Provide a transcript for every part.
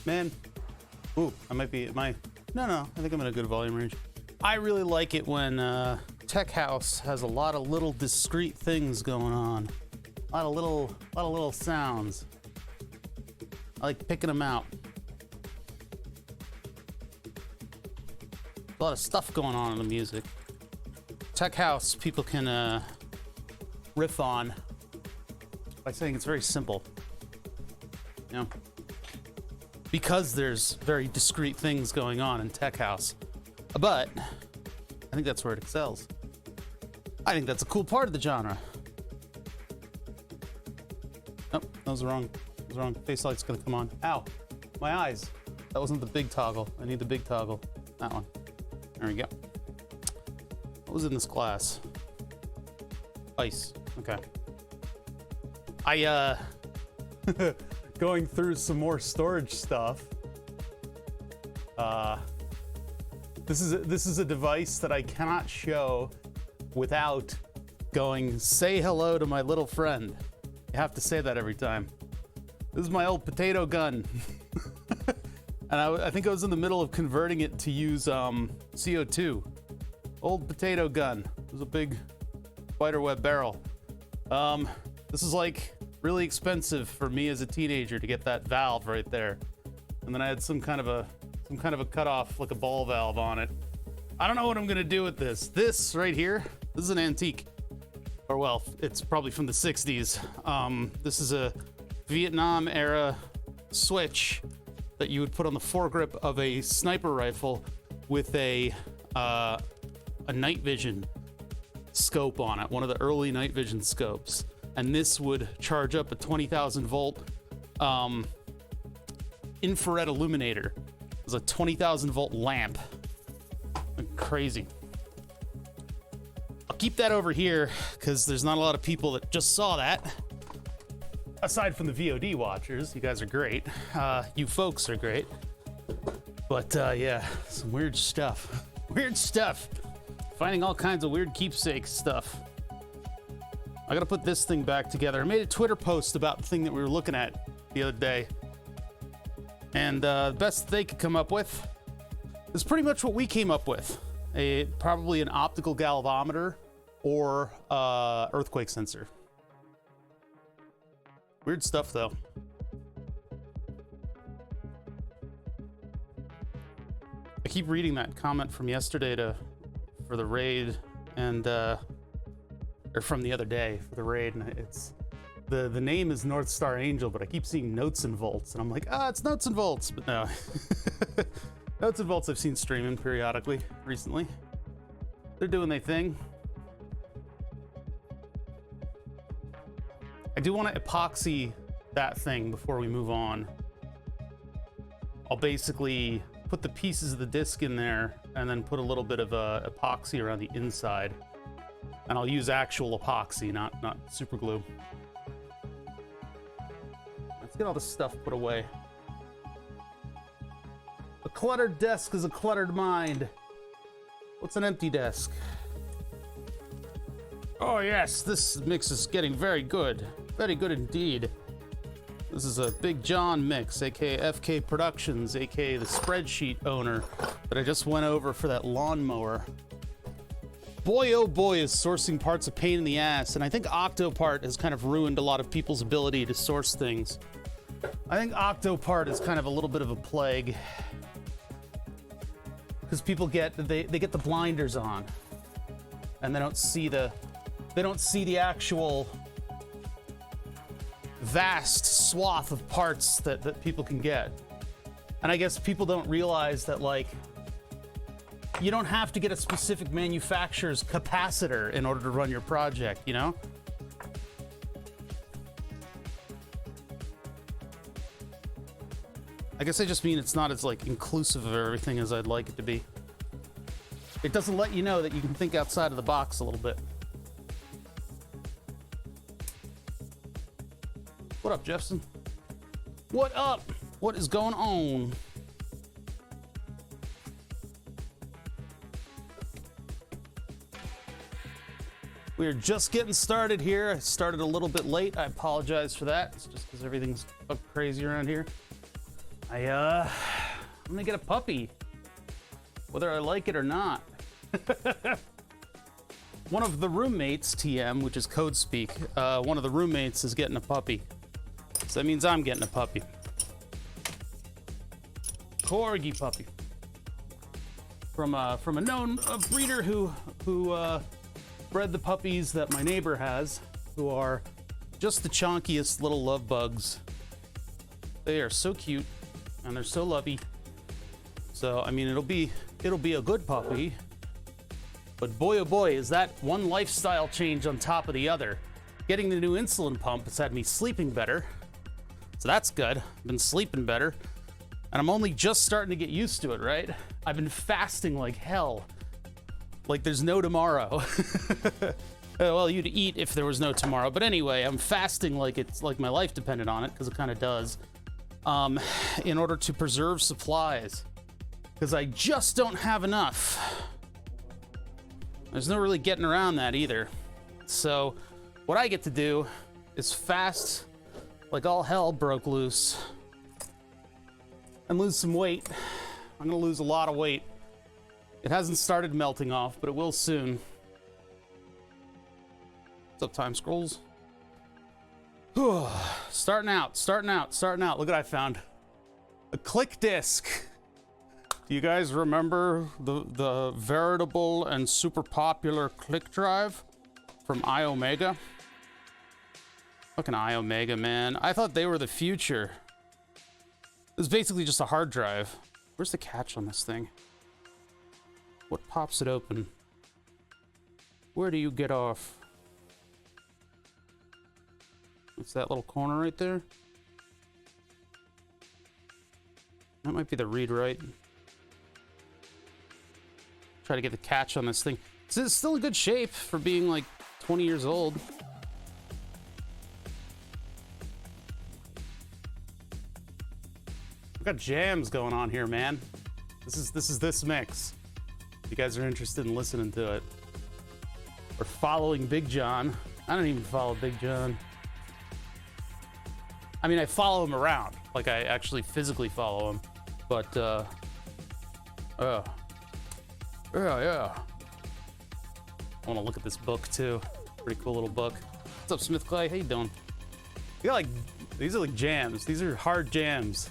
Man, ooh, I might be at my, no, I think I'm in a good volume range. I really like it when tech house has a lot of little discrete things going on. A lot of little sounds. I like picking them out. A lot of stuff going on in the music. Tech house people can riff on by saying it's very simple. You know? Because there's very discrete things going on in tech house. But I think that's where it excels. I think that's a cool part of the genre. Nope, that was wrong. That was wrong. Face light's gonna come on. Ow, my eyes. That wasn't the big toggle. I need the big toggle. That one. There we go. What was in this glass? Ice. Okay. I going through some more storage stuff. This is a device that I cannot show without going, say hello to my little friend. You have to say that every time. This is my old potato gun. And I think I was in the middle of converting it to use CO2. Old potato gun. It was a big spiderweb barrel. This is like really expensive for me as a teenager to get that valve right there. And then I had some kind of a cutoff, like a ball valve on it. I don't know what I'm gonna do with this. This right here, this is an antique. Or well, it's probably from the 60s. This is a Vietnam era switch that you would put on the foregrip of a sniper rifle with a night vision scope on it, one of the early night vision scopes. And this would charge up a 20,000 volt infrared illuminator. It was a 20,000 volt lamp. Crazy. I'll keep that over here because there's not a lot of people that just saw that. Aside from the VOD watchers, you guys are great. You folks are great. But yeah, some weird stuff. Weird stuff. Finding all kinds of weird keepsake stuff. I gotta put this thing back together. I made a Twitter post about the thing that we were looking at the other day. And the best they could come up with is pretty much what we came up with. Probably an optical galvanometer or earthquake sensor. Weird stuff though. I keep reading that comment from yesterday for the raid and or from the other day for the raid, and it's the name is North Star Angel, but I keep seeing Notes and Volts, and I'm like, it's Notes and Volts, but no. Notes and Volts I've seen streaming periodically recently. They're doing their thing. I do want to epoxy that thing before we move on. I'll basically put the pieces of the disc in there and then put a little bit of epoxy around the inside. And I'll use actual epoxy, not super glue. Let's get all this stuff put away. A cluttered desk is a cluttered mind. What's an empty desk? Oh yes, this mix is getting very good. Very good indeed. This is a Big John mix, aka FK Productions, aka the spreadsheet owner that I just went over for that lawnmower. Boy, oh boy, is sourcing parts a pain in the ass, and I think Octopart has kind of ruined a lot of people's ability to source things. I think Octopart is kind of a little bit of a plague. Because people get the blinders on. And they don't see the actual vast swath of parts that people can get. And I guess people don't realize that, like, you don't have to get a specific manufacturer's capacitor in order to run your project, you know? I guess I just mean it's not as, like, inclusive of everything as I'd like it to be. It doesn't let you know that you can think outside of the box a little bit. What up, Jeffson? What up? What is going on? We're just getting started here. I started a little bit late. I apologize for that. It's just because everything's fucking crazy around here. I'm gonna get a puppy, whether I like it or not. One of the roommates, TM, which is code speak, one of the roommates is getting a puppy. So that means I'm getting a puppy. Corgi puppy. From a known breeder who bred the puppies that my neighbor has, who are just the chonkiest little love bugs. They are so cute and they're so lovey. So I mean, it'll be a good puppy. But boy, oh boy, is that one lifestyle change on top of the other. Getting the new insulin pump has had me sleeping better. So that's good. I've been sleeping better. And I'm only just starting to get used to it, right? I've been fasting like hell. Like there's no tomorrow. Well, you'd eat if there was no tomorrow. But anyway, I'm fasting like it's like my life depended on it, because it kind of does. In order to preserve supplies. Because I just don't have enough. There's no really getting around that either. So what I get to do is fast like all hell broke loose and lose some weight. I'm gonna lose a lot of weight. It hasn't started melting off, but it will soon. What's up, Time Scrolls? Starting out. Look what I found. A click disc. Do you guys remember the veritable and super popular click drive from iOmega? Fucking iOmega, man. I thought they were the future. It's basically just a hard drive. Where's the catch on this thing? What pops it open? Where do you get off? It's that little corner right there. That might be the read write. Try to get the catch on this thing. It's still in good shape for being like 20 years old. We got jams going on here, man. This is this mix. If you guys are interested in listening to it or following Big John. I don't even follow Big John. I mean, I follow him around, like I actually physically follow him. But yeah. I want to look at this book too. Pretty cool little book. What's up, Smith Clay? How you doing? You got like, these are like jams. These are hard jams.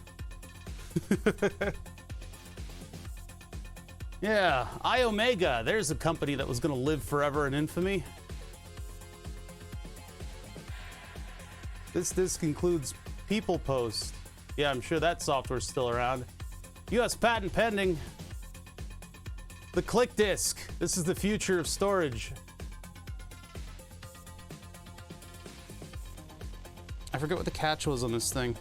Yeah, iOmega. There's a company that was gonna live forever in infamy. This includes People Post. Yeah, I'm sure that software's still around. US patent pending. The click disc. This is the future of storage. I forget what the catch was on this thing.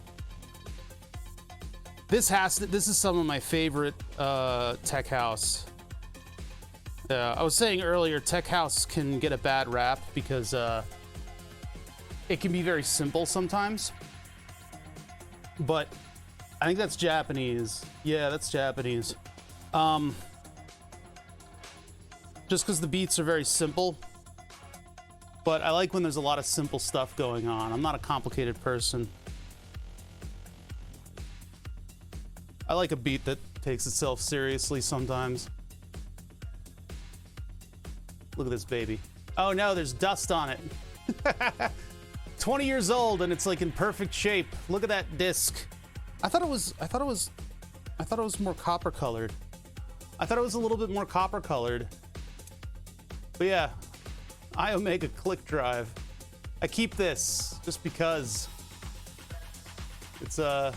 This is some of my favorite tech house. I was saying earlier, tech house can get a bad rap because it can be very simple sometimes. But I think that's Japanese. Yeah, that's Japanese. Just because the beats are very simple. But I like when there's a lot of simple stuff going on. I'm not a complicated person. I like a beat that takes itself seriously sometimes. Look at this baby. Oh no, there's dust on it. 20 years old and it's like in perfect shape. Look at that disc. I thought it was more copper colored. I thought it was a little bit more copper colored. But yeah, iOmega click drive. I keep this just because it's an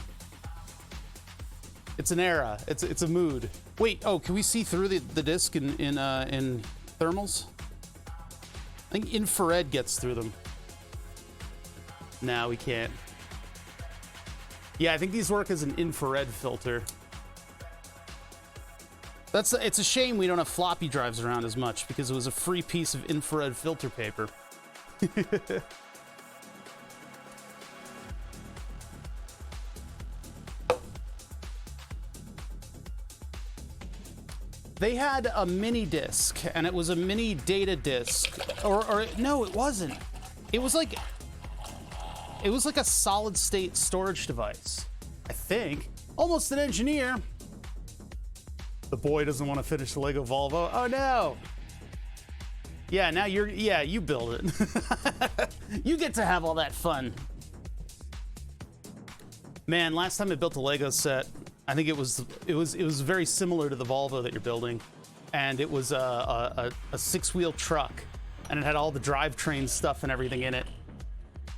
era. It's a mood. Wait, oh, can we see through the disc in thermals? I think infrared gets through them. No, we can't. Yeah, I think these work as an infrared filter. It's a shame we don't have floppy drives around as much because it was a free piece of infrared filter paper. They had a mini disc, and it was a mini data disc, or no, it wasn't. It was like a solid state storage device, I think. Almost an engineer. The boy doesn't want to finish the Lego Volvo. Oh no. Yeah, now you build it. You get to have all that fun. Man, last time I built a Lego set, I think it was very similar to the Volvo that you're building, and it was a six-wheel truck, and it had all the drivetrain stuff and everything in it.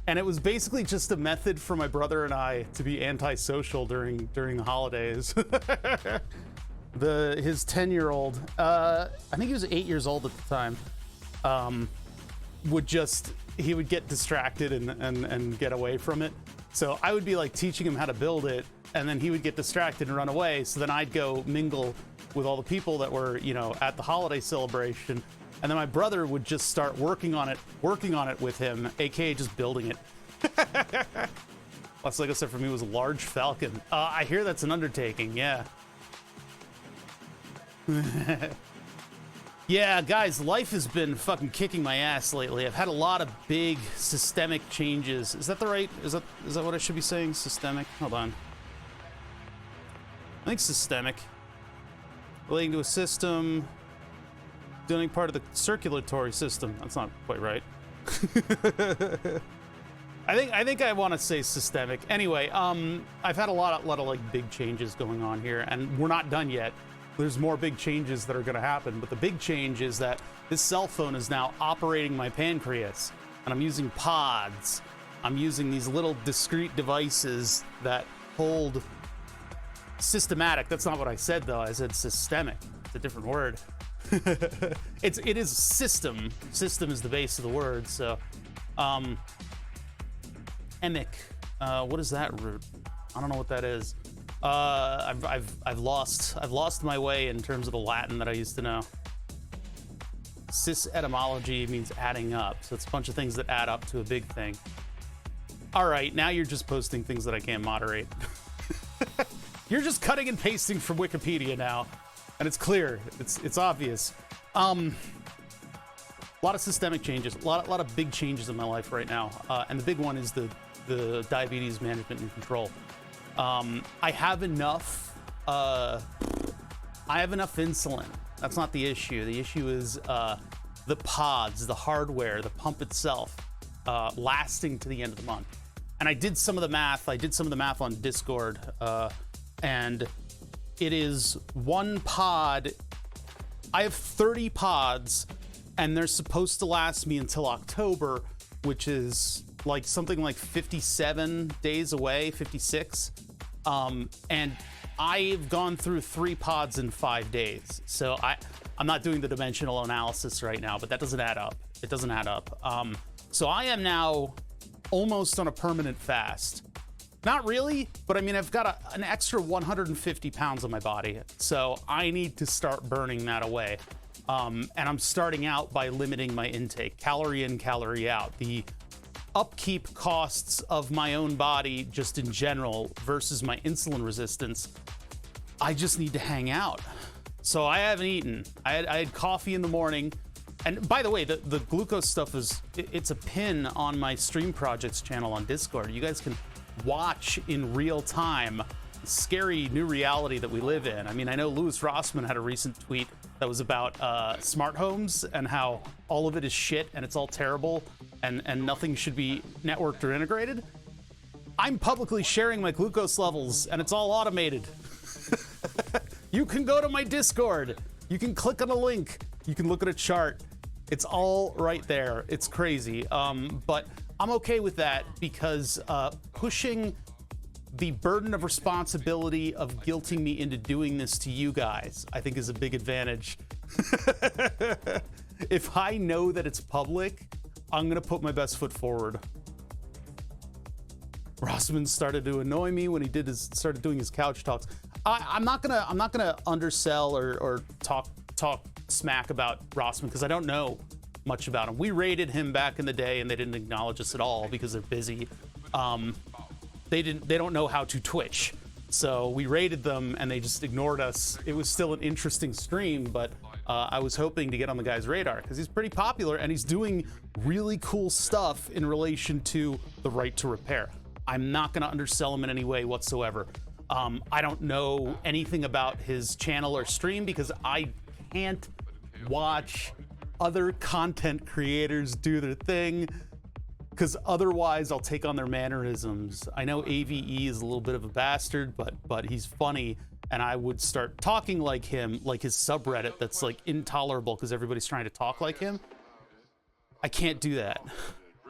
And it was basically just a method for my brother and I to be antisocial during the holidays. His 10-year-old, I think he was 8 years old at the time, he would get distracted and get away from it. So I would be like teaching him how to build it, and then he would get distracted and run away. So then I'd go mingle with all the people that were, at the holiday celebration. And then my brother would just start working on it with him, aka just building it. Last Lego set for me was a large Falcon. I hear that's an undertaking, yeah. Yeah, guys, life has been fucking kicking my ass lately. I've had a lot of big systemic changes. Is that is that what I should be saying? Systemic? Hold on. I think systemic. Relating to a system, doing part of the circulatory system. That's not quite right. I think I want to say systemic. Anyway, I've had a lot of like big changes going on here, and we're not done yet. There's more big changes that are going to happen, but the big change is that this cell phone is now operating my pancreas, and I'm using pods. I'm using these little discrete devices that hold systematic. That's not what I said, though. I said systemic. It's a different word. It is system. System is the base of the word. So, emic. What is that root? I don't know what that is. I've lost my way in terms of the Latin that I used to know. Sys etymology means adding up, so it's a bunch of things that add up to a big thing. All right, now you're just posting things that I can't moderate. You're just cutting and pasting from Wikipedia now, and it's clear, it's obvious. A lot of systemic changes, a lot of big changes in my life right now, and the big one is the diabetes management and control. I have enough insulin. That's not the issue. The issue is the pods, the hardware, the pump itself, lasting to the end of the month. And I did some of the math. On Discord, and it is one pod. I have 30 pods, and they're supposed to last me until October, which is like something like 57 days away, 56. And I've gone through 3 pods in 5 days. So I'm not doing the dimensional analysis right now, but that doesn't add up. It doesn't add up. So I am now almost on a permanent fast. Not really, but I mean, I've got an extra 150 pounds on my body. So I need to start burning that away. And I'm starting out by limiting my intake, calorie in, calorie out. The upkeep costs of my own body just in general versus my insulin resistance, I just need to hang out. So I haven't eaten. I had coffee in the morning. And by the way, the glucose stuff it's a pin on my Stream Projects channel on Discord. You guys can watch in real time the scary new reality that we live in. I mean, I know Louis Rossmann had a recent tweet that was about smart homes and how all of it is shit and it's all terrible and nothing should be networked or integrated. I'm publicly sharing my glucose levels and it's all automated. You can go to my Discord. You can click on a link. You can look at a chart. It's all right there. It's crazy. But I'm okay with that because pushing the burden of responsibility of guilting me into doing this to you guys, I think is a big advantage. If I know that it's public, I'm gonna put my best foot forward. Rossmann started to annoy me when he started doing his couch talks. I'm not gonna undersell or talk smack about Rossmann because I don't know much about him. We raided him back in the day and they didn't acknowledge us at all because they're busy. They don't know how to Twitch. So we raided them and they just ignored us. It was still an interesting stream, but I was hoping to get on the guy's radar because he's pretty popular and he's doing really cool stuff in relation to the right to repair. I'm not gonna undersell him in any way whatsoever. I don't know anything about his channel or stream because I can't watch other content creators do their thing, because otherwise I'll take on their mannerisms. I know AVE is a little bit of a bastard, but he's funny, and I would start talking like him, like his subreddit that's like intolerable because everybody's trying to talk like him. I can't do that.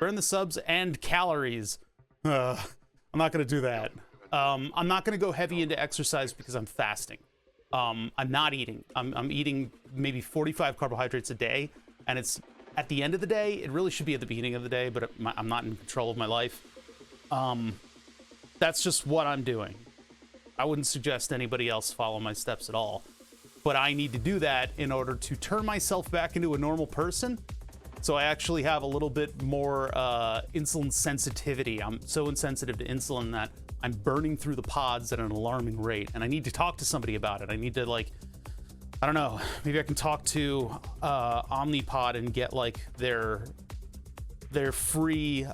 Burn the subs and calories. I'm not gonna do that. I'm not gonna go heavy into exercise because I'm fasting. I'm not eating. I'm eating maybe 45 carbohydrates a day, and it's at the end of the day. It really should be at the beginning of the day, but I'm not in control of my life. That's just what I'm doing. I wouldn't suggest anybody else follow my steps at all, but I need to do that in order to turn myself back into a normal person. So I actually have a little bit more insulin sensitivity. I'm so insensitive to insulin that I'm burning through the pods at an alarming rate, and I need to talk to somebody about it. I need to, like, I don't know, maybe I can talk to Omnipod and get like their free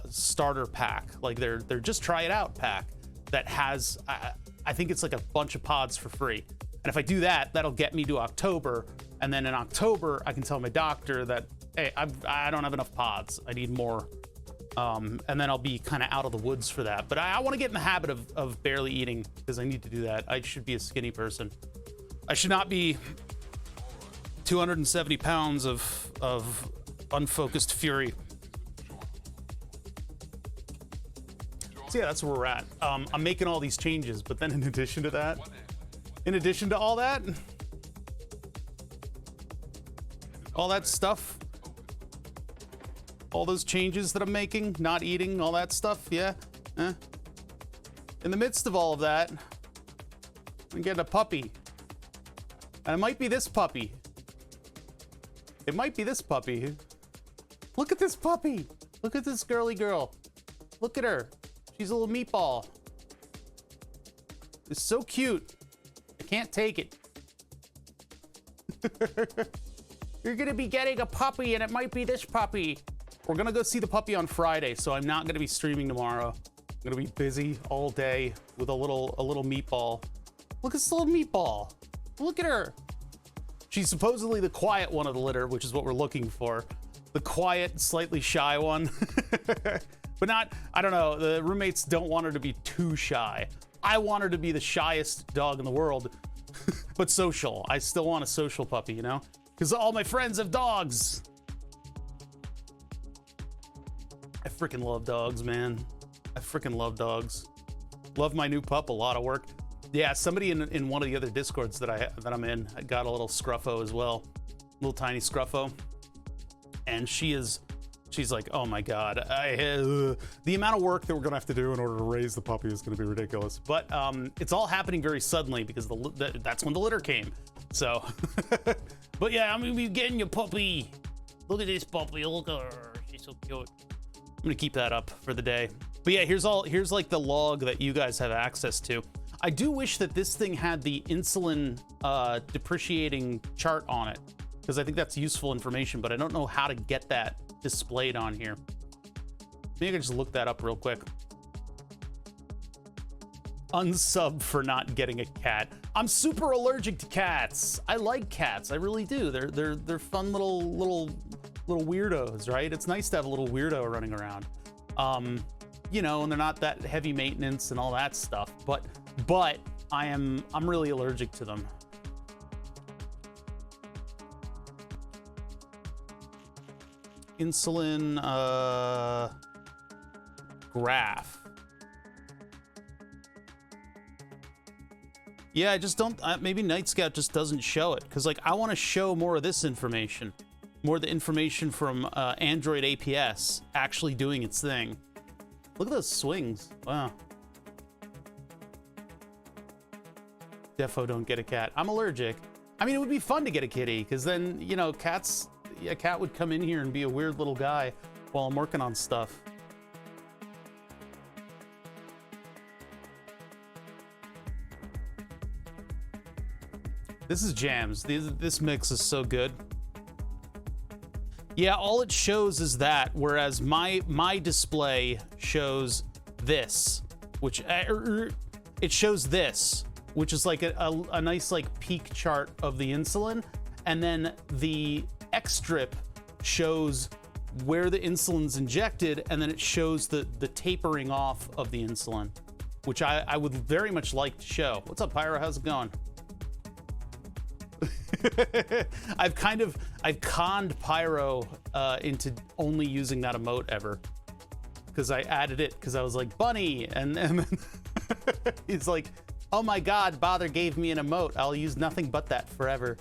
starter pack, like their just try it out pack that has, I think it's like a bunch of pods for free. And if I do that, that'll get me to October, and then in October I can tell my doctor that, hey, I don't have enough pods, I need more. And then I'll be kind of out of the woods for that. But I want to get in the habit of barely eating, because I need to do that. I should be a skinny person. I should not be 270 pounds of unfocused fury. So yeah, that's where we're at. I'm making all these changes, but then in addition to that, all that stuff, all those changes that I'm making, not eating, all that stuff, yeah. In the midst of all of that, I'm getting a puppy. And it might be this puppy. It might be this puppy. Look at this puppy. Look at this girly girl. Look at her. She's a little meatball. It's so cute. I can't take it. You're gonna be getting a puppy, and it might be this puppy. We're gonna go see the puppy on Friday, so I'm not gonna be streaming tomorrow. I'm gonna be busy all day with a little meatball. Look at this little meatball. Look at her. She's supposedly the quiet one of the litter, which is what we're looking for. The quiet, slightly shy one. But not, I don't know, the roommates don't want her to be too shy. I want her to be the shyest dog in the world, but social. I still want a social puppy, you know? Because all my friends have dogs. I freaking love dogs, man. I freaking love dogs. Love my new pup, a lot of work. Yeah, somebody in one of the other Discords that I'm in, I got a little scruffo as well, little tiny scruffo, and she's like, oh my god, the amount of work that we're gonna have to do in order to raise the puppy is gonna be ridiculous. But it's all happening very suddenly because that's when the litter came. So, but yeah, I'm gonna be getting your puppy. Look at this puppy. Look at her. She's so cute. I'm gonna keep that up for the day. But yeah, here's like the log that you guys have access to. I do wish that this thing had the insulin depreciating chart on it, because I think that's useful information, but I don't know how to get that displayed on here. Maybe I can just look that up real quick. Unsub for not getting a cat. I'm super allergic to cats. I like cats, I really do. They're fun little weirdos, right? It's nice to have a little weirdo running around. You know, and they're not that heavy maintenance and all that stuff, but I'm really allergic to them. Insulin graph. Yeah, I just don't, maybe Night Scout just doesn't show it, because like I want to show more of this information, more of the information from Android APS actually doing its thing. Look at those swings. Wow. Defo don't get a cat. I'm allergic. I mean, it would be fun to get a kitty, because then, you know, a cat would come in here and be a weird little guy while I'm working on stuff. This is jams. This mix is so good. Yeah, all it shows is that, whereas my display shows this, which it shows this, which is like a nice like peak chart of the insulin, and then the X strip shows where the insulin's injected, and then it shows the tapering off of the insulin, which I would very much like to show. What's up, Pyro? How's it going? I've conned Pyro into only using that emote ever, because I added it because I was like, bunny, and then he's like, oh my god, Bother gave me an emote, I'll use nothing but that forever.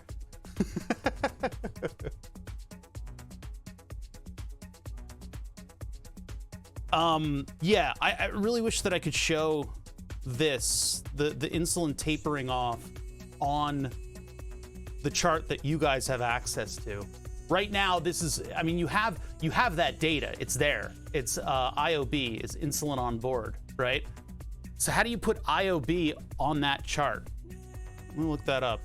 Yeah, I really wish that I could show this, the insulin tapering off on the chart that you guys have access to. Right now, this is, I mean, you have that data, it's there. It's IOB, is insulin on board, right? So how do you put IOB on that chart? Let me look that up.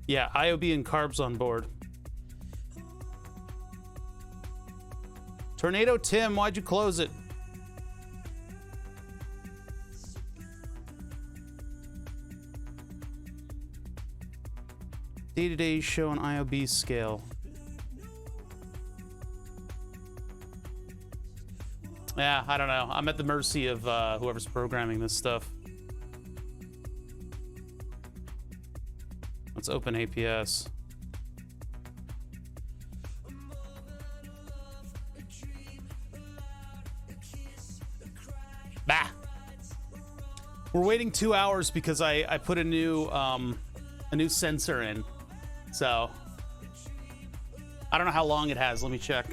Yeah, IOB and carbs on board. Tornado Tim, why'd you close it? Day-to-day show an IOB scale. Yeah, I don't know. I'm at the mercy of whoever's programming this stuff. Let's open APS. Bah! We're waiting 2 hours because I put a new sensor in. So I don't know how long it has. Let me check.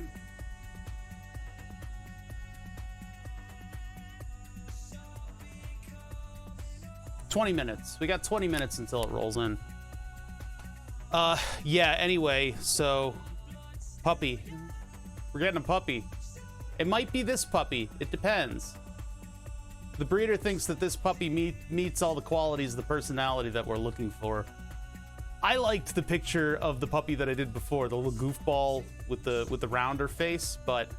$20 minutes. We got 20 minutes until it rolls in. Yeah, anyway, so puppy. We're getting a puppy. It might be this puppy. It depends. The breeder thinks that this puppy meets all the qualities of the personality that we're looking for. I liked the picture of the puppy that I did before, the little goofball with the rounder face, but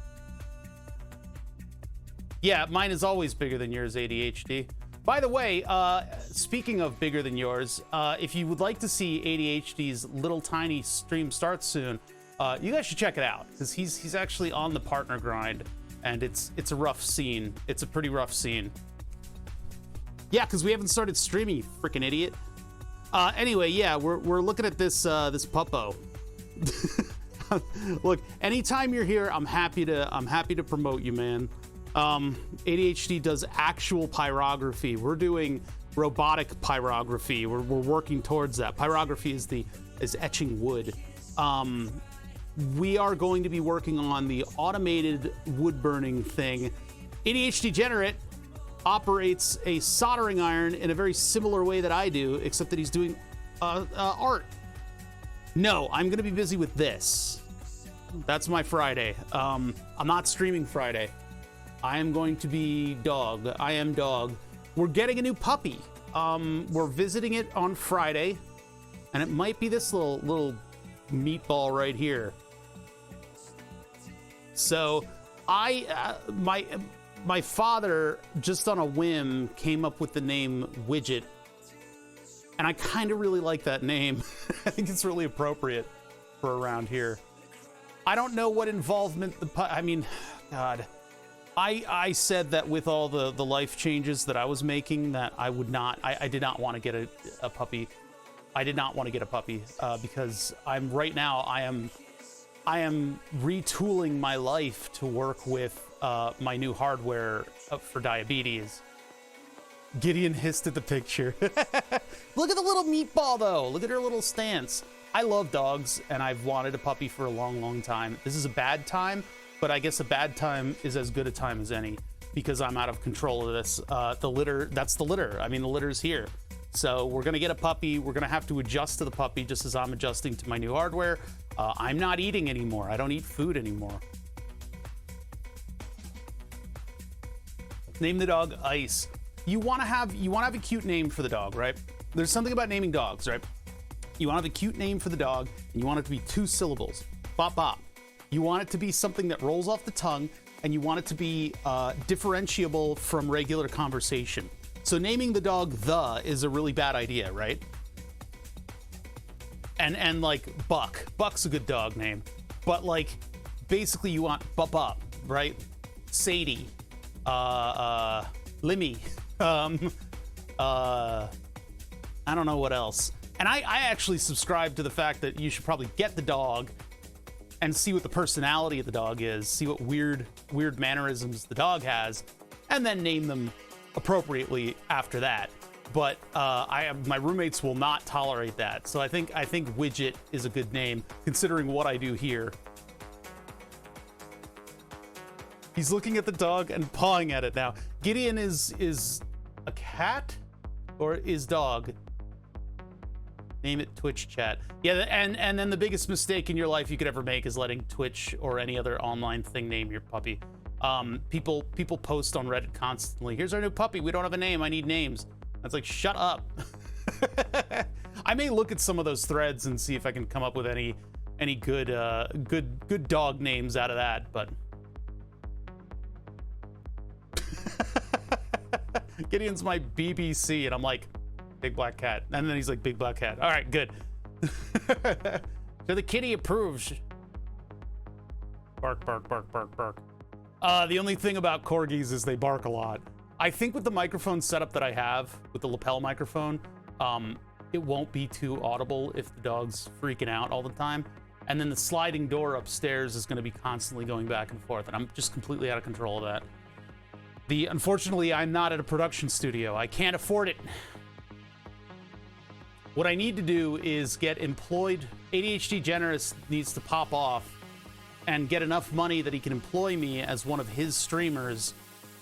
yeah, mine is always bigger than yours, ADHD. By the way, speaking of bigger than yours, if you would like to see ADHD's little tiny stream start soon, you guys should check it out, because he's actually on the partner grind, and it's a rough scene. It's a pretty rough scene. Yeah, because we haven't started streaming, you freaking idiot. Anyway, yeah, we're looking at this this puppo. Look, anytime you're here, I'm happy to promote you, man. ADHD does actual pyrography. We're doing robotic pyrography. We're working towards that. Pyrography is etching wood. We are going to be working on the automated wood burning thing. ADHD Generate operates a soldering iron in a very similar way that I do, except that he's doing art. No, I'm gonna be busy with this. That's my Friday. I'm not streaming Friday. I am going to be dog. I am dog. We're getting a new puppy. We're visiting it on Friday, and it might be this little meatball right here. So my father, just on a whim, came up with the name Widget, and I kind of really like that name. I think it's really appropriate for around here. I don't know what involvement I mean, God. I said that with all the life changes that I was making, that I would not, I did not want to get a puppy. I did not want to get a puppy because right now I am retooling my life to work with my new hardware for diabetes. Gideon hissed at the picture. Look at the little meatball though. Look at her little stance. I love dogs and I've wanted a puppy for a long, long time. This is a bad time, but I guess a bad time is as good a time as any because I'm out of control of this. The litter, that's the litter. I mean, the litter's here. So we're gonna get a puppy. We're gonna have to adjust to the puppy just as I'm adjusting to my new hardware. I'm not eating anymore. I don't eat food anymore. Name the dog Ice. You wanna have a cute name for the dog, right? There's something about naming dogs, right? You want to have a cute name for the dog, and you want it to be 2 syllables. Bop bop. You want it to be something that rolls off the tongue, and you want it to be differentiable from regular conversation. So naming the dog The is a really bad idea, right? And like Buck. Buck's a good dog name. But like, basically you want Bop Bop, right? Sadie. Limmy. I don't know what else. And I actually subscribe to the fact that you should probably get the dog and see what the personality of the dog is, see what weird mannerisms the dog has, and then name them appropriately after that. But my roommates will not tolerate that. So I think Widget is a good name, considering what I do here. He's looking at the dog and pawing at it now. Gideon is a cat or is dog? Name it Twitch chat. Yeah, and then the biggest mistake in your life you could ever make is letting Twitch or any other online thing name your puppy. People post on Reddit constantly, here's our new puppy, we don't have a name, I need names. It's like, shut up. I may look at some of those threads and see if I can come up with any good good dog names out of that, but Gideon's my BBC, and I'm like, big black cat. And then he's like, big black cat. All right, good. So the kitty approves. Bark, bark, bark, bark, bark. The only thing about corgis is they bark a lot. I think with the microphone setup that I have, with the lapel microphone, it won't be too audible if the dog's freaking out all the time. And then the sliding door upstairs is gonna be constantly going back and forth, and I'm just completely out of control of that. Unfortunately, I'm not at a production studio. I can't afford it. What I need to do is get employed. ADHD Generous needs to pop off and get enough money that he can employ me as one of his streamers,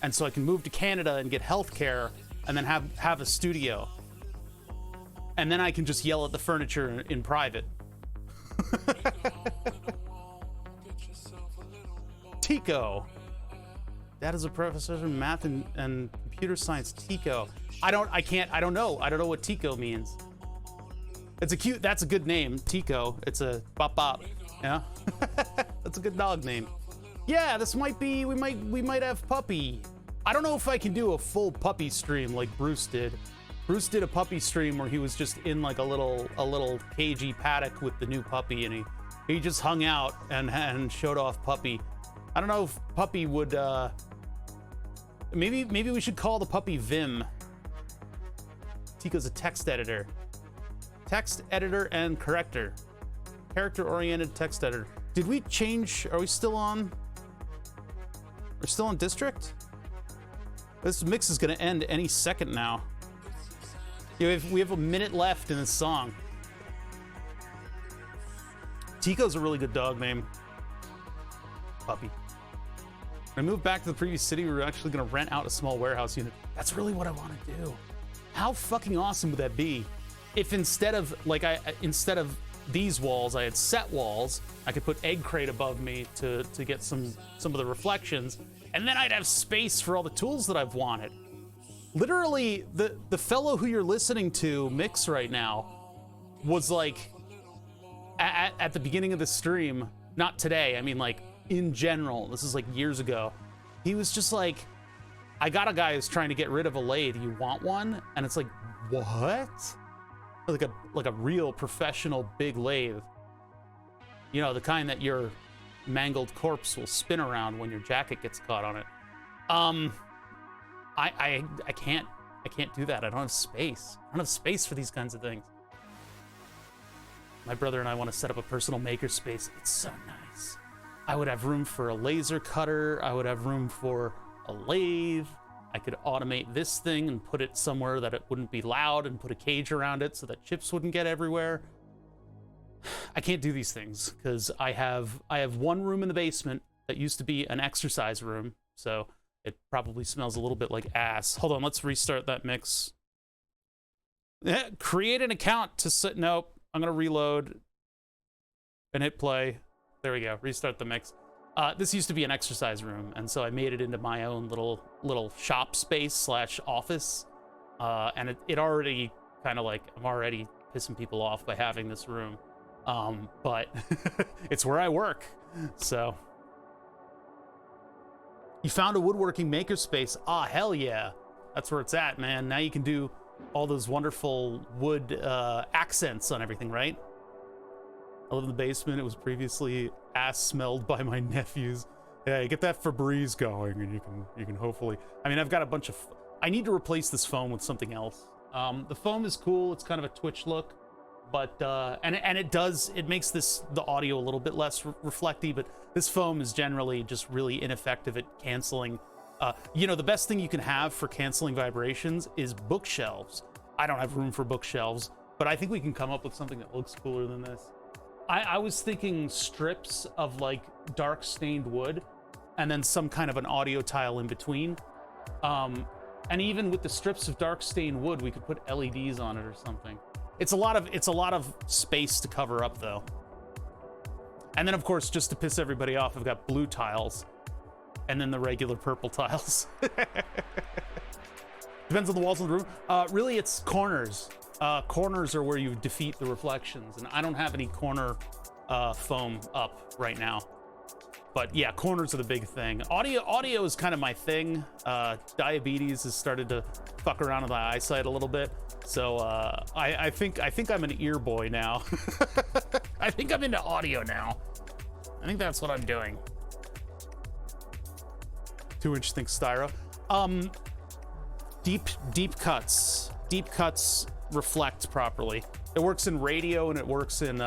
and so I can move to Canada and get healthcare and then have a studio. And then I can just yell at the furniture in private. Tico. That is a professor in math and computer science. Tico. I don't know. I don't know what Tico means. It's a cute, that's a good name. Tico. It's a bop bop. Yeah. That's a good dog name. Yeah, this might be, we might have puppy. I don't know if I can do a full puppy stream like Bruce did. Bruce did a puppy stream where he was just in like a little cagey paddock with the new puppy, and he just hung out and showed off puppy. I don't know if puppy would, maybe we should call the puppy Vim. Tico's a text editor. Text editor and corrector. Character-oriented text editor. Did we change, are we still on? We're still on district? This mix is gonna end any second now. Yeah, we have a minute left in this song. Tico's a really good dog name. Puppy. When I moved back to the previous city, we were actually gonna rent out a small warehouse unit. That's really what I wanna do. How fucking awesome would that be? If instead of, like, instead of these walls, I had set walls, I could put egg crate above me to get some of the reflections, and then I'd have space for all the tools that I've wanted. Literally, the fellow who you're listening to mix right now was like, at the beginning of the stream, not today, I mean like in general, this is like years ago, he was just like, I got a guy who's trying to get rid of a lathe, you want one? And it's like, what? Like a real professional big lathe. You know, the kind that your mangled corpse will spin around when your jacket gets caught on it. I can't do that. I don't have space. I don't have space for these kinds of things. My brother and I want to set up a personal maker space. It's so nice. I would have room for a laser cutter. I would have room for a lathe. I could automate this thing and put it somewhere that it wouldn't be loud and put a cage around it so that chips wouldn't get everywhere. I can't do these things because I have one room in the basement that used to be an exercise room, so it probably smells a little bit like ass. Hold on, let's restart that mix. Create an account to sit. Nope, I'm gonna reload and hit play. There we go, restart the mix. This used to be an exercise room, and so I made it into my own little shop space / office. And it already kind of like, I'm already pissing people off by having this room. But it's where I work, so. You found a woodworking makerspace. Ah, hell yeah. That's where it's at, man. Now you can do all those wonderful wood accents on everything, right? I live in the basement. It was previously ass smelled by my nephews. Yeah, you get that Febreze going, and you can hopefully. I mean, I've got a bunch of. I need to replace this foam with something else. The foam is cool. It's kind of a Twitch look, but and it makes the audio a little bit less reflecty. But this foam is generally just really ineffective at canceling. You know, the best thing you can have for canceling vibrations is bookshelves. I don't have room for bookshelves, but I think we can come up with something that looks cooler than this. I was thinking strips of like dark stained wood and then some kind of an audio tile in between. And even with the strips of dark stained wood, we could put LEDs on it or something. It's a lot of space to cover up though. And then of course, just to piss everybody off, I've got blue tiles and then the regular purple tiles. Depends on the walls of the room. Really, it's corners. Corners are where you defeat the reflections, and I don't have any corner foam up right now. But yeah, corners are the big thing. Audio is kind of my thing. Diabetes has started to fuck around with my eyesight a little bit, so I think I'm an ear boy now. I think I'm into audio now. I think that's what I'm doing. 2-inch think styro. Deep cuts reflect properly. It works in radio and it works in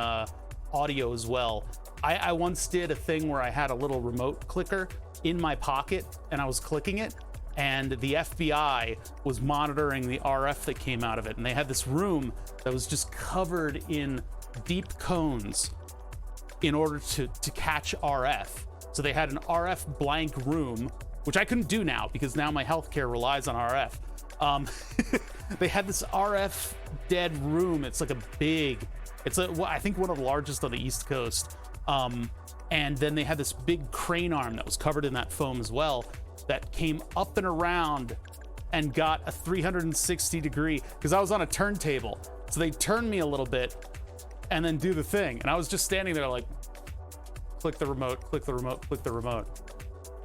audio as well. I once did a thing where I had a little remote clicker in my pocket and I was clicking it, and the FBI was monitoring the RF that came out of it, and they had this room that was just covered in deep cones in order to catch RF. So they had an RF blank room, which I couldn't do now because now my healthcare relies on RF. They had this RF dead room. It's like I think one of the largest on the East Coast. And then they had this big crane arm that was covered in that foam as well, that came up and around and got a 360 degree, because I was on a turntable. So they turned me a little bit and then do the thing. And I was just standing there like, click the remote, click the remote, click the remote.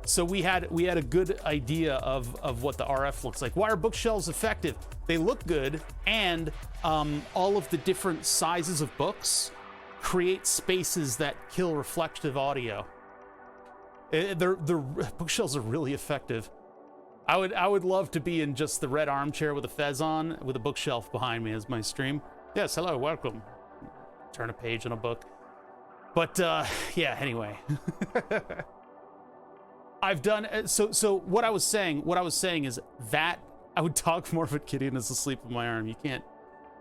So we had a good idea of what the RF looks like. Why are bookshelves effective? They look good, and all of the different sizes of books create spaces that kill reflective audio. The bookshelves are really effective. I would love to be in just the red armchair with a fez on, with a bookshelf behind me as my stream. Yes, hello, welcome. Turn a page in a book. But yeah, anyway. I've done so what I was saying is that I would talk more if Gideon is asleep in my arm. You can't,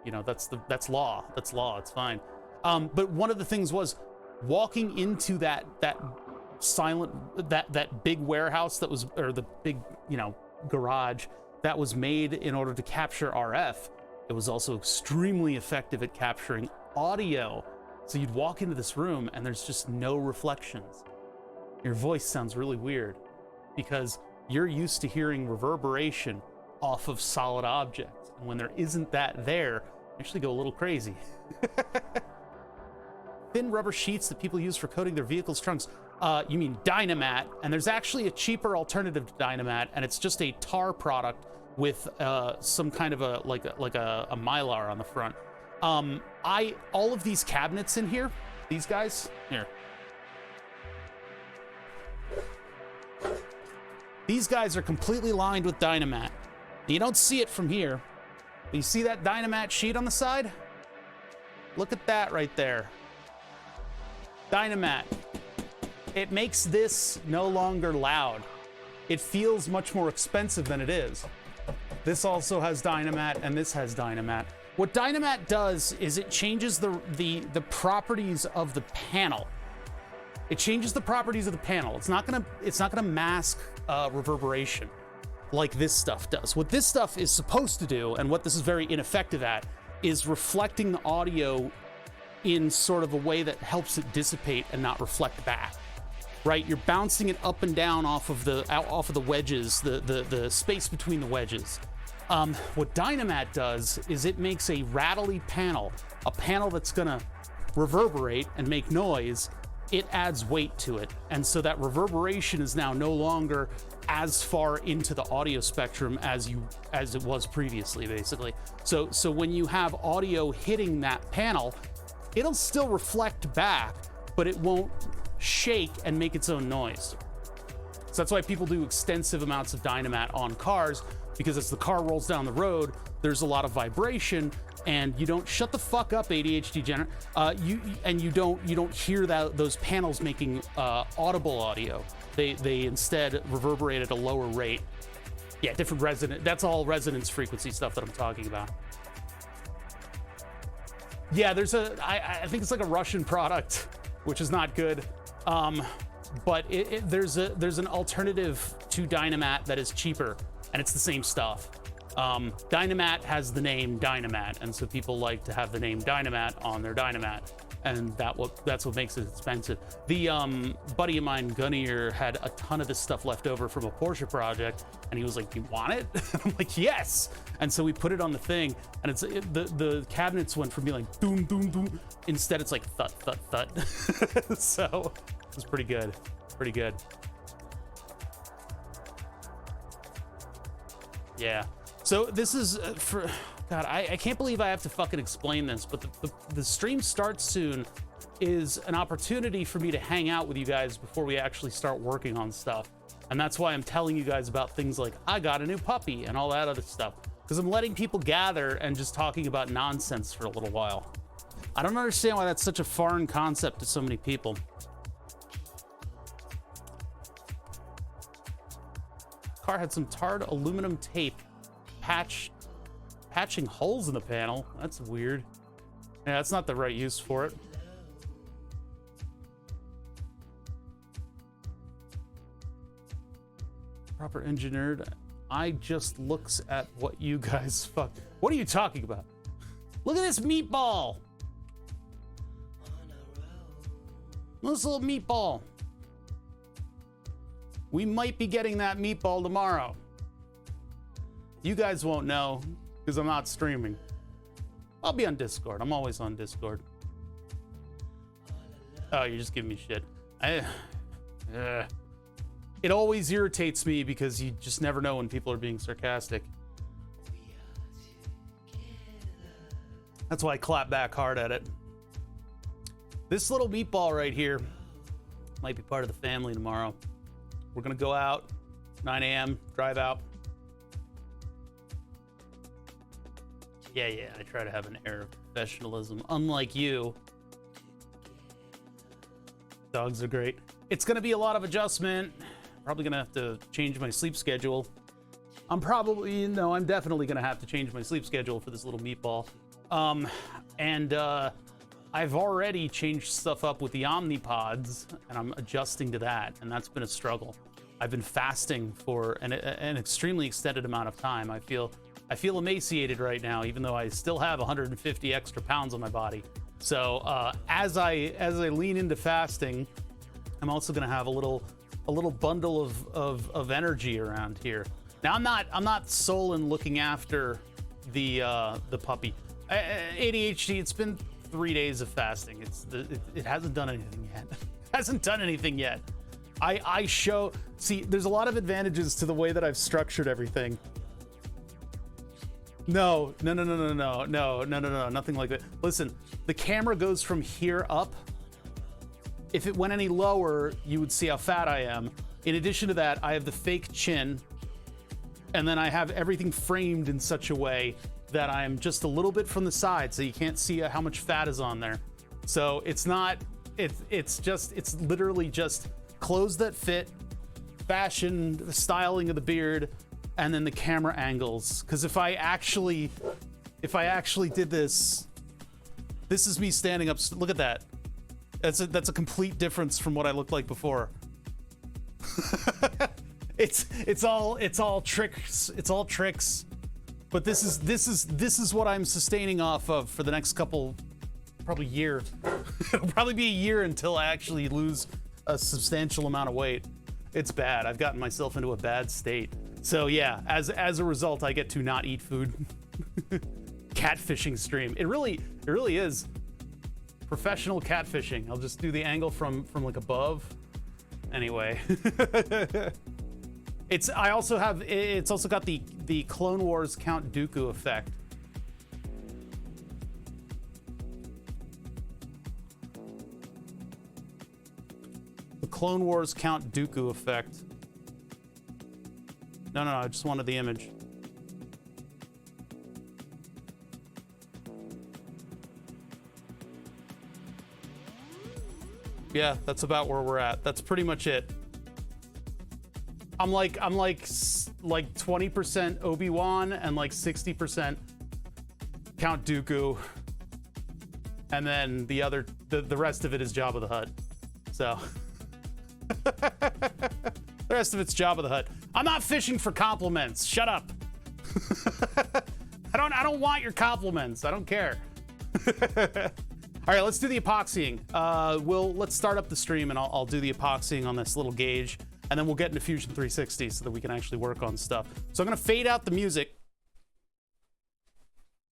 you know, that's law. That's law. It's fine. But one of the things was walking into that big warehouse that was, or the big, you know, garage that was made in order to capture RF. It was also extremely effective at capturing audio. So you'd walk into this room and there's just no reflections. Your voice sounds really weird because you're used to hearing reverberation off of solid objects. And when there isn't that there, you actually go a little crazy. Thin rubber sheets that people use for coating their vehicles' trunks. You mean Dynamat, and there's actually a cheaper alternative to Dynamat, and it's just a tar product with some kind of a mylar on the front. All of these cabinets in here, these guys, here. These guys are completely lined with Dynamat. You don't see it from here, but you see that Dynamat sheet on the side? Look at that right there. Dynamat. It makes this no longer loud. It feels much more expensive than it is. This also has Dynamat, and this has Dynamat. What Dynamat does is it changes the properties of the panel. It changes the properties of the panel. It's not gonna mask reverberation like this stuff does. What this stuff is supposed to do, and what this is very ineffective at, is reflecting the audio in sort of a way that helps it dissipate and not reflect back. Right? You're bouncing it up and down off of the wedges, the space between the wedges. What Dynamat does is it makes a rattly panel, a panel that's gonna reverberate and make noise. It adds weight to it, and so that reverberation is now no longer as far into the audio spectrum as it was previously, basically. So when you have audio hitting that panel, it'll still reflect back, but it won't shake and make its own noise. So that's why people do extensive amounts of Dynamat on cars, because as the car rolls down the road, there's a lot of vibration, and you don't shut the fuck up, ADHD Jenner. You don't hear those panels making audible audio. They instead reverberate at a lower rate. Yeah, different resonance. That's all resonance frequency stuff that I'm talking about. Yeah, I think it's like a Russian product, which is not good. But there's an alternative to Dynamat that is cheaper, and it's the same stuff. Dynamat has the name Dynamat, and so people like to have the name Dynamat on their Dynamat, and that's what makes it expensive. The buddy of mine, Gunnier, had a ton of this stuff left over from a Porsche project, and he was like, "You want it?" I'm like, "Yes!" And so we put it on the thing, and the cabinets went from being like doom doom doom, instead it's like thud thud thud. So it was pretty good, pretty good. Yeah. So this is for God. I can't believe I have to fucking explain this, but the stream starts soon is an opportunity for me to hang out with you guys before we actually start working on stuff. And that's why I'm telling you guys about things like I got a new puppy and all that other stuff, because I'm letting people gather and just talking about nonsense for a little while. I don't understand why that's such a foreign concept to so many people. Car had some tarred aluminum tape patching holes in the panel. That's weird. Yeah, that's not the right use for it. Proper engineered. I just looks at what you guys fuck. What are you talking about? Look at this meatball. This little meatball. We might be getting that meatball tomorrow. You guys won't know because I'm not streaming. I'll be on Discord. I'm always on Discord. Oh, you're just giving me shit. It always irritates me because you just never know when people are being sarcastic. That's why I clap back hard at it. This little meatball right here might be part of the family tomorrow. We're gonna go out, 9 a.m., drive out. Yeah, I try to have an air of professionalism, unlike you. Dogs are great. It's gonna be a lot of adjustment. Probably gonna have to change my sleep schedule. I'm definitely gonna have to change my sleep schedule for this little meatball. I've already changed stuff up with the Omnipods, and I'm adjusting to that, and that's been a struggle. I've been fasting for an extremely extended amount of time. I feel emaciated right now, even though I still have 150 extra pounds on my body. So as I lean into fasting, I'm also gonna have a little bundle of energy around here. Now I'm not sullen looking after the puppy. ADHD. It's been 3 days of fasting. It hasn't done anything yet. Hasn't done anything yet. See, there's a lot of advantages to the way that I've structured everything. No, nothing like that. Listen, the camera goes from here up. If it went any lower, you would see how fat I am. In addition to that, I have the fake chin, and then I have everything framed in such a way that I'm just a little bit from the side, so you can't see how much fat is on there. So it's literally just clothes that fit, fashion, the styling of the beard, and then the camera angles. Because if I actually did this is me standing up. Look at that. That's a complete difference from what I looked like before. It's all tricks. It's all tricks. But this is what I'm sustaining off of for the next probably year. It'll probably be a year until I actually lose a substantial amount of weight. It's bad. I've gotten myself into a bad state. So yeah, as a result, I get to not eat food. Catfishing stream. It really is professional catfishing. I'll just do the angle from like above. Anyway, it's also got the Clone Wars Count Dooku effect. The Clone Wars Count Dooku effect. No, I just wanted the image. Yeah, that's about where we're at. That's pretty much it. I'm like 20% Obi-Wan and like 60% Count Dooku. And then the rest of it is Jabba the Hutt. So the rest of it's Jabba the Hutt. I'm not fishing for compliments. Shut up. I don't want your compliments. I don't care. All right, let's do the epoxying. Let's start up the stream and I'll do the epoxying on this little gauge, and then we'll get into Fusion 360 so that we can actually work on stuff. So I'm gonna fade out the music.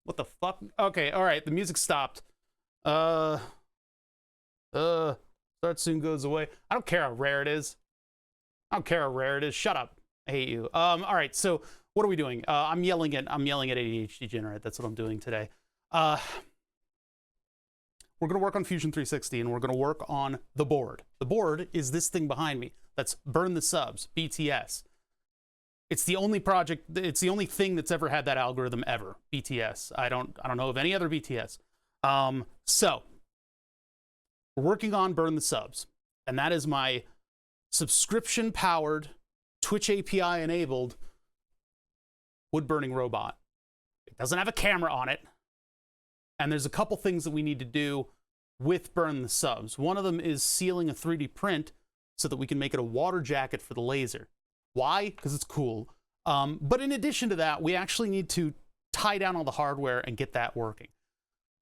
What the fuck? Okay, all right, the music stopped. Start soon goes away. I don't care how rare it is. I don't care how rare it is. Shut up. I hate you. All right, so what are we doing? I'm yelling at ADHD Generate. That's what I'm doing today. We're going to work on Fusion 360, and we're going to work on the board. The board is this thing behind me. That's Burn the Subs, BTS. It's the only project, it's the only thing that's ever had that algorithm ever, BTS. I don't know of any other BTS. So, we're working on Burn the Subs, and that is my subscription-powered, Twitch API-enabled wood-burning robot. It doesn't have a camera on it. And there's a couple things that we need to do with Burn the Subs. One of them is sealing a 3D print so that we can make it a water jacket for the laser. Why? Because it's cool. But in addition to that, we actually need to tie down all the hardware and get that working.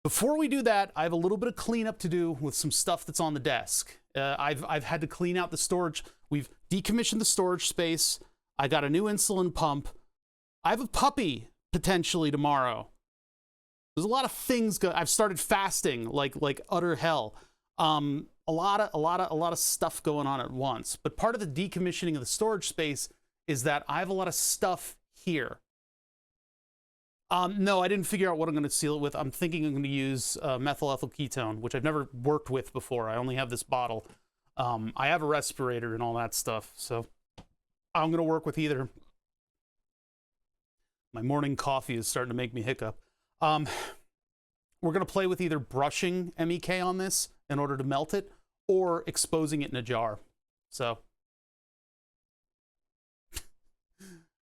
Before we do that, I have a little bit of cleanup to do with some stuff that's on the desk. I've had to clean out the storage. We've decommissioned the storage space. I got a new insulin pump. I have a puppy potentially tomorrow. There's a lot of things. I've started fasting like utter hell. A lot of stuff going on at once. But part of the decommissioning of the storage space is that I have a lot of stuff here. No, I didn't figure out what I'm going to seal it with. I'm thinking I'm going to use methyl ethyl ketone, which I've never worked with before. I only have this bottle. I have a respirator and all that stuff, so I'm going to work with either. My morning coffee is starting to make me hiccup. We're going to play with either brushing MEK on this in order to melt it or exposing it in a jar. So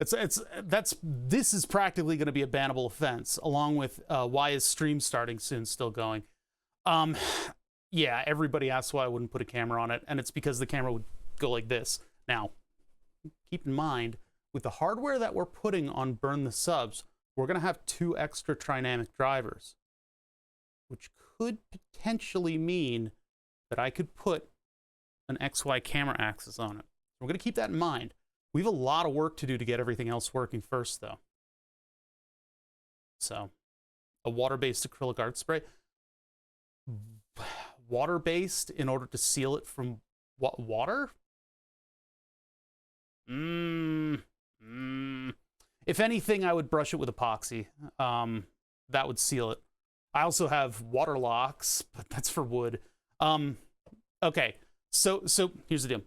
this is practically going to be a bannable offense, along with why is stream starting soon still going. Yeah, everybody asks why I wouldn't put a camera on it, and it's because the camera would go like this. Now, keep in mind, with the hardware that we're putting on Burn the Subs, we're going to have 2 extra trinamic drivers, which could potentially mean that I could put an XY camera axis on it. We're going to keep that in mind. We have a lot of work to do to get everything else working first, though. So, a water-based acrylic art spray. Water-based in order to seal it from what, water? If anything, I would brush it with epoxy. That would seal it. I also have water locks, but that's for wood. Okay, so here's the deal.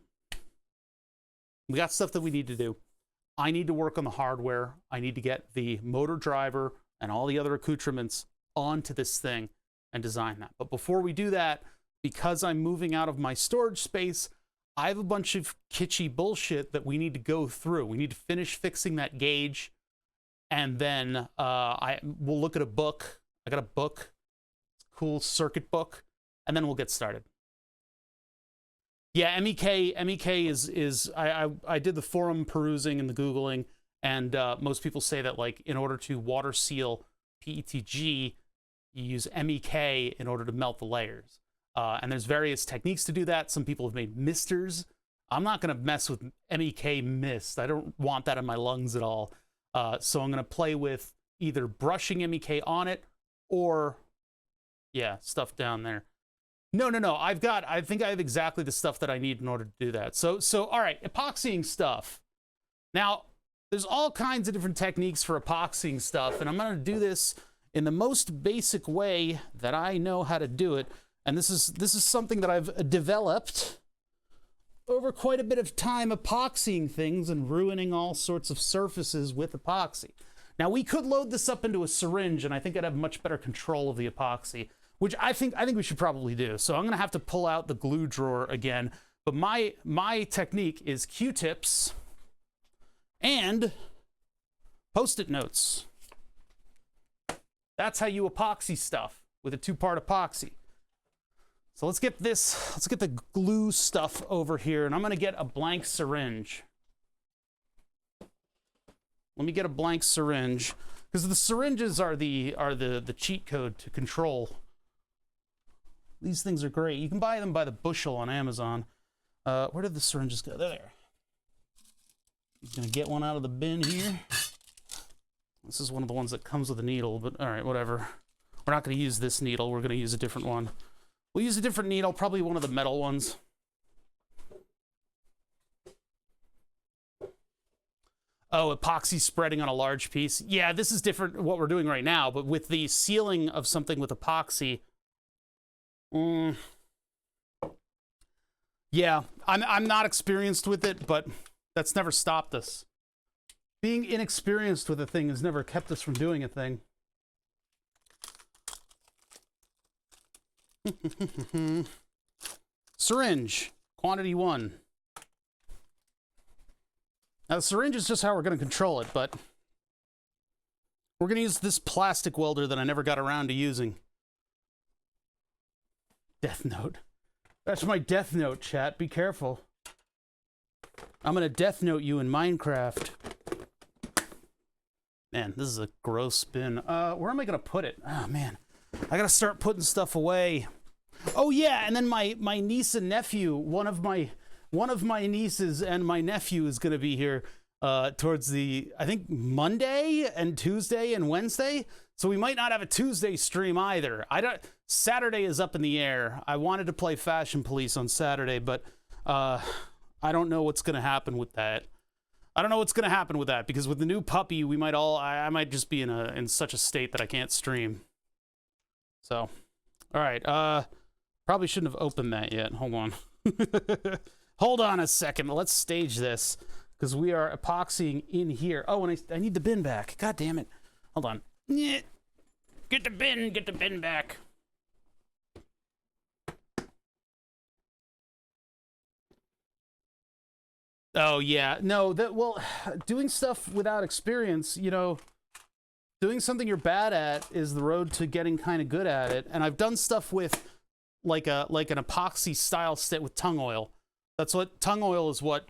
We got stuff that we need to do. I need to work on the hardware. I need to get the motor driver and all the other accoutrements onto this thing and design that. But before we do that, because I'm moving out of my storage space, I have a bunch of kitschy bullshit that we need to go through. We need to finish fixing that gauge, and then we'll look at a book. I got a book, cool circuit book, and then we'll get started. Yeah, MEK is I did the forum perusing and the Googling, and most people say that, like, in order to water seal PETG, you use MEK in order to melt the layers. And there's various techniques to do that. Some people have made misters. I'm not going to mess with MEK mist. I don't want that in my lungs at all. So I'm going to play with either brushing MEK on it or, yeah, stuff down there. No. I think I have exactly the stuff that I need in order to do that. So all right, epoxying stuff. Now, there's all kinds of different techniques for epoxying stuff, and I'm going to do this in the most basic way that I know how to do it. And this is something that I've developed over quite a bit of time, epoxying things and ruining all sorts of surfaces with epoxy. Now, we could load this up into a syringe, and I think I'd have much better control of the epoxy, which I think we should probably do. So I'm going to have to pull out the glue drawer again. But my technique is Q-tips and Post-it notes. That's how you epoxy stuff with a two-part epoxy. So let's get the glue stuff over here, and I'm going to get a blank syringe. Let me get a blank syringe, because the syringes are the cheat code to control. These things are great. You can buy them by the bushel on Amazon. Where did the syringes go? There. I'm going to get one out of the bin here. This is one of the ones that comes with a needle, but all right, whatever. We're not going to use this needle. We're going to use a different one. We'll use a different needle, probably one of the metal ones. Oh, epoxy spreading on a large piece. Yeah, this is different what we're doing right now, but with the sealing of something with epoxy. Yeah, I'm not experienced with it, but that's never stopped us. Being inexperienced with a thing has never kept us from doing a thing. Syringe, quantity 1. Now, the syringe is just how we're going to control it, but we're going to use this plastic welder that I never got around to using. Death Note. That's my Death Note, chat. Be careful. I'm going to Death Note you in Minecraft. Man, this is a gross spin. Where am I going to put it? Oh, man. I got to start putting stuff away. Oh, yeah, and then my niece and nephew, one of my nieces and my nephew is going to be here towards the, I think, Monday and Tuesday and Wednesday. So we might not have a Tuesday stream either. Saturday is up in the air. I wanted to play Fashion Police on Saturday, but I don't know what's going to happen with that. I don't know what's going to happen with that, because with the new puppy, I might just be in such a state that I can't stream. So, all right. Probably shouldn't have opened that yet. Hold on. Hold on a second. Let's stage this, because we are epoxying in here. Oh, and I need the bin back. God damn it. Hold on. Get the bin back. Oh, yeah. No, well, doing stuff without experience, doing something you're bad at is the road to getting kind of good at it. And I've done stuff with like an epoxy style stick with tongue oil. Tongue oil is what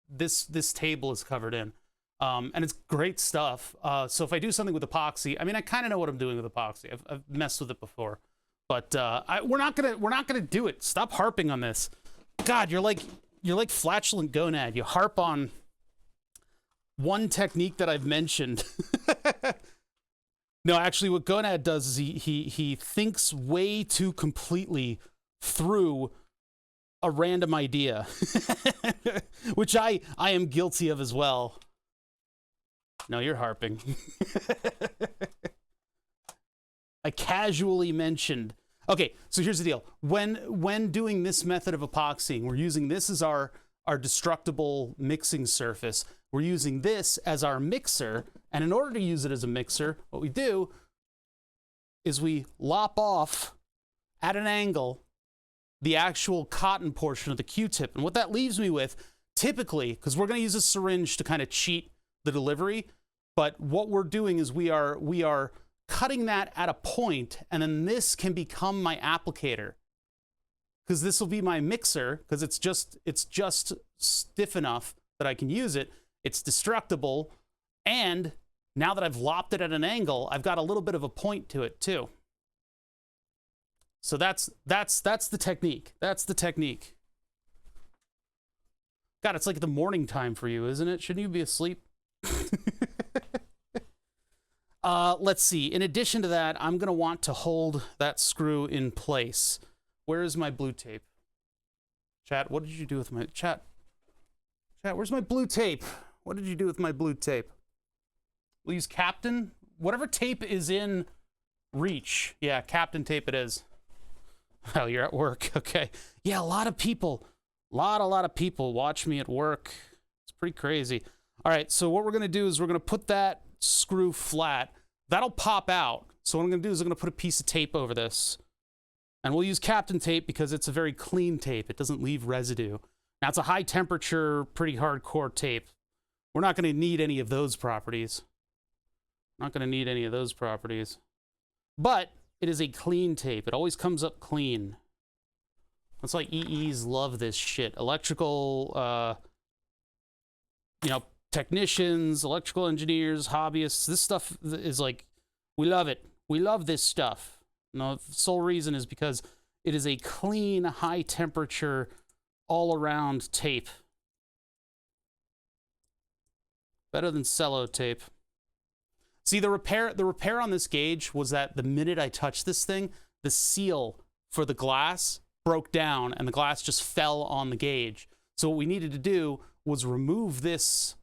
this table is covered in. And it's great stuff. So if I do something with epoxy, I mean, I kind of know what I'm doing with epoxy. I've messed with it before, but we're not gonna do it. Stop harping on this. God, you're like flatulent gonad. You harp on one technique that I've mentioned. No, actually, what gonad does is he thinks way too completely through a random idea, which I am guilty of as well. No, you're harping. I casually mentioned. Okay, so here's the deal. When doing this method of epoxying, we're using this as our destructible mixing surface. We're using this as our mixer, and in order to use it as a mixer, what we do is we lop off at an angle the actual cotton portion of the Q-tip. And what that leaves me with, typically, because we're going to use a syringe to kind of cheat the delivery, but what we're doing is we are cutting that at a point, and then this can become my applicator, because this will be my mixer, because it's just stiff enough that I can use it. It's destructible, and now that I've lopped it at an angle, I've got a little bit of a point to it too. So that's the technique. That's the technique. God, it's like the morning time for you, isn't it? Shouldn't you be asleep? Let's see. In addition to that, I'm going to want to hold that screw in place. Where is my blue tape? Chat, what did you do with my... Chat, where's my blue tape? What did you do with my blue tape? We'll use Captain. Whatever tape is in reach. Yeah, Captain tape it is. Oh, you're at work. Okay. Yeah, a lot of people. A lot of people watch me at work. It's pretty crazy. All right, so what we're going to do is we're going to put that screw flat. That'll pop out. So what I'm going to do is I'm going to put a piece of tape over this. And we'll use Captain tape because it's a very clean tape. It doesn't leave residue. Now, it's a high temperature, pretty hardcore tape. We're not going to need any of those properties. Not going to need any of those properties. But it is a clean tape. It always comes up clean. That's why EEs love this shit. Electrical, technicians, electrical engineers, hobbyists. This stuff is like, we love it. We love this stuff. No, the sole reason is because it is a clean, high temperature, all around tape. Better than cello tape. See, the repair on this gauge was that the minute I touched this thing, the seal for the glass broke down and the glass just fell on the gauge. So what we needed to do was remove this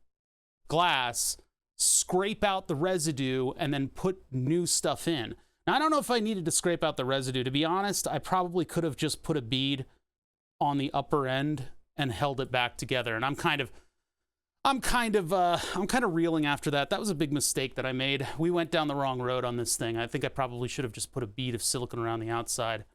glass, scrape out the residue, and then put new stuff in. Now, I don't know if I needed to scrape out the residue. To be honest, I probably could have just put a bead on the upper end and held it back together. And I'm kind of reeling after that. That was a big mistake that I made. We went down the wrong road on this thing. I think I probably should have just put a bead of silicone around the outside.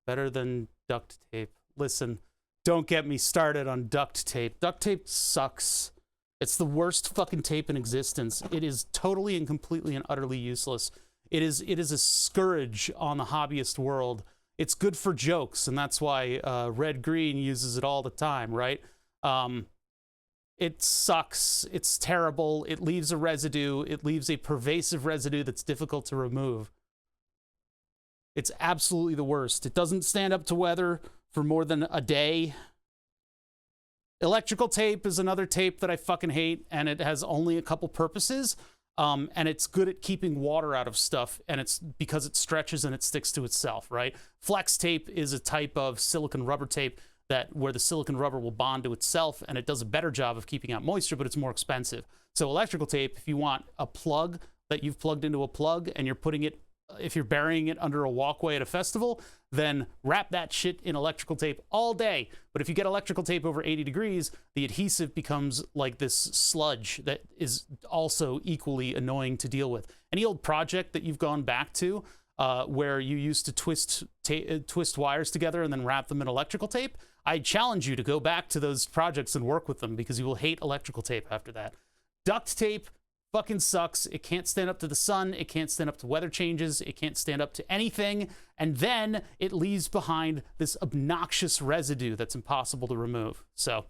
Better than duct tape. Listen, don't get me started on duct tape. Duct tape sucks. It's the worst fucking tape in existence. It is totally and completely and utterly useless. It is a scourge on the hobbyist world. It's good for jokes, and that's why Red Green uses it all the time, right? It sucks. It's terrible. It leaves a residue. It leaves a pervasive residue that's difficult to remove. It's absolutely the worst. It doesn't stand up to weather for more than a day. Electrical tape is another tape that I fucking hate, and it has only a couple purposes. And it's good at keeping water out of stuff, and it's because it stretches and it sticks to itself, right? Flex tape is a type of silicone rubber tape where the silicone rubber will bond to itself, and it does a better job of keeping out moisture, but it's more expensive. So electrical tape, if you want a plug that you've plugged into a plug and you're putting it, if you're burying it under a walkway at a festival, then wrap that shit in electrical tape all day. But if you get electrical tape over 80 degrees, the adhesive becomes like this sludge that is also equally annoying to deal with. Any old project that you've gone back to where you used to twist wires together and then wrap them in electrical tape, I challenge you to go back to those projects and work with them because you will hate electrical tape after that. Duct tape fucking sucks. It can't stand up to the sun. It can't stand up to weather changes. It can't stand up to anything. And then it leaves behind this obnoxious residue that's impossible to remove. So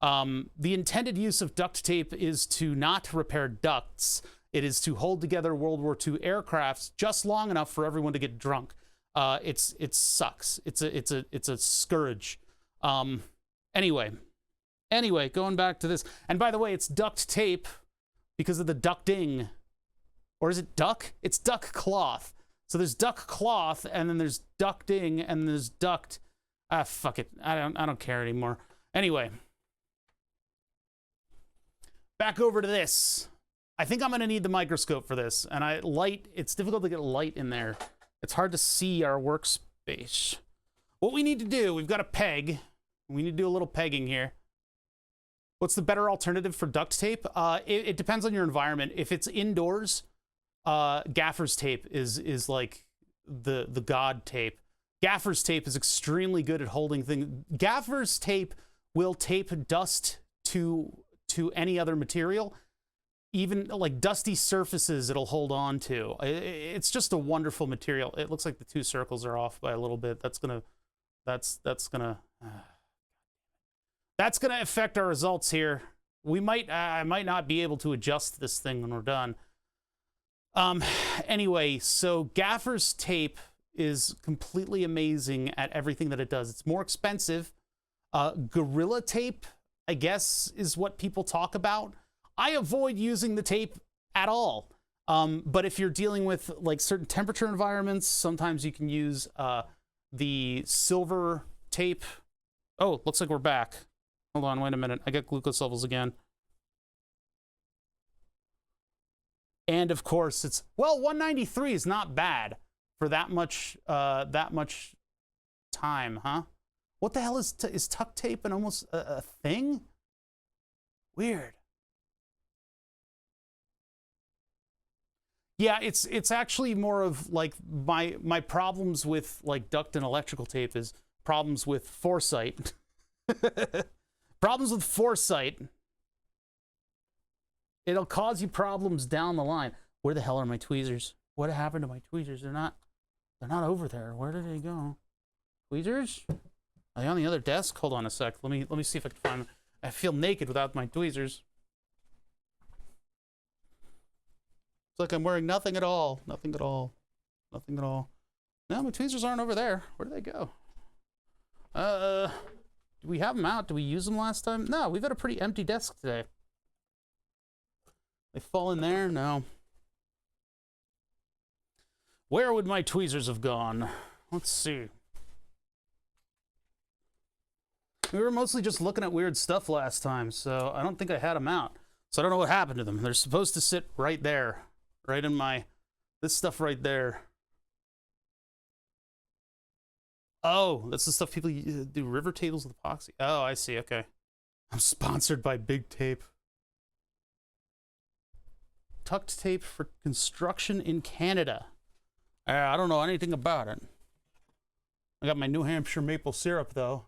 the intended use of duct tape is to not repair ducts. It is to hold together World War II aircrafts just long enough for everyone to get drunk. It sucks. It's a scourge. Anyway, going back to this. And by the way, it's duct tape because of the ducting. Or is it duck? It's duck cloth. So there's duck cloth, and then there's ducting, and there's duct. Ah, fuck it. I don't care anymore. Anyway. Back over to this. I think I'm going to need the microscope for this. And it's difficult to get light in there. It's hard to see our workspace. What we need to do, we've got a peg. We need to do a little pegging here. What's the better alternative for duct tape? It depends on your environment. If it's indoors, gaffer's tape is like the god tape. Gaffer's tape is extremely good at holding things. Gaffer's tape will tape dust to any other material. Even like dusty surfaces it'll hold on to. It's just a wonderful material. It looks like the two circles are off by a little bit. That's gonna affect our results here. I might not be able to adjust this thing when we're done. Anyway, so gaffer's tape is completely amazing at everything that it does. It's more expensive. Gorilla tape, I guess, is what people talk about. I avoid using the tape at all. But if you're dealing with like certain temperature environments, sometimes you can use the silver tape. Oh, looks like we're back. Hold on, wait a minute. I got glucose levels again. And of course, it's, well, 193 is not bad for that much time, huh? What the hell is tuck tape and almost a thing? Weird. Yeah, it's actually more of like my problems with like duct and electrical tape is problems with foresight. Problems with foresight. It'll cause you problems down the line. Where the hell are my tweezers? What happened to my tweezers? They're not over there. Where did they go? Tweezers? Are they on the other desk? Hold on a sec. Let me see if I can find them. I feel naked without my tweezers. It's like I'm wearing nothing at all. Nothing at all. Nothing at all. No, my tweezers aren't over there. Where did they go? Do we have them out? Did we use them last time? No, we've got a pretty empty desk today. They fall in there? No. Where would my tweezers have gone? Let's see. We were mostly just looking at weird stuff last time, so I don't think I had them out. So I don't know what happened to them. They're supposed to sit right there. Right in my... this stuff right there. Oh, that's the stuff people do river tables with epoxy. Oh, I see. Okay. I'm sponsored by Big Tape. Tucked tape for construction in Canada. I don't know anything about it. I got my New Hampshire maple syrup, though,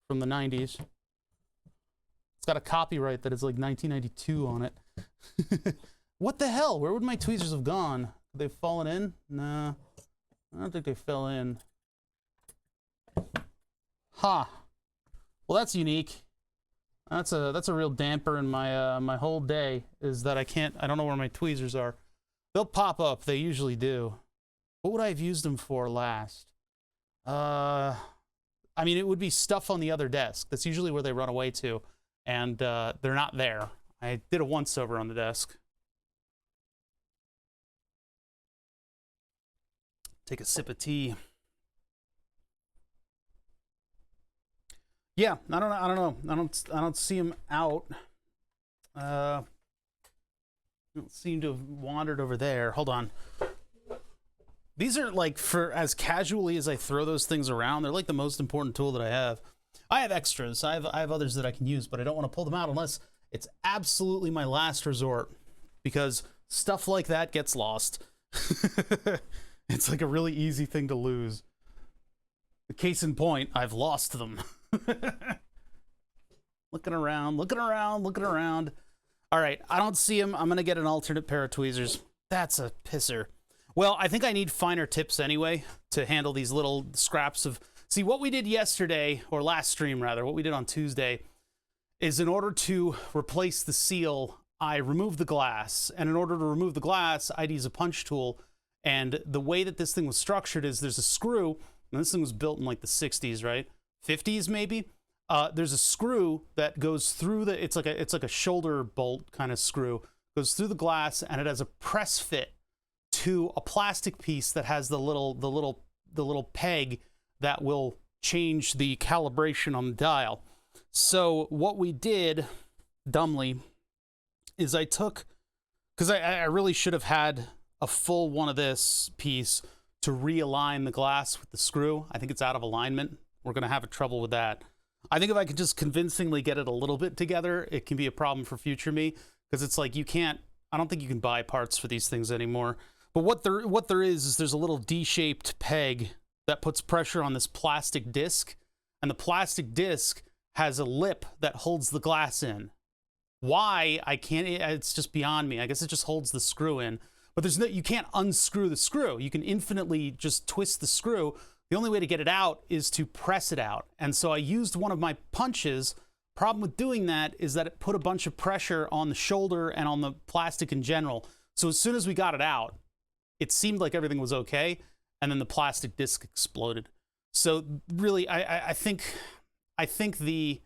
from the 90s. It's got a copyright that is like 1992 on it. What the hell? Where would my tweezers have gone? They've fallen in? No, I don't think they fell in. Ha. Well, that's unique. That's a real damper in my my whole day, is that I don't know where my tweezers are. They'll pop up. They usually do. What would I have used them for last? I mean, it would be stuff on the other desk. That's usually where they run away to, and they're not there. I did a once-over on the desk. Take a sip of tea. Yeah, I don't know. I don't see him out. Don't seem to have wandered over there. Hold on. These are like, for as casually as I throw those things around, they're like the most important tool that I have. I have extras. I have others that I can use, but I don't want to pull them out unless it's absolutely my last resort, because stuff like that gets lost. It's like a really easy thing to lose. The case in point, I've lost them. Looking around, looking around, looking around. All right, I don't see him. I'm going to get an alternate pair of tweezers. That's a pisser. Well, I think I need finer tips anyway to handle these little scraps of... See, what we did yesterday, or last stream rather, what we did on Tuesday, is in order to replace the seal, I removed the glass. And in order to remove the glass, I'd use a punch tool. And the way that this thing was structured is there's a screw, and this thing was built in like the 60s, right? 50s maybe. There's a screw that goes through the, it's like a shoulder bolt kind of screw, goes through the glass, and it has a press fit to a plastic piece that has the little peg that will change the calibration on the dial. So what we did, dumbly, is I took, because I really should have had a full one of this piece to realign the glass with the screw. I think it's out of alignment. We're going to have trouble with that. I think if I could just convincingly get it a little bit together, it can be a problem for future me, because it's like I don't think you can buy parts for these things anymore. But what there is there's a little D-shaped peg that puts pressure on this plastic disc, and the plastic disc has a lip that holds the glass in. Why I can't, it's just beyond me. I guess it just holds the screw in. But you can't unscrew the screw. You can infinitely just twist the screw. The only way to get it out is to press it out. And so I used one of my punches. Problem with doing that is that it put a bunch of pressure on the shoulder and on the plastic in general. So as soon as we got it out, it seemed like everything was okay, and then the plastic disc exploded. So really, I think I think the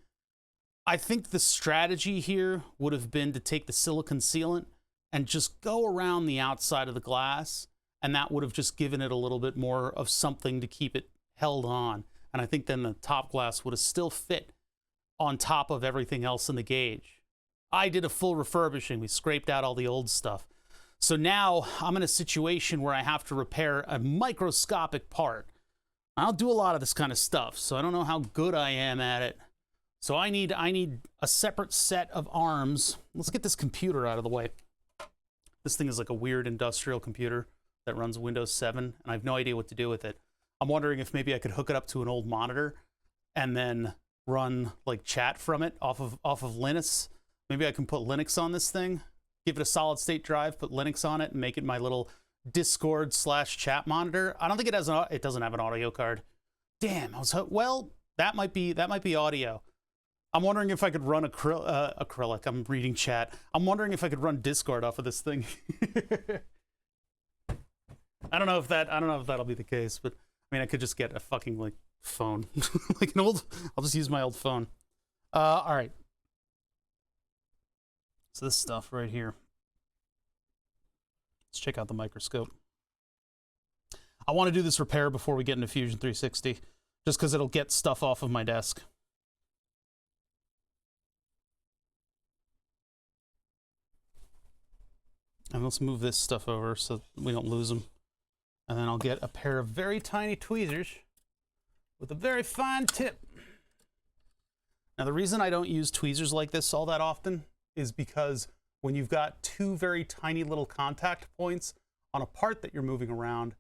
strategy here would have been to take the silicon sealant and just go around the outside of the glass, and that would have just given it a little bit more of something to keep it held on. And I think then the top glass would have still fit on top of everything else in the gauge. I did a full refurbishing. We scraped out all the old stuff. So now I'm in a situation where I have to repair a microscopic part. I'll do a lot of this kind of stuff, so I don't know how good I am at it. So I need a separate set of arms. Let's get this computer out of the way. This thing is like a weird industrial computer that runs Windows 7, and I have no idea what to do with it. I'm wondering if maybe I could hook it up to an old monitor and then run like chat from it off of Linux. Maybe I can put Linux on this thing, give it a solid state drive, put Linux on it, and make it my little Discord/chat monitor. I don't think it has it doesn't have an audio card. Damn, well, that might be audio. I'm wondering if I could run acrylic. I'm reading chat. I'm wondering if I could run Discord off of this thing. I don't know if that'll be the case, but I mean, I could just get a fucking like phone, like an old. I'll just use my old phone. All right. So this stuff right here. Let's check out the microscope. I want to do this repair before we get into Fusion 360, just because it'll get stuff off of my desk. And let's move this stuff over so we don't lose them. And then I'll get a pair of very tiny tweezers with a very fine tip. Now, the reason I don't use tweezers like this all that often is because when you've got two very tiny little contact points on a part that you're moving around,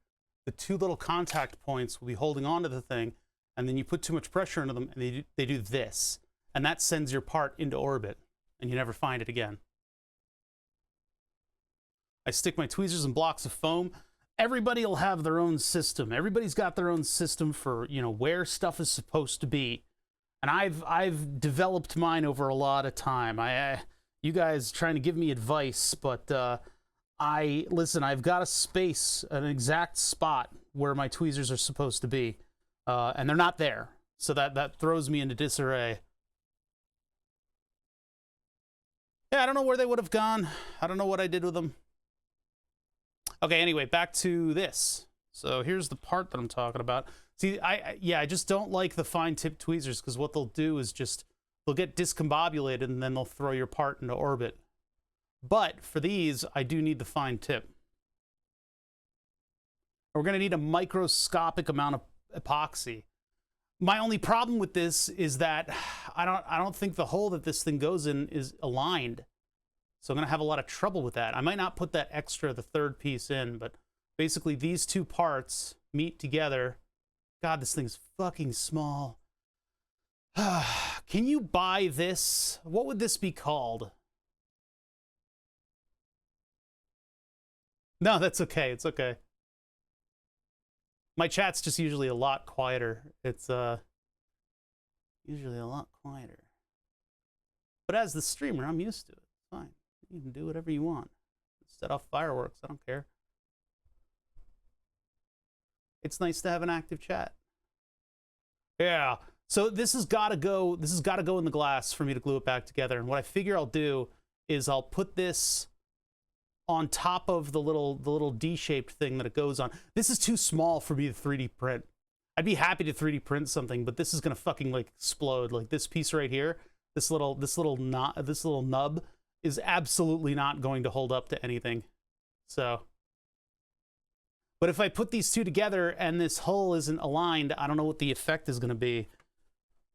the two little contact points will be holding onto the thing, and then you put too much pressure into them, and they do this. And that sends your part into orbit, and you never find it again. I stick my tweezers in blocks of foam. Everybody will have their own system. Everybody's got their own system for, you know, where stuff is supposed to be. And I've developed mine over a lot of time. You guys trying to give me advice, but listen, I've got a space, an exact spot where my tweezers are supposed to be, and they're not there. So that throws me into disarray. Yeah, I don't know where they would have gone. I don't know what I did with them. Okay, anyway, back to this. So here's the part that I'm talking about. See, I just don't like the fine tip tweezers, because what they'll do is they'll get discombobulated and then they'll throw your part into orbit. But for these, I do need the fine tip. We're going to need a microscopic amount of epoxy. My only problem with this is that I don't think the hole that this thing goes in is aligned. So I'm going to have a lot of trouble with that. I might not put that extra, the third piece in, but basically these two parts meet together. God, this thing's fucking small. Can you buy this? What would this be called? No, that's okay. It's okay. My chat's just usually a lot quieter. It's usually a lot quieter. But as the streamer, I'm used to it. It's fine. You can do whatever you want. Set off fireworks. I don't care. It's nice to have an active chat. Yeah. So this has got to go. This has got to go in the glass for me to glue it back together. And what I figure I'll do is I'll put this on top of the little D-shaped thing that it goes on. This is too small for me to 3D print. I'd be happy to 3D print something, but this is gonna fucking like explode. Like this piece right here, this little nub is absolutely not going to hold up to anything. So, but if I put these two together and this hole isn't aligned, I don't know what the effect is gonna be.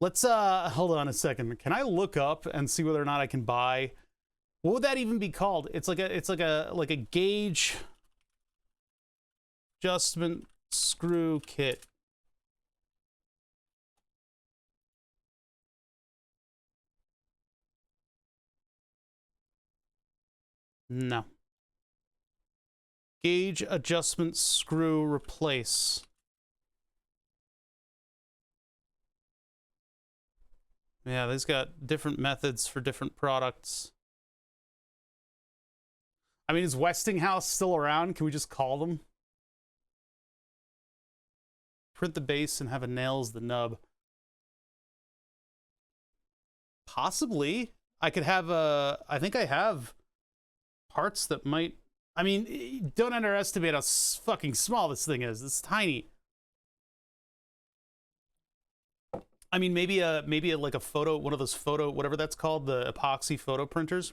Let's hold on a second. Can I look up and see whether or not I can buy? What would that even be called? It's like a gauge adjustment screw kit. No. Gauge adjustment screw replace. Yeah, they've got different methods for different products. I mean, is Westinghouse still around? Can we just call them? Print the base and have a nail as the nub. possibly. I could have a, I think I have parts that might, I mean, don't underestimate how fucking small this thing is. It's tiny. I mean, maybe like a photo, one of those photo, whatever that's called, the epoxy photo printers.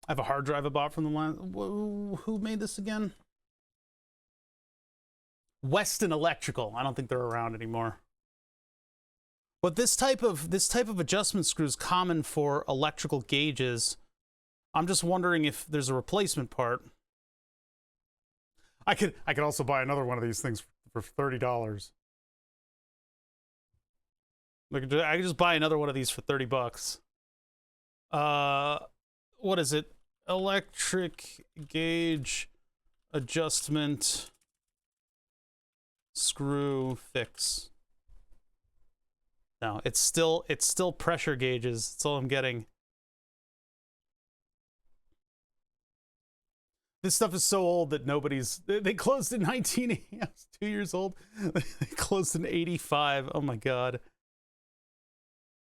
I have a hard drive I bought from the line. Who made this again? Weston Electrical. I don't think they're around anymore. But this type of adjustment screw is common for electrical gauges. I'm just wondering if there's a replacement part. I could also buy another one of these things for $30. I could just buy another one of these for $30. What is it? Electric gauge adjustment screw fix. No, it's still pressure gauges. That's all I'm getting. This stuff is so old that nobody's... They closed in 1980. I was 2 years old. They closed in 85. Oh my god.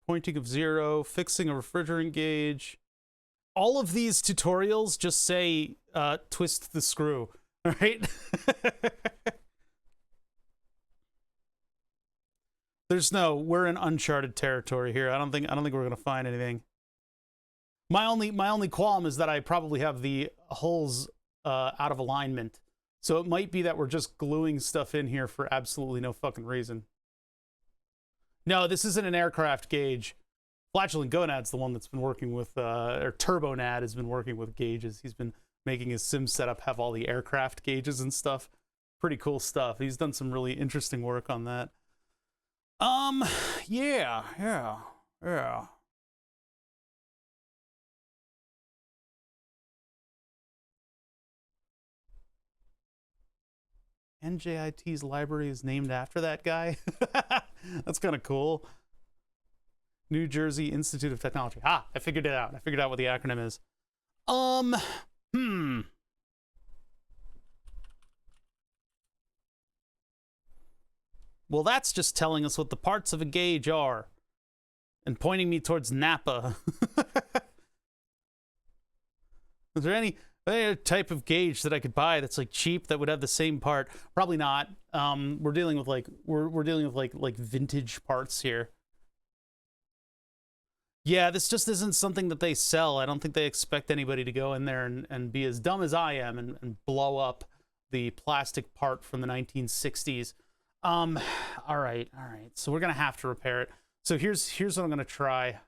Pointing of 0. Fixing a refrigerant gauge. All of these tutorials just say, twist the screw. Right? We're in uncharted territory here. I don't think we're gonna find anything. My only qualm is that I probably have the holes out of alignment. So it might be that we're just gluing stuff in here for absolutely no fucking reason. No, this isn't an aircraft gauge. Flatulent Gonad's the one that's been working with, or Turbonad has been working with gauges. He's been making his sim setup have all the aircraft gauges and stuff. Pretty cool stuff. He's done some really interesting work on that. Yeah. NJIT's library is named after that guy. That's kind of cool. New Jersey Institute of Technology. Ah, I figured it out. I figured out what the acronym is. Well, that's just telling us what the parts of a gauge are. And pointing me towards Napa. Is there any type of gauge that I could buy that's like cheap that would have the same part? Probably not. We're dealing with like like vintage parts here. Yeah, this just isn't something that they sell. I don't think they expect anybody to go in there and be as dumb as I am and blow up the plastic part from the 1960s. All right. So we're gonna have to repair it. So here's what I'm gonna try.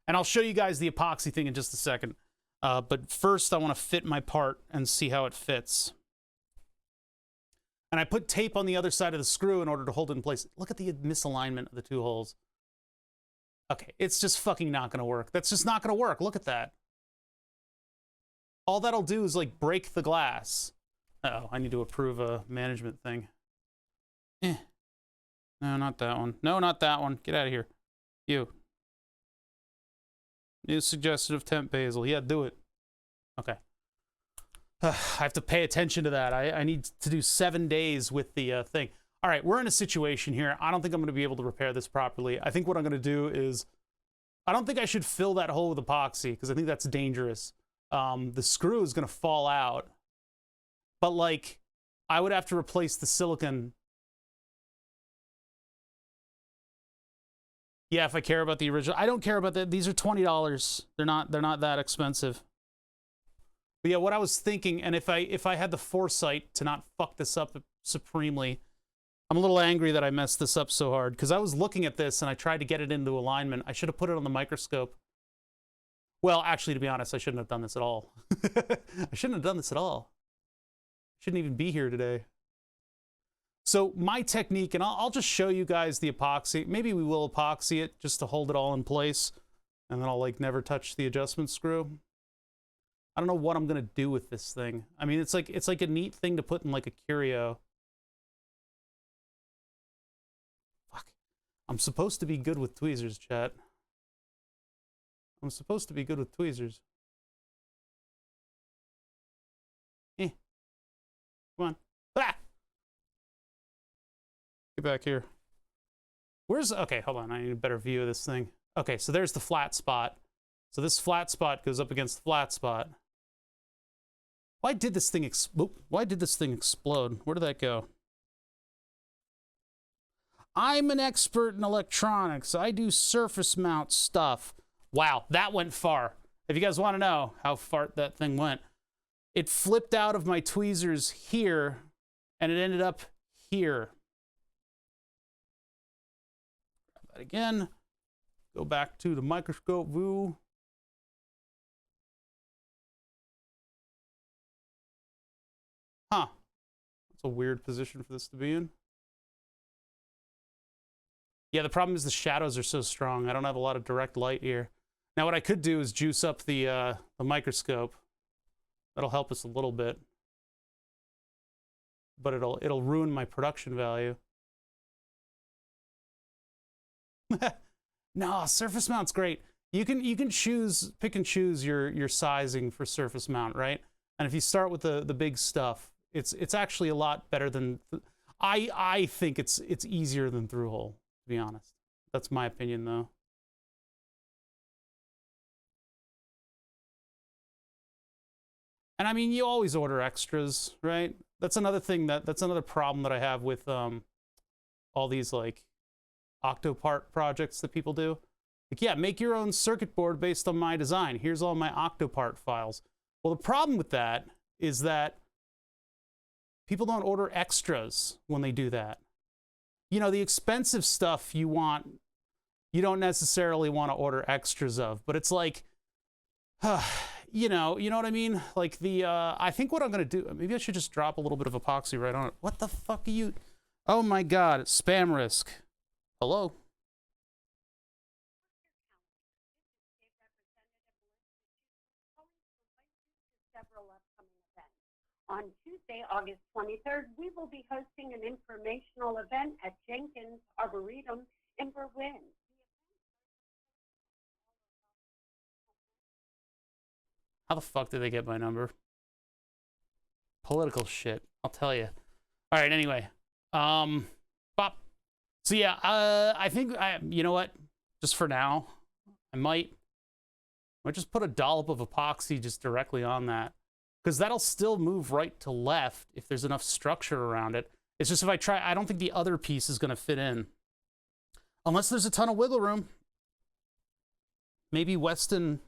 And I'll show you guys the epoxy thing in just a second. But first I want to fit my part and see how it fits. And I put tape on the other side of the screw in order to hold it in place. Look at the misalignment of the two holes. Okay, it's just fucking not gonna work. That's just not gonna work. Look at that. All that'll do is like break the glass. Uh-oh, I need to approve a management thing. No, not that one. No, not that one. Get out of here. You. New suggested temp basil. Yeah, do it. Okay. I have to pay attention to that. I need to do 7 days with the thing. All right, we're in a situation here. I don't think I'm going to be able to repair this properly. I think what I'm going to do is, I don't think I should fill that hole with epoxy because I think that's dangerous. The screw is going to fall out. But like, I would have to replace the silicone. Yeah, if I care about the original. I don't care about that. These are $20. They're not that expensive. But yeah, what I was thinking, and if I had the foresight to not fuck this up supremely, I'm a little angry that I messed this up so hard, because I was looking at this and I tried to get it into alignment. I should have put it on the microscope. Well, actually, to be honest, I shouldn't have done this at all. I shouldn't have done this at all. Shouldn't even be here today. So my technique, and I'll just show you guys the epoxy. Maybe we will epoxy it just to hold it all in place, and then I'll like never touch the adjustment screw. I don't know what I'm gonna do with this thing. I mean, it's like a neat thing to put in like a curio. Fuck. I'm supposed to be good with tweezers, chat. I'm supposed to be good with tweezers. Come on. Ah! Get back here. Okay, hold on, I need a better view of this thing. Okay, so there's the flat spot. So this flat spot goes up against the flat spot. Why did this thing explode? Why did this thing explode? Where did that go? I'm an expert in electronics. I do surface mount stuff. Wow, that went far. If you guys want to know how far that thing went, it flipped out of my tweezers here, and it ended up here. Grab that again. Go back to the microscope view. Huh. That's a weird position for this to be in. Yeah, the problem is the shadows are so strong. I don't have a lot of direct light here. Now what I could do is juice up the microscope. That'll help us a little bit. But it'll ruin my production value. No, surface mount's great. You can pick and choose your sizing for surface mount, right? And if you start with the big stuff, it's actually a lot better than I think it's easier than through hole, to be honest. That's my opinion though. And I mean, you always order extras, right? That's another thing that's another problem that I have with all these like Octopart projects that people do. Like, yeah, make your own circuit board based on my design. Here's all my Octopart files. Well, the problem with that is that people don't order extras when they do that. You know, the expensive stuff you don't necessarily want to order extras of, but it's like, you know what I mean? Like I think what I'm going to do, maybe I should just drop a little bit of epoxy right on it. What the fuck are you? Oh my God, spam risk. Hello? On Tuesday, August 23rd, we will be hosting an informational event at Jenkins Arboretum in Berlin. How the fuck did they get my number? Political shit, I'll tell you. All right, anyway. Bop. So yeah, I think you know what? Just for now, I might just put a dollop of epoxy just directly on that. Because that'll still move right to left if there's enough structure around it. It's just if I try, I don't think the other piece is going to fit in. Unless there's a ton of wiggle room. Maybe Weston...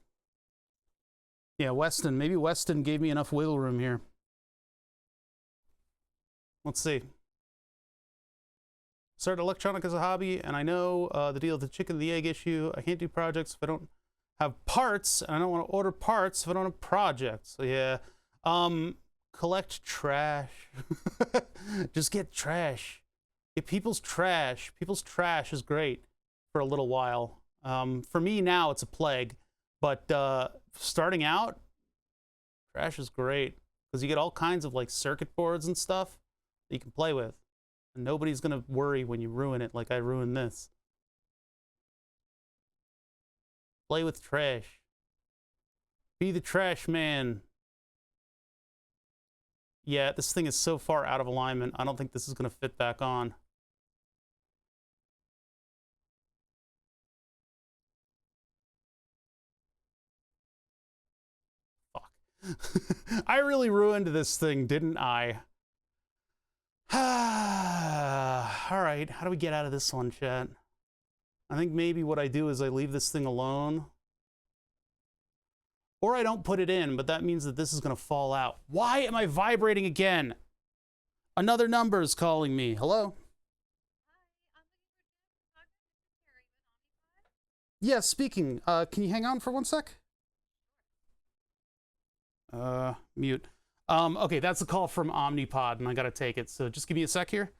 Yeah, Weston. Maybe Weston gave me enough wiggle room here. Let's see. Started electronic as a hobby, and I know the deal with the chicken and the egg issue. I can't do projects if I don't have parts, and I don't want to order parts if I don't have projects. So yeah. Collect trash. Just get trash. Get people's trash. People's trash is great for a little while. For me now, it's a plague. But starting out, trash is great. Because you get all kinds of like circuit boards and stuff that you can play with. And nobody's going to worry when you ruin it like I ruined this. Play with trash. Be the trash man. Yeah, this thing is so far out of alignment, I don't think this is going to fit back on. Fuck. I really ruined this thing, didn't I? All right, how do we get out of this one, chat? I think maybe what I do is I leave this thing alone. Or I don't put it in, but that means that this is going to fall out. Why am I vibrating again? Another number is calling me. Hello? Hi, Yeah, speaking. Can you hang on for one sec? Mute. Okay, that's a call from Omnipod, and I got to take it. So just give me a sec here.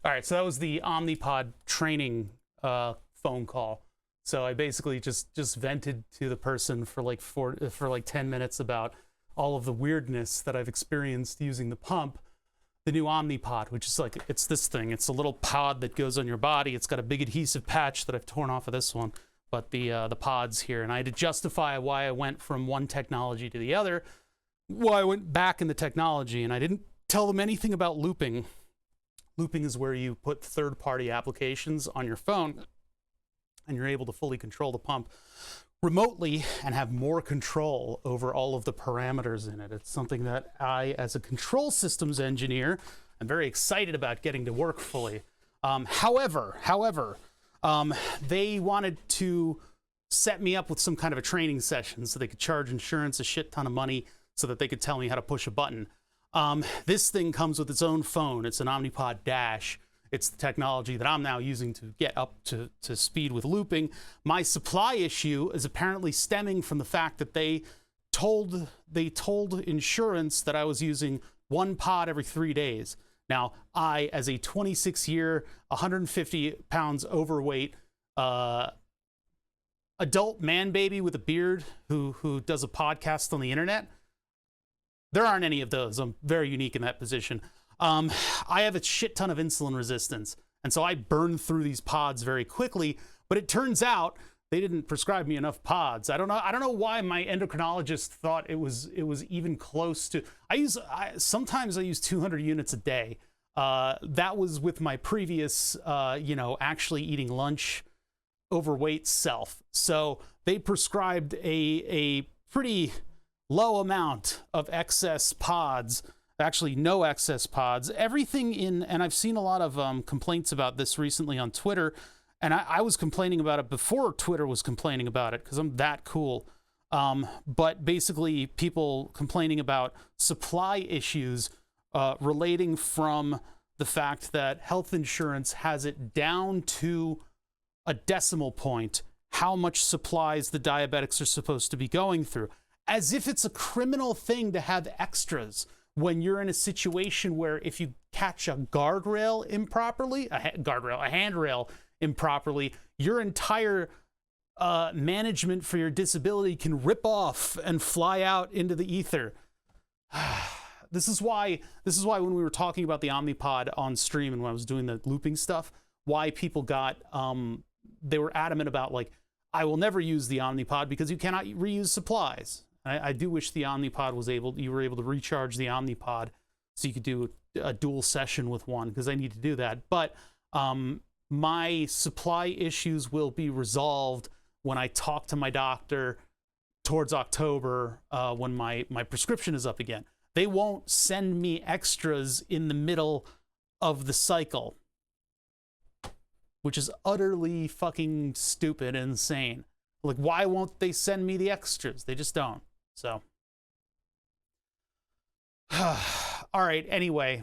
All right, so that was the Omnipod training phone call. So I basically just vented to the person for like 10 minutes about all of the weirdness that I've experienced using the pump. The new Omnipod, which is like, it's this thing. It's a little pod that goes on your body. It's got a big adhesive patch that I've torn off of this one, but the pod's here. And I had to justify why I went from one technology to the other, why I went back in the technology, and I didn't tell them anything about looping. Looping is where you put third-party applications on your phone and you're able to fully control the pump remotely and have more control over all of the parameters in it. It's something that I, as a control systems engineer, am very excited about getting to work fully. However, they wanted to set me up with some kind of a training session so they could charge insurance a shit ton of money so that they could tell me how to push a button. This thing comes with its own phone. It's an Omnipod Dash. It's the technology that I'm now using to get up to speed with looping. My supply issue is apparently stemming from the fact that they told insurance that I was using one pod every 3 days. Now, I, as a 26-year, 150 pounds overweight, adult man baby with a beard who does a podcast on the internet, there aren't any of those. I'm very unique in that position. I have a shit ton of insulin resistance, and so I burn through these pods very quickly, but it turns out they didn't prescribe me enough pods. I don't know why my endocrinologist thought it was even close to. Sometimes I use 200 units a day. That was with my previous actually eating lunch overweight self. So they prescribed a pretty low amount of excess pods. Actually, no excess pods. Everything in, and I've seen a lot of complaints about this recently on Twitter, and I was complaining about it before Twitter was complaining about it because I'm that cool. But basically, people complaining about supply issues relating from the fact that health insurance has it down to a decimal point how much supplies the diabetics are supposed to be going through, as if it's a criminal thing to have extras. When you're in a situation where if you catch a guardrail improperly, a handrail improperly, your entire management for your disability can rip off and fly out into the ether. This is why when we were talking about the Omnipod on stream and when I was doing the looping stuff, why people got, they were adamant about, like, I will never use the Omnipod because you cannot reuse supplies. I do wish the Omnipod you were able to recharge the Omnipod so you could do a dual session with one, because I need to do that. But my supply issues will be resolved when I talk to my doctor towards October, when my prescription is up again. They won't send me extras in the middle of the cycle, which is utterly fucking stupid and insane. Like, why won't they send me the extras? They just don't. So, all right, anyway,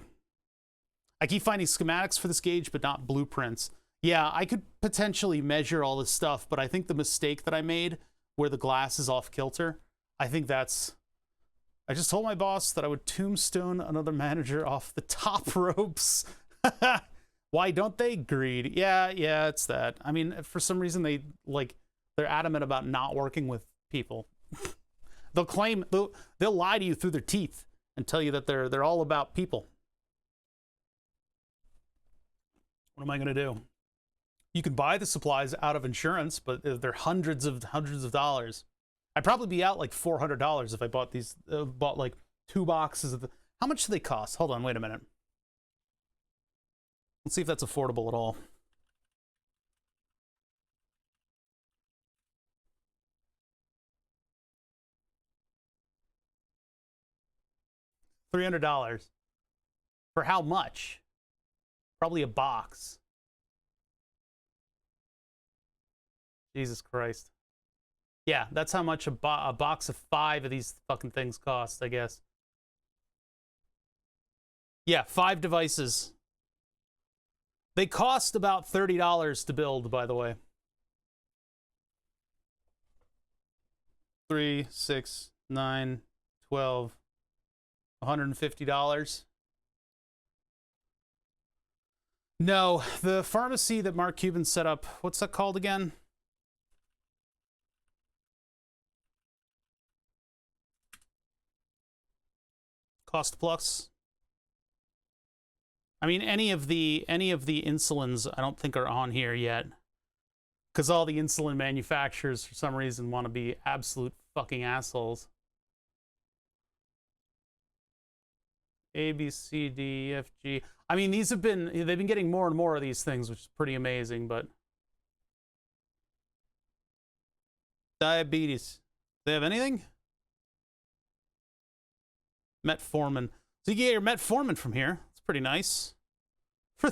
I keep finding schematics for this gauge, but not blueprints. Yeah, I could potentially measure all this stuff, but I think the mistake that I made where the glass is off kilter, I just told my boss that I would tombstone another manager off the top ropes. Why don't they? Greed. Yeah, it's that. I mean, for some reason they're adamant about not working with people. They'll lie to you through their teeth and tell you that they're all about people. What am I going to do? You can buy the supplies out of insurance, but they're hundreds of dollars. I'd probably be out like $400 if I bought like 2 boxes of how much do they cost? Hold on, wait a minute. Let's see if that's affordable at all. $300. For how much? Probably a box. Jesus Christ. Yeah, that's how much a box of 5 of these fucking things costs, I guess. Yeah, 5 devices. They cost about $30 to build, by the way. 3, 6, 9, 12, $150. No, the pharmacy that Mark Cuban set up, what's that called again? Cost Plus. I mean, any of the insulins I don't think are on here yet, because all the insulin manufacturers for some reason want to be absolute fucking assholes. A, B, C, D, E, F, G. I mean, they've been getting more and more of these things, which is pretty amazing, but diabetes. Do they have anything? Metformin. So you can get your metformin from here. It's pretty nice. For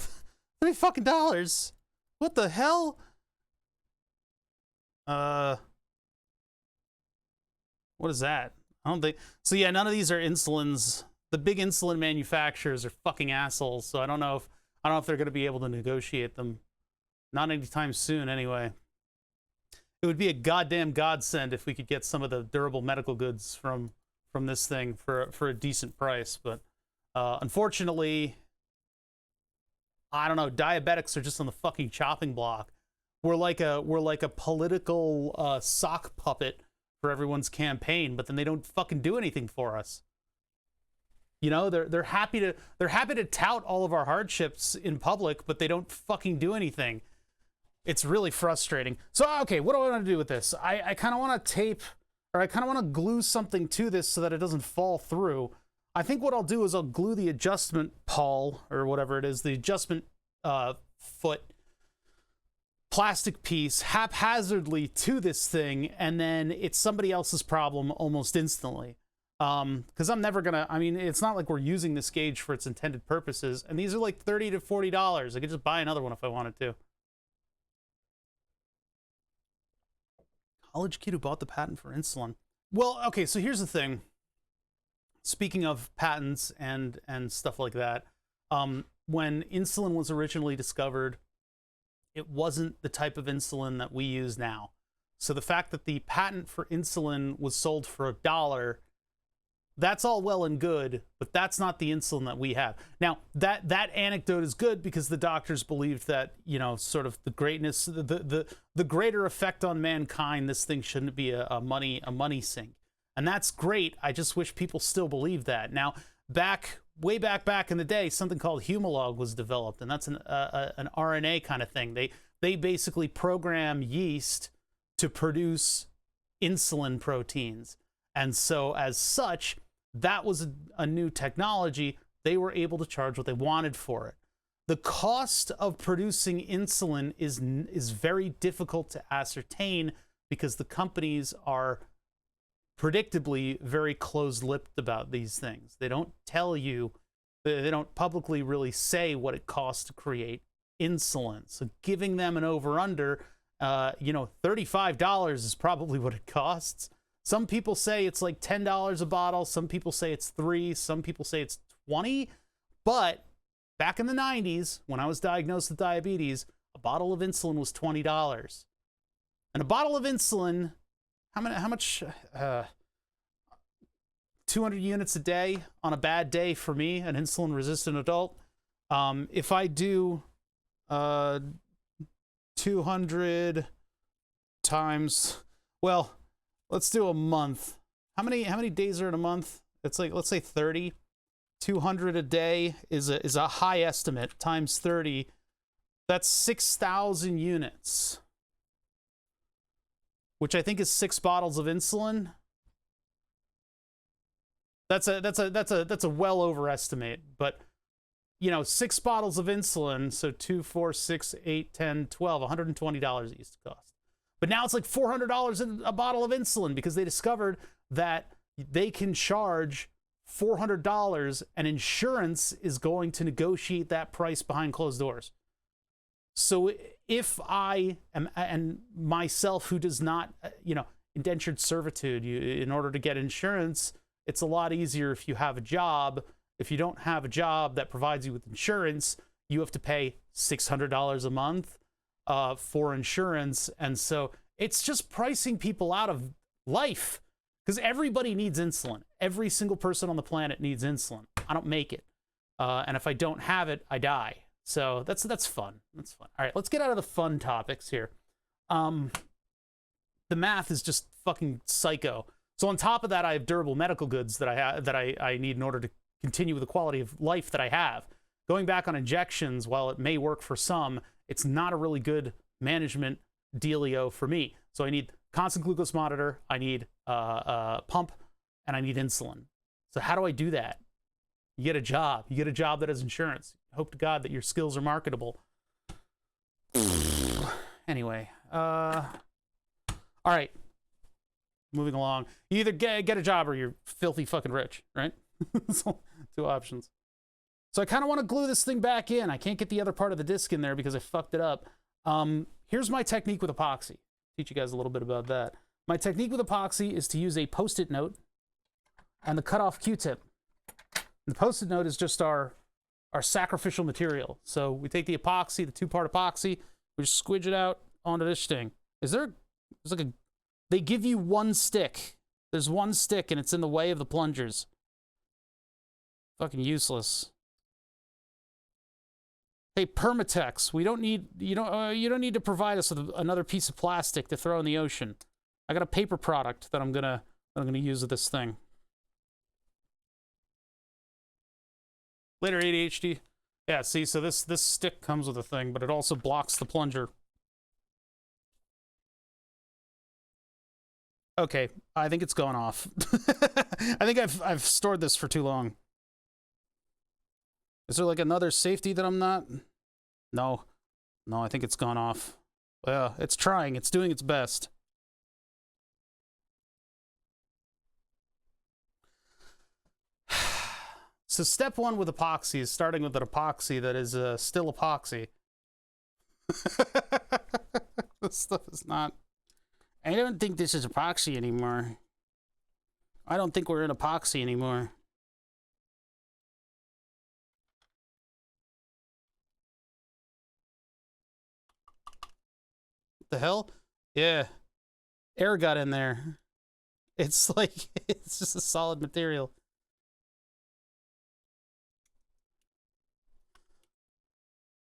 $30 fucking dollars. What the hell? What is that? I don't think so. Yeah, none of these are insulins. The big insulin manufacturers are fucking assholes, so I don't know if they're going to be able to negotiate them. Not anytime soon, anyway. It would be a goddamn godsend if we could get some of the durable medical goods from this thing for a decent price, but unfortunately, I don't know. Diabetics are just on the fucking chopping block. We're like a political sock puppet for everyone's campaign, but then they don't fucking do anything for us. You know, they're happy to tout all of our hardships in public, but they don't fucking do anything. It's really frustrating. So, okay, what do I want to do with this? I kind of want to tape, or I kind of want to glue something to this so that it doesn't fall through. I think what I'll do is I'll glue the adjustment pawl, or whatever it is, the adjustment foot plastic piece haphazardly to this thing, and then it's somebody else's problem almost instantly. Because I'm never gonna, I mean, it's not like we're using this gauge for its intended purposes, and these are like $30 to $40. I could just buy another one if I wanted to. College kid who bought the patent for insulin. Well, okay, so here's the thing. Speaking of patents and stuff like that, when insulin was originally discovered, it wasn't the type of insulin that we use now. So the fact that the patent for insulin was sold for $1, that's all well and good, but that's not the insulin that we have. Now, that anecdote is good because the doctors believed that, you know, sort of the greatness, the greater effect on mankind, this thing shouldn't be a money sink. And that's great. I just wish people still believe that. Now, way back in the day, something called Humalog was developed, and that's an RNA kind of thing. They basically program yeast to produce insulin proteins. And so as such, that was a new technology. They were able to charge what they wanted for it. The cost of producing insulin is very difficult to ascertain because the companies are predictably very close-lipped about these things. They don't tell you, they don't publicly really say what it costs to create insulin. So giving them an over-under, you know, $35 is probably what it costs. Some people say it's like $10 a bottle. Some people say it's $3. Some people say it's $20. But back in the 90s, when I was diagnosed with diabetes, a bottle of insulin was $20. And a bottle of insulin, how much? 200 units a day on a bad day for me, an insulin-resistant adult. If I do 200 times, well, let's do a month. How many days are in a month? It's like, let's say 30. 200 a day is a high estimate times 30. That's 6,000 units, which I think is 6 bottles of insulin. That's a well overestimate, but you know, 6 bottles of insulin, so 2, 4, 6, 8, 10, 12, $120 it used to cost. But now it's like $400 a bottle of insulin because they discovered that they can charge $400 and insurance is going to negotiate that price behind closed doors. So if I am, and myself who does not, you know, indentured servitude, in order to get insurance, it's a lot easier if you have a job. If you don't have a job that provides you with insurance, you have to pay $600 a month for insurance. And so it's just pricing people out of life because everybody needs insulin. Every single person on the planet needs insulin. I don't make it. And if I don't have it, I die. So that's fun. That's fun. All right, let's get out of the fun topics here. The math is just fucking psycho. So on top of that, I have durable medical goods that I need in order to continue with the quality of life that I have. Going back on injections, while it may work for some, it's not a really good management dealio for me. So I need constant glucose monitor, I need a pump, and I need insulin. So how do I do that? You get a job. You get a job that has insurance. Hope to God that your skills are marketable. Anyway, all right. Moving along. You either get a job or you're filthy fucking rich, right? So, two options. So I kind of want to glue this thing back in. I can't get the other part of the disc in there because I fucked it up. Here's my technique with epoxy. Teach you guys a little bit about that. My technique with epoxy is to use a Post-it note and the cut-off Q-tip. The Post-it note is just our sacrificial material. So we take the epoxy, the two-part epoxy, we just squidge it out onto this thing. There's like a, they give you one stick. There's one stick and it's in the way of the plungers. Fucking useless. Hey, Permatex, we don't need, you don't need to provide us with another piece of plastic to throw in the ocean. I got a paper product that I'm gonna use with this thing. Later, ADHD. Yeah, see, so this stick comes with a thing, but it also blocks the plunger. Okay, I think it's gone off. I think I've stored this for too long. Is there like another safety that I'm not? No. No, I think it's gone off. Yeah, it's trying. It's doing its best. So step one with epoxy is starting with an epoxy that is still epoxy. This stuff is not... I don't think this is epoxy anymore. I don't think we're in epoxy anymore. The hell? Yeah. Air got in there. It's like, it's just a solid material.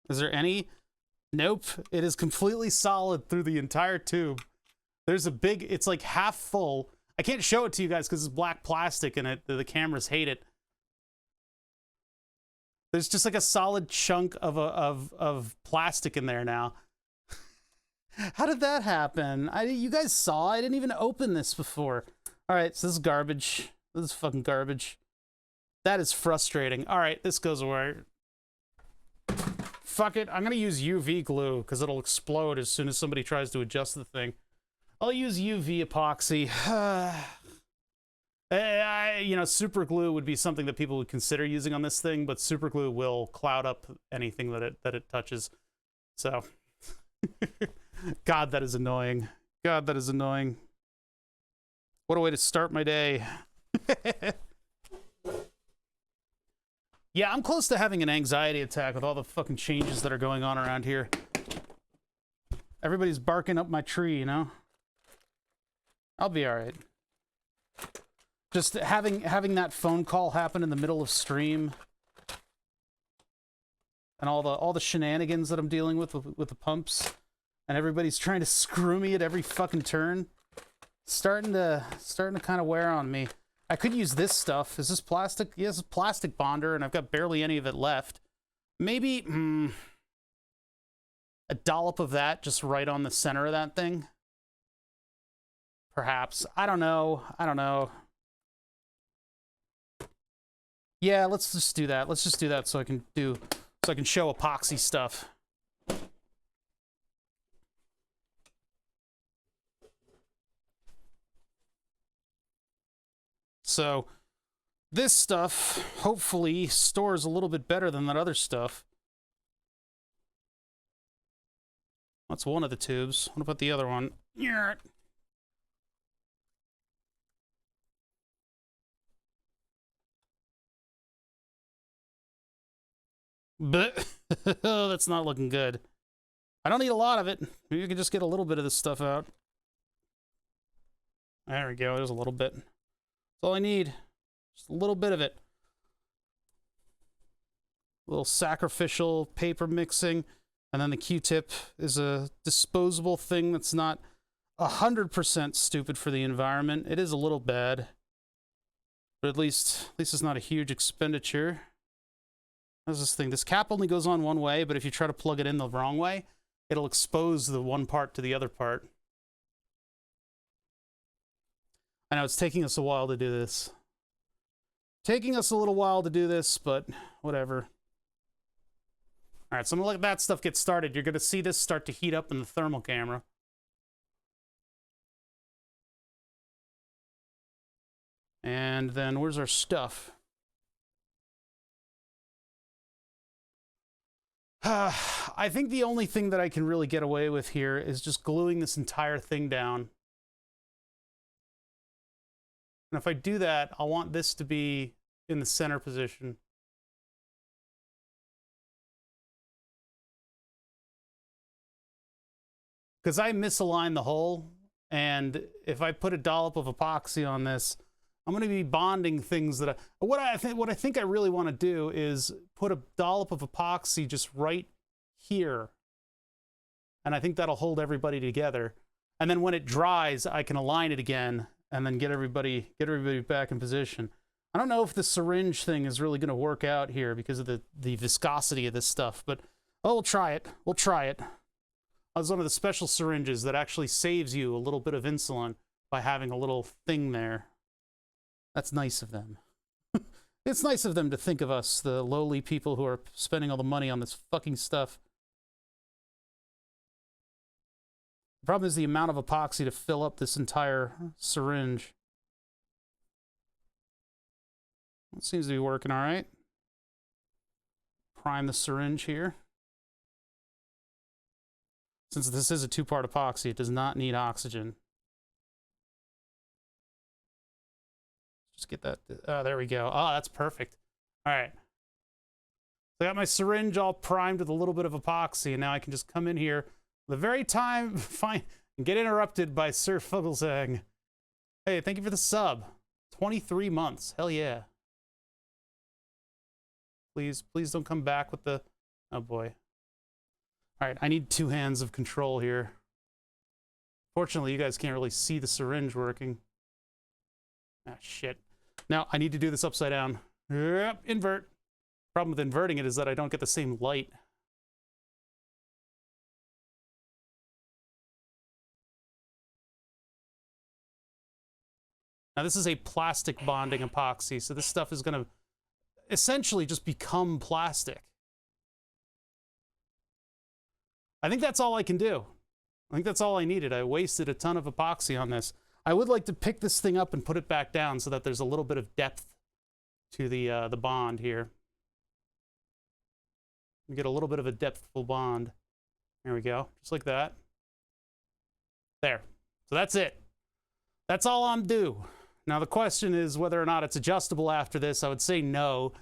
Is there any? Nope. It is completely solid through the entire tube. There's a big, it's like half full. I can't show it to you guys because it's black plastic and the cameras hate it. There's just like a solid chunk of plastic in there now. How did that happen? You guys saw? I didn't even open this before. All right, so this is garbage. This is fucking garbage. That is frustrating. All right, this goes away. Fuck it. I'm going to use UV glue because it'll explode as soon as somebody tries to adjust the thing. I'll use UV epoxy. You know, super glue would be something that people would consider using on this thing, but super glue will cloud up anything that it touches. So, God, that is annoying. God, that is annoying. What a way to start my day. Yeah, I'm close to having an anxiety attack with all the fucking changes that are going on around here. Everybody's barking up my tree, you know? I'll be all right. Just having that phone call happen in the middle of stream, and all the shenanigans that I'm dealing with the pumps, and everybody's trying to screw me at every fucking turn, starting to kind of wear on me. I could use this stuff. Is this plastic? Yes, it's plastic bonder, and I've got barely any of it left. Maybe a dollop of that just right on the center of that thing. Perhaps. I don't know. I don't know. Yeah, let's just do that. Let's just do that so I can show epoxy stuff. So this stuff hopefully stores a little bit better than that other stuff. That's one of the tubes. What about the other one? Yeah. But oh, that's not looking good. I don't need a lot of it. Maybe you can just get a little bit of this stuff out. There we go. There's a little bit. That's all I need. Just a little bit of it. little sacrificial paper mixing. And then the Q-tip is a disposable thing that's not 100% stupid for the environment. It is a little bad, but at least it's not a huge expenditure. How's this thing? This cap only goes on one way, but if you try to plug it in the wrong way, it'll expose the one part to the other part. I know it's taking us a while to do this. Taking us a little while to do this, but whatever. All right, so I'm gonna let that stuff get started. You're gonna see this start to heat up in the thermal camera. And then where's our stuff? I think the only thing that I can really get away with here is just gluing this entire thing down. And if I do that, I'll want this to be in the center position. Because I misaligned the hole, and if I put a dollop of epoxy on this, I'm going to be bonding things that what I think I really want to do is put a dollop of epoxy just right here, and I think that'll hold everybody together. And then when it dries, I can align it again, and then get everybody back in position. I don't know if the syringe thing is really going to work out here because of the viscosity of this stuff, but we'll try it. We'll try it. It's one of the special syringes that actually saves you a little bit of insulin by having a little thing there. That's nice of them. It's nice of them to think of us, the lowly people who are spending all the money on this fucking stuff. The problem is the amount of epoxy to fill up this entire syringe. It seems to be working all right. Prime the syringe here. Since this is a two-part epoxy, it does not need oxygen. Just get that. Oh, there we go. Oh, that's perfect. All right. So I got my syringe all primed with a little bit of epoxy, and now I can just come in here the very time fine and get interrupted by Sir Fuglesang. Hey, thank you for the sub. 23 months. Hell yeah. Please don't come back with the... Oh boy. All right, I need two hands of control here. Fortunately, you guys can't really see the syringe working. Ah, shit. Now, I need to do this upside down. Yep, invert. Problem with inverting it is that I don't get the same light. Now, this is a plastic bonding epoxy, so this stuff is going to essentially just become plastic. I think that's all I can do. I think that's all I needed. I wasted a ton of epoxy on this. I would like to pick this thing up and put it back down so that there's a little bit of depth to the bond here. We get a little bit of a depthful bond. There we go, just like that. There. So that's it. That's all I'm due. Now the question is whether or not it's adjustable after this. I would say no.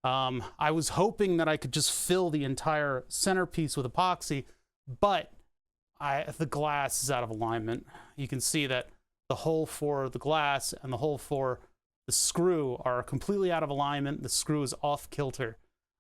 I was hoping that I could just fill the entire centerpiece with epoxy, but the glass is out of alignment. You can see that the hole for the glass and the hole for the screw are completely out of alignment. The screw is off kilter.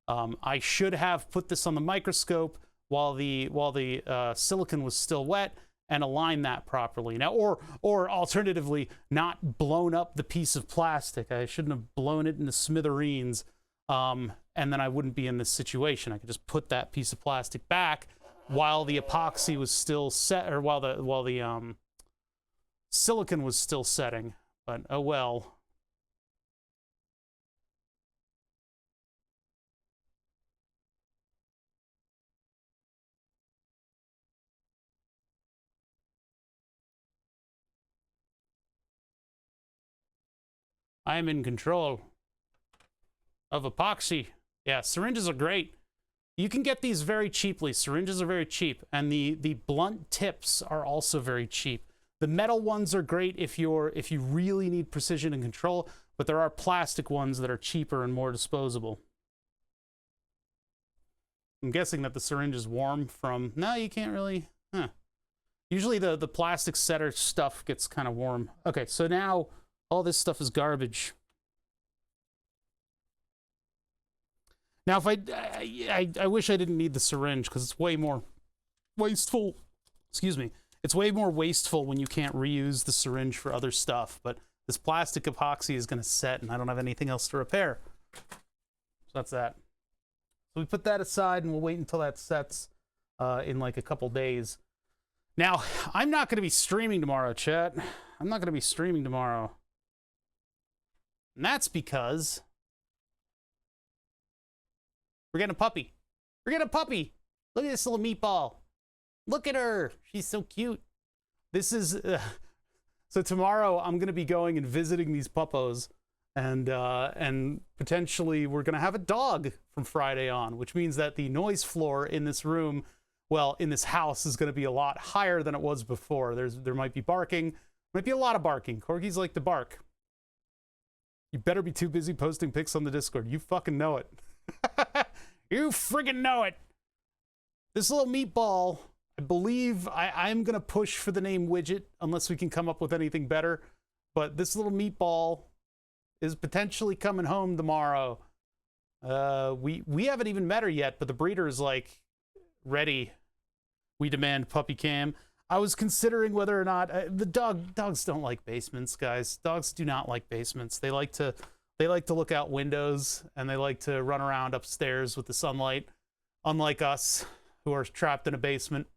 I should have put this on the microscope while the silicone was still wet and align that properly. Now, or alternatively, not blown up the piece of plastic. I shouldn't have blown it into smithereens, and then I wouldn't be in this situation. I could just put that piece of plastic back while the epoxy was still set, or while the silicone was still setting. But oh well. I am in control of epoxy. Yeah, syringes are great. You can get these very cheaply. Syringes are very cheap, and the blunt tips are also very cheap. The metal ones are great if you really need precision and control, but there are plastic ones that are cheaper and more disposable. I'm guessing that the syringe is warm from... No, you can't really... Huh. Usually the plastic setter stuff gets kind of warm. Okay, so now all this stuff is garbage. Now, if I wish I didn't need the syringe because it's way more wasteful. Excuse me. It's way more wasteful when you can't reuse the syringe for other stuff. But this plastic epoxy is going to set, and I don't have anything else to repair. So that's that. So we put that aside, and we'll wait until that sets in like a couple days. Now, I'm not going to be streaming tomorrow, chat. I'm not going to be streaming tomorrow. And that's because we're getting a puppy. We're getting a puppy. Look at this little meatball. Look at her. She's so cute. This is... so tomorrow, I'm going to be going and visiting these puppos. And potentially, we're going to have a dog from Friday on, which means that the noise floor in this room, well, in this house, is going to be a lot higher than it was before. There might be barking. Might be a lot of barking. Corgis like to bark. You better be too busy posting pics on the Discord. You fucking know it. You friggin' know it. This little meatball, I believe I'm going to push for the name Widget unless we can come up with anything better. But this little meatball is potentially coming home tomorrow. We haven't even met her yet, but the breeder is like, ready. We demand puppy cam. I was considering whether or not dogs don't like basements, guys. Dogs do not like basements. They like to look out windows and they like to run around upstairs with the sunlight, unlike us who are trapped in a basement.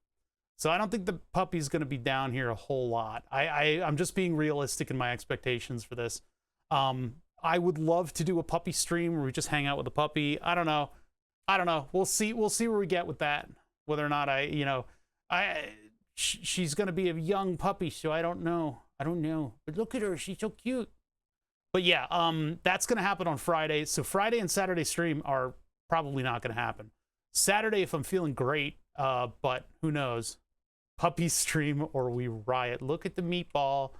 So I don't think the puppy's going to be down here a whole lot. I'm just being realistic in my expectations for this. I would love to do a puppy stream where we just hang out with the puppy. I don't know. We'll see where we get with that. Whether or not she's going to be a young puppy, so I don't know. But look at her. She's so cute. But yeah, that's going to happen on Friday. So Friday and Saturday stream are probably not going to happen. Saturday, if I'm feeling great, but who knows? Puppy stream or we riot. Look at the meatball.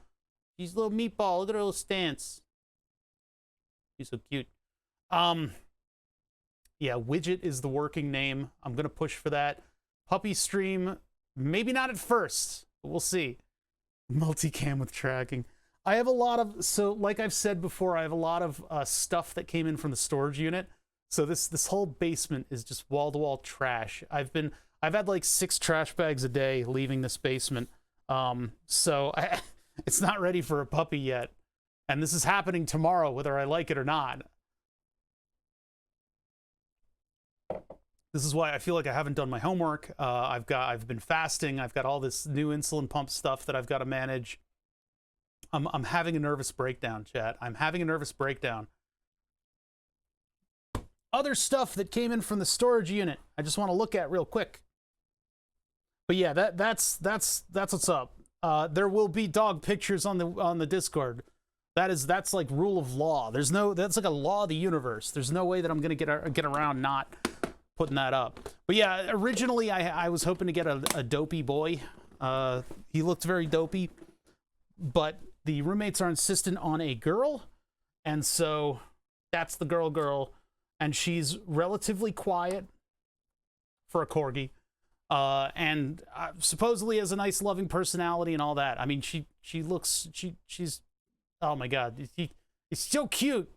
She's a little meatball. Look at her little stance. She's so cute. Yeah, Widget is the working name. I'm going to push for that. Puppy stream, maybe not at first, but we'll see. Multicam with tracking. I have a lot of, so like I've said before, I have a lot of stuff that came in from the storage unit. So this whole basement is just wall-to-wall trash. I've had like 6 trash bags a day leaving this basement. So it's not ready for a puppy yet. And this is happening tomorrow, whether I like it or not. This is why I feel like I haven't done my homework. I've been fasting. I've got all this new insulin pump stuff that I've got to manage. I'm having a nervous breakdown, chat. I'm having a nervous breakdown. Other stuff that came in from the storage unit, I just want to look at real quick. But yeah, that's what's up. There will be dog pictures on the Discord. That's like rule of law. That's like a law of the universe. There's no way that I'm gonna get around not putting that up. But yeah, originally I was hoping to get a dopey boy. He looked very dopey, but the roommates are insistent on a girl, and so that's the girl, and she's relatively quiet for a corgi, and supposedly has a nice loving personality and all that. I mean, she's oh my god, he's so cute.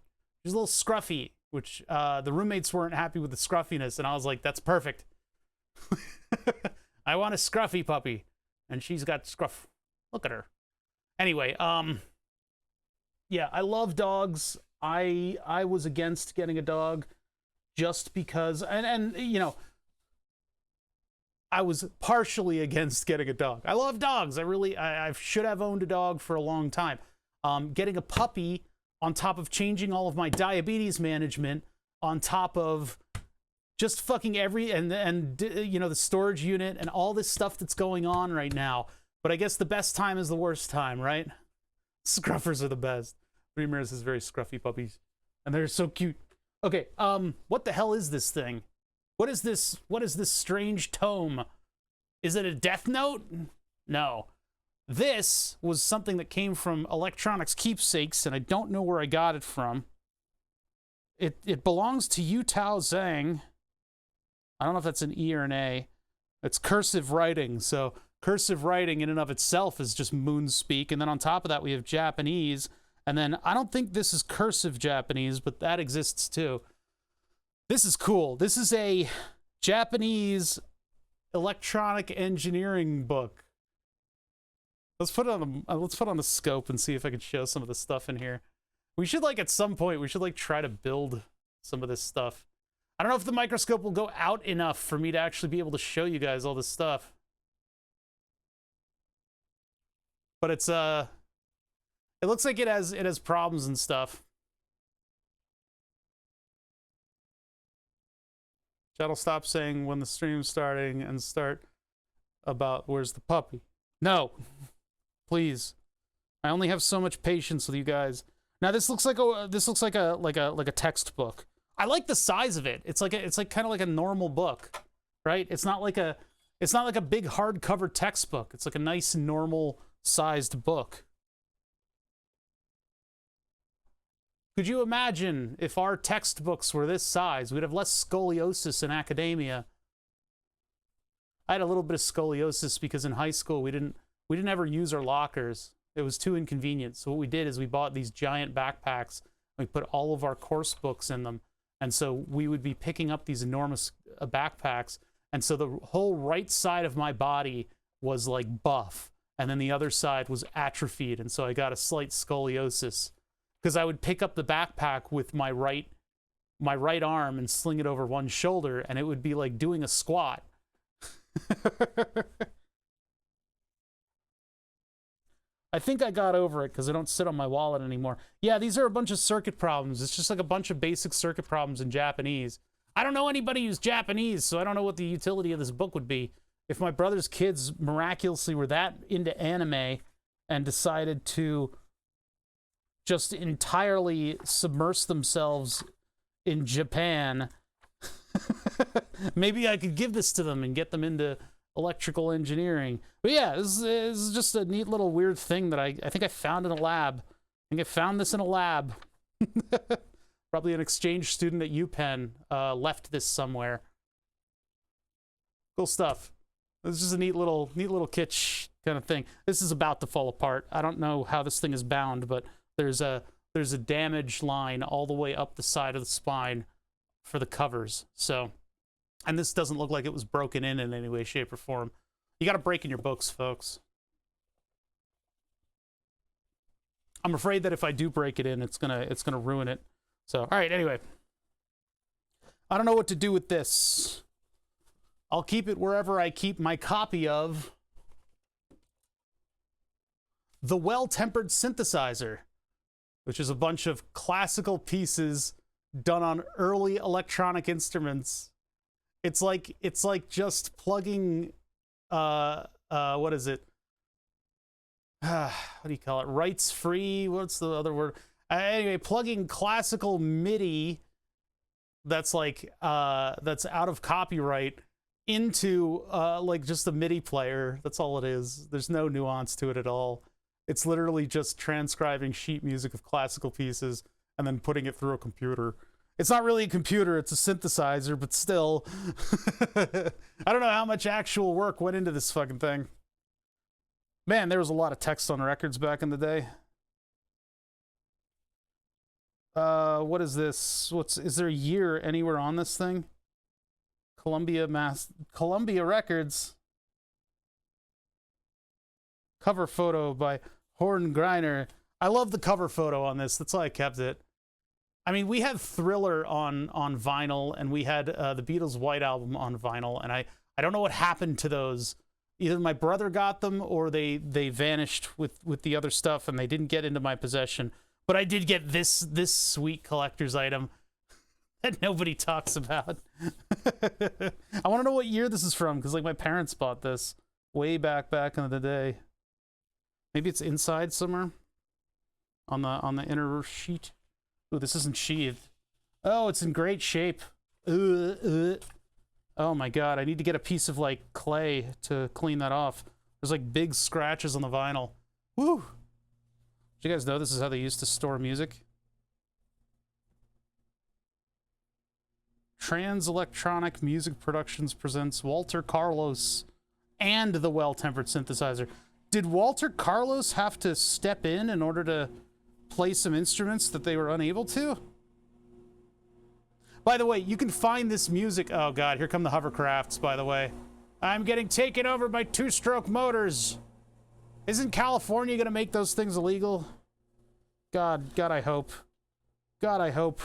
She's a little scruffy, which the roommates weren't happy with the scruffiness, and I was like, that's perfect. I want a scruffy puppy, and she's got scruff. Look at her. Anyway, yeah, I love dogs. I was against getting a dog just because, and you know, I was partially against getting a dog. I love dogs. I should have owned a dog for a long time. Getting a puppy on top of changing all of my diabetes management, on top of just fucking and you know, the storage unit and all this stuff that's going on right now. But I guess the best time is the worst time, right? Scruffers are the best. Ramirez is very scruffy puppies, and they're so cute. Okay, what the hell is this thing? What is this strange tome? Is it a death note? No. This was something that came from Electronics Keepsakes, and I don't know where I got it from. It belongs to Yu Tao Zhang. I don't know if that's an E or an A. It's cursive writing, so cursive writing in and of itself is just moon speak, and then on top of that we have Japanese, and then I don't think this is cursive Japanese, but that exists too. This is cool. This is a Japanese electronic engineering book. Let's put it on the scope and see if I can show some of the stuff in here. We should, like, at some point, we should, like, try to build some of this stuff. I don't know if the microscope will go out enough for me to actually be able to show you guys all this stuff. But it's, it looks like it has problems and stuff. Chat'll stop saying when the stream's starting and start about where's the puppy. No, please. I only have so much patience with you guys. Now this looks like a textbook. I like the size of it. It's like kind of like a normal book, right? It's not like a big hardcover textbook. It's like a nice normal sized book. Could you imagine if our textbooks were this size? We'd have less scoliosis in academia. I had a little bit of scoliosis because in high school we didn't ever use our lockers. It was too inconvenient. So what we did is we bought these giant backpacks. We put all of our course books in them. And so we would be picking up these enormous backpacks. And so the whole right side of my body was like buff. And then the other side was atrophied. And so I got a slight scoliosis. Because I would pick up the backpack with my right arm and sling it over one shoulder, and it would be like doing a squat. I think I got over it because I don't sit on my wallet anymore. Yeah, these are a bunch of circuit problems. It's just like a bunch of basic circuit problems in Japanese. I don't know anybody who's Japanese, so I don't know what the utility of this book would be. If my brother's kids miraculously were that into anime and decided to just entirely submerse themselves in Japan, maybe I could give this to them and get them into electrical engineering. But yeah, this is just a neat little weird thing that I think I found in a lab. I think I found this in a lab. Probably an exchange student at UPenn left this somewhere. Cool stuff. This is just a neat little kitsch kind of thing. This is about to fall apart. I don't know how this thing is bound, but there's a damage line all the way up the side of the spine for the covers. So, and this doesn't look like it was broken in any way, shape, or form. You got to break in your books, folks. I'm afraid that if I do break it in, it's gonna ruin it. So, all right. Anyway, I don't know what to do with this. I'll keep it wherever I keep my copy of The Well-Tempered Synthesizer, which is a bunch of classical pieces done on early electronic instruments. It's like just plugging what is it? What do you call it? Rights free? What's the other word? Anyway, plugging classical MIDI that's like that's out of copyright into like just a MIDI player. That's all it is. There's no nuance to it at all. It's literally just transcribing sheet music of classical pieces and then putting it through a computer. It's not really a computer, it's a synthesizer, but still. I don't know how much actual work went into this fucking thing. Man, there was a lot of text on records back in the day. What is this? Is there a year anywhere on this thing? Columbia Records. Cover photo by Horn Greiner. I love the cover photo on this. That's why I kept it. I mean, we had Thriller on vinyl, and we had the Beatles' White Album on vinyl, and I don't know what happened to those. Either my brother got them, or they vanished with the other stuff, and they didn't get into my possession. But I did get this sweet collector's item that nobody talks about. I want to know what year this is from, because like my parents bought this way back in the day. Maybe it's inside somewhere on the inner sheet. Ooh, this isn't sheathed. Oh, it's in great shape. Oh my god, I need to get a piece of like clay to clean that off. There's like big scratches on the vinyl. Woo! Did you guys know this is how they used to store music? Trans Electronic Music Productions presents Walter Carlos and the Well-Tempered Synthesizer. Did Walter Carlos have to step in order to play some instruments that they were unable to? By the way, you can find this music. Oh God, here come the hovercrafts, by the way. I'm getting taken over by two-stroke motors. Isn't California gonna make those things illegal? God, I hope. God, I hope.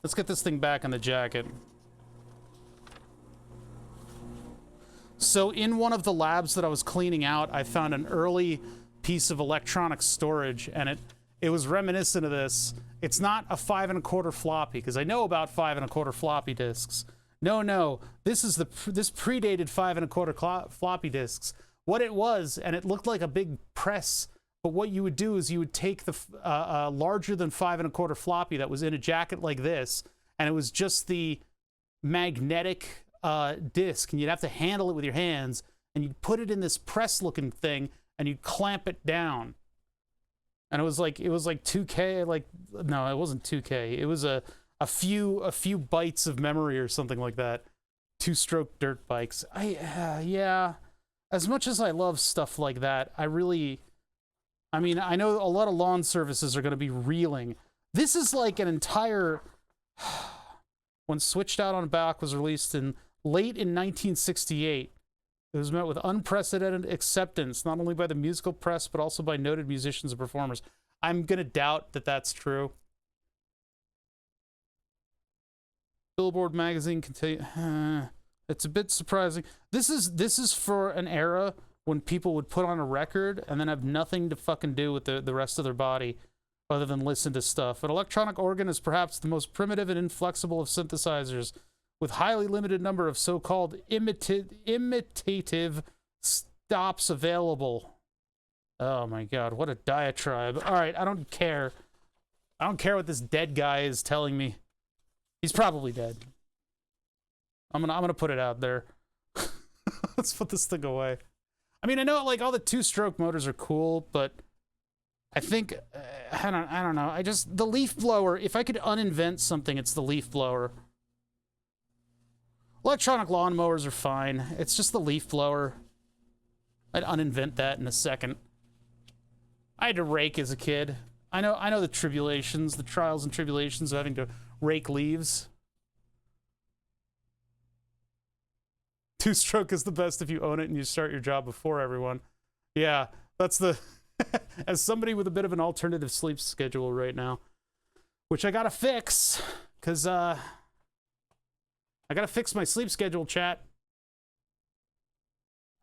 Let's get this thing back on the jacket. So in one of the labs that I was cleaning out, I found an early piece of electronic storage, and it was reminiscent of this. It's not a 5 1/4 floppy, because I know about 5 1/4 floppy disks. No, this predated 5 1/4 floppy disks. What it was, and it looked like a big press, but what you would do is you would take the larger than 5 1/4 floppy that was in a jacket like this, and it was just the magnetic disc, and you'd have to handle it with your hands, and you'd put it in this press-looking thing, and you'd clamp it down. And it was like 2K, like, no, it wasn't 2K. It was a few bytes of memory or something like that. Two-stroke dirt bikes. Yeah. As much as I love stuff like that, I mean, I know a lot of lawn services are going to be reeling. This is like an entire... When Switched Out on Back was released late in 1968, it was met with unprecedented acceptance, not only by the musical press, but also by noted musicians and performers. I'm going to doubt that that's true. Billboard magazine it's a bit surprising. This is for an era when people would put on a record and then have nothing to fucking do with the rest of their body other than listen to stuff. An electronic organ is perhaps the most primitive and inflexible of synthesizers, with highly limited number of so-called imitative stops available. Oh my God, what a diatribe. All right, I don't care. I don't care what this dead guy is telling me. He's probably dead. I'm gonna put it out there. Let's put this thing away. I mean, I know like all the two-stroke motors are cool, but I think I don't know. The leaf blower. If I could uninvent something, it's the leaf blower. Electronic lawnmowers are fine. It's just the leaf blower. I'd uninvent that in a second. I had to rake as a kid. I know the tribulations, the trials and tribulations of having to rake leaves. Two-stroke is the best if you own it and you start your job before everyone. Yeah, that's the... As somebody with a bit of an alternative sleep schedule right now, which I gotta fix, because, I gotta fix my sleep schedule, chat.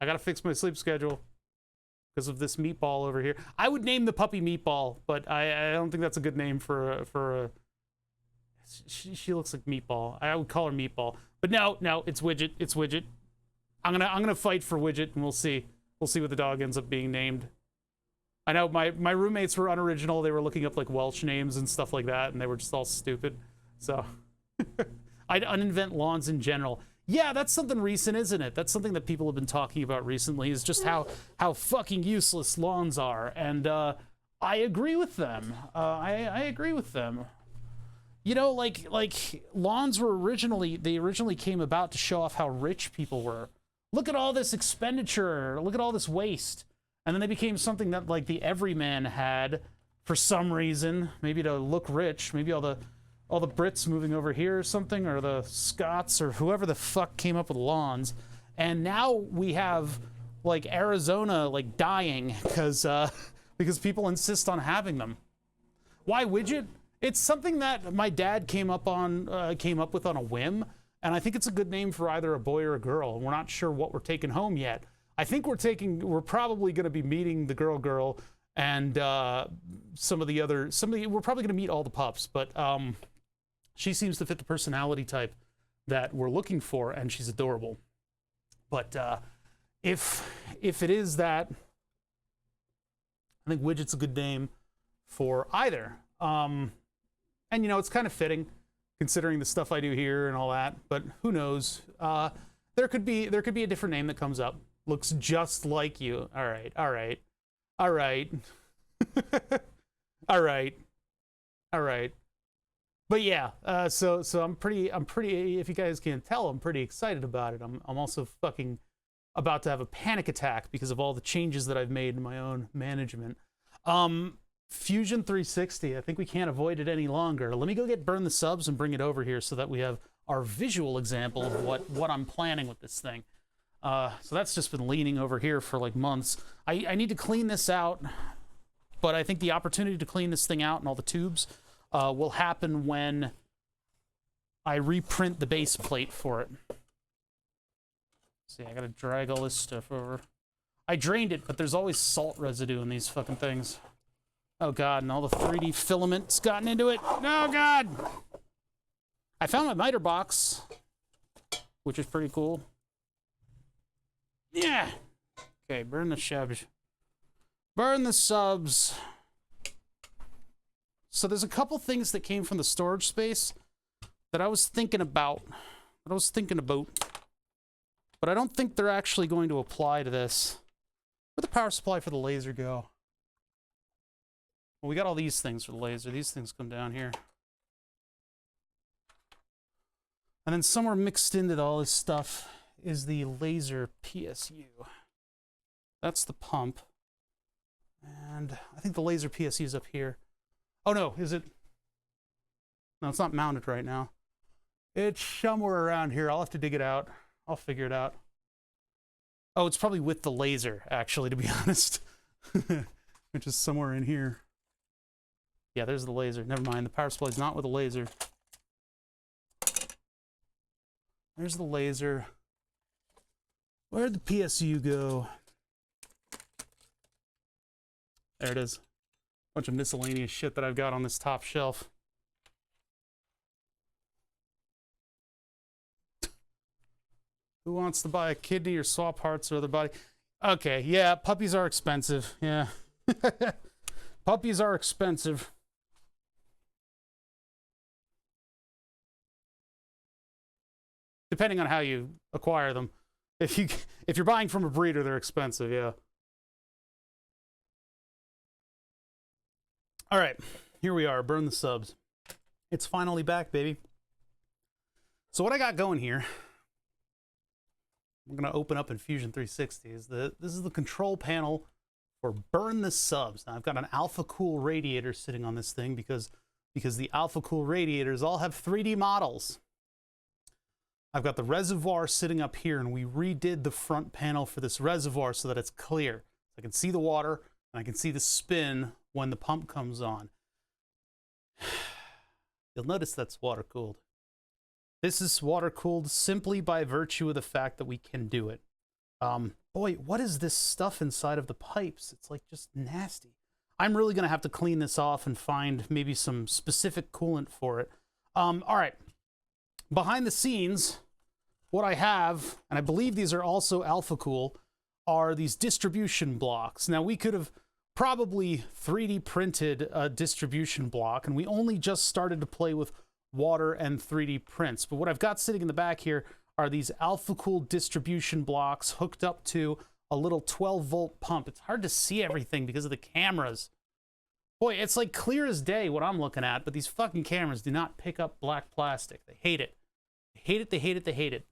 I gotta fix my sleep schedule because of this meatball over here. I would name the puppy Meatball, but I don't think that's a good name for a... She looks like Meatball. I would call her Meatball. But no, it's Widget. It's Widget. I'm gonna fight for Widget, and we'll see. We'll see what the dog ends up being named. I know my roommates were unoriginal. They were looking up like Welsh names and stuff like that, and they were just all stupid. So I'd uninvent lawns in general. Yeah, that's something recent, isn't it? That's something that people have been talking about recently, is just how fucking useless lawns are. And I agree with them. I agree with them. You know, like lawns were originally came about to show off how rich people were. Look at all this expenditure. Look at all this waste. And then they became something that like the everyman had for some reason, maybe to look rich. Maybe all the Brits moving over here or something, or the Scots or whoever the fuck came up with lawns. And now we have like Arizona like dying because people insist on having them. Why Widget? It's something that my dad came up with on a whim, and I think it's a good name for either a boy or a girl. We're not sure what we're taking home yet. I think we're probably going to be meeting the girl and we're probably going to meet all the pups, but she seems to fit the personality type that we're looking for, and she's adorable. But if it is that, I think Widget's a good name for either. And you know, it's kind of fitting considering the stuff I do here and all that, but who knows? There could be a different name that comes up. Looks just like you. All right. All right. But yeah, so I'm pretty, if you guys can't tell, I'm pretty excited about it. I'm also fucking about to have a panic attack because of all the changes that I've made in my own management. Fusion 360. I think we can't avoid it any longer. Let me go get Burn the Subs and bring it over here so that we have our visual example of what I'm planning with this thing. So that's just been leaning over here for like months. I need to clean this out, but I think the opportunity to clean this thing out and all the tubes will happen when I reprint the base plate for it. See, I gotta drag all this stuff over. I drained it, but there's always salt residue in these fucking things. Oh god, and all the 3D filament's gotten into it. Oh god! I found my miter box, which is pretty cool. Yeah! Okay, burn the subs. Burn the subs. So there's a couple things that came from the storage space that I was thinking about. But I don't think they're actually going to apply to this. Where'd the power supply for the laser go? Well, we got all these things for the laser. These things come down here. And then somewhere mixed into all this stuff is the laser PSU. That's the pump. And I think the laser PSU is up here. Oh no, is it? No, it's not mounted right now. It's somewhere around here. I'll have to dig it out. I'll figure it out. Oh, it's probably with the laser, actually, to be honest. Which is somewhere in here. Yeah, there's the laser. Never mind, the power supply is not with the laser. There's the laser. Where'd the PSU go? There it is. Bunch of miscellaneous shit that I've got on this top shelf. Who wants to buy a kidney or swap hearts or other body? Okay, yeah, puppies are expensive. Yeah. Puppies are expensive. Depending on how you acquire them. If you're buying from a breeder, they're expensive, yeah. All right, here we are, Burn the Subs. It's finally back, baby. So what I got going here, we're gonna open up in Fusion 360. This is the control panel for Burn the Subs. Now I've got an Alpha Cool radiator sitting on this thing because the Alpha Cool radiators all have 3D models. I've got the reservoir sitting up here, and we redid the front panel for this reservoir so that it's clear. I can see the water, and I can see the spin when the pump comes on. You'll notice that's water cooled. This is water cooled simply by virtue of the fact that we can do it. Boy, what is this stuff inside of the pipes? It's like just nasty. I'm really gonna have to clean this off and find maybe some specific coolant for it. All right, behind the scenes, what I have, and I believe these are also Alpha Cool, are these distribution blocks. Now we could have probably 3D printed a distribution block, and we only just started to play with water and 3D prints. But what I've got sitting in the back here are these Alpha Cool distribution blocks hooked up to a little 12-volt pump. It's hard to see everything because of the cameras. Boy, it's like clear as day what I'm looking at, but these fucking cameras do not pick up black plastic. They hate it. They hate it, they hate it, they hate it.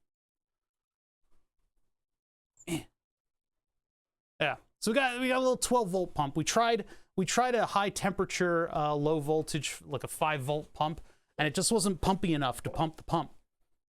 Yeah. So we got a little 12-volt pump. We tried a high temperature, low voltage, like a 5-volt pump, and it just wasn't pumpy enough to pump the pump.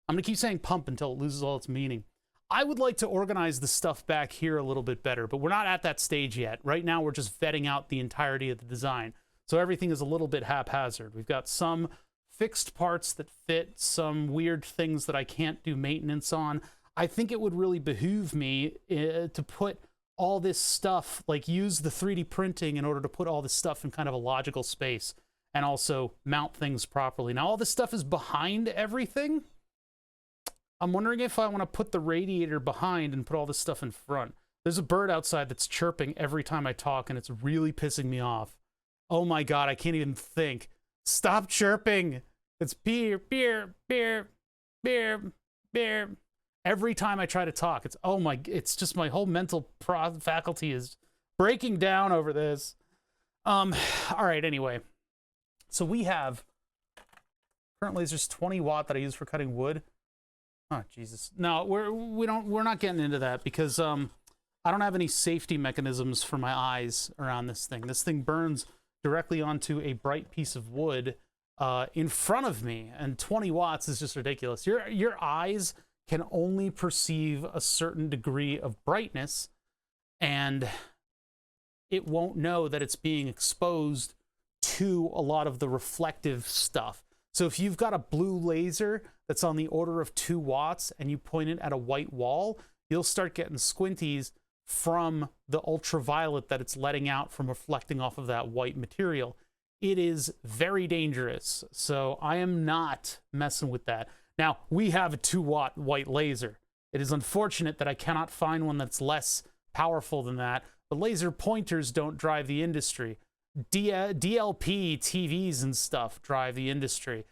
I'm gonna keep saying pump until it loses all its meaning. I would like to organize the stuff back here a little bit better, but we're not at that stage yet. Right now, we're just vetting out the entirety of the design. So everything is a little bit haphazard. We've got some fixed parts that fit, some weird things that I can't do maintenance on. I think it would really behoove me to put all this stuff, like use the 3D printing in order to put all this stuff in kind of a logical space and also mount things properly. Now, all this stuff is behind everything. I'm wondering if I want to put the radiator behind and put all this stuff in front. There's a bird outside that's chirping every time I talk, and it's really pissing me off. Oh my God, I can't even think. Stop chirping. It's beer, beer, beer, beer, beer. Every time I try to talk, it's just my whole mental faculty is breaking down over this. All right, anyway. So we have current lasers 20 watt that I use for cutting wood. Oh, Jesus. No, we're not getting into that because I don't have any safety mechanisms for my eyes around this thing. This thing burns directly onto a bright piece of wood in front of me, and 20 watts is just ridiculous. Your eyes can only perceive a certain degree of brightness, and it won't know that it's being exposed to a lot of the reflective stuff. So if you've got a blue laser that's on the order of 2 watts and you point it at a white wall, you'll start getting squinties from the ultraviolet that it's letting out from reflecting off of that white material. It is very dangerous. So I am not messing with that. Now, we have a 2-watt white laser. It is unfortunate that I cannot find one that's less powerful than that. The laser pointers don't drive the industry. DLP TVs and stuff drive the industry.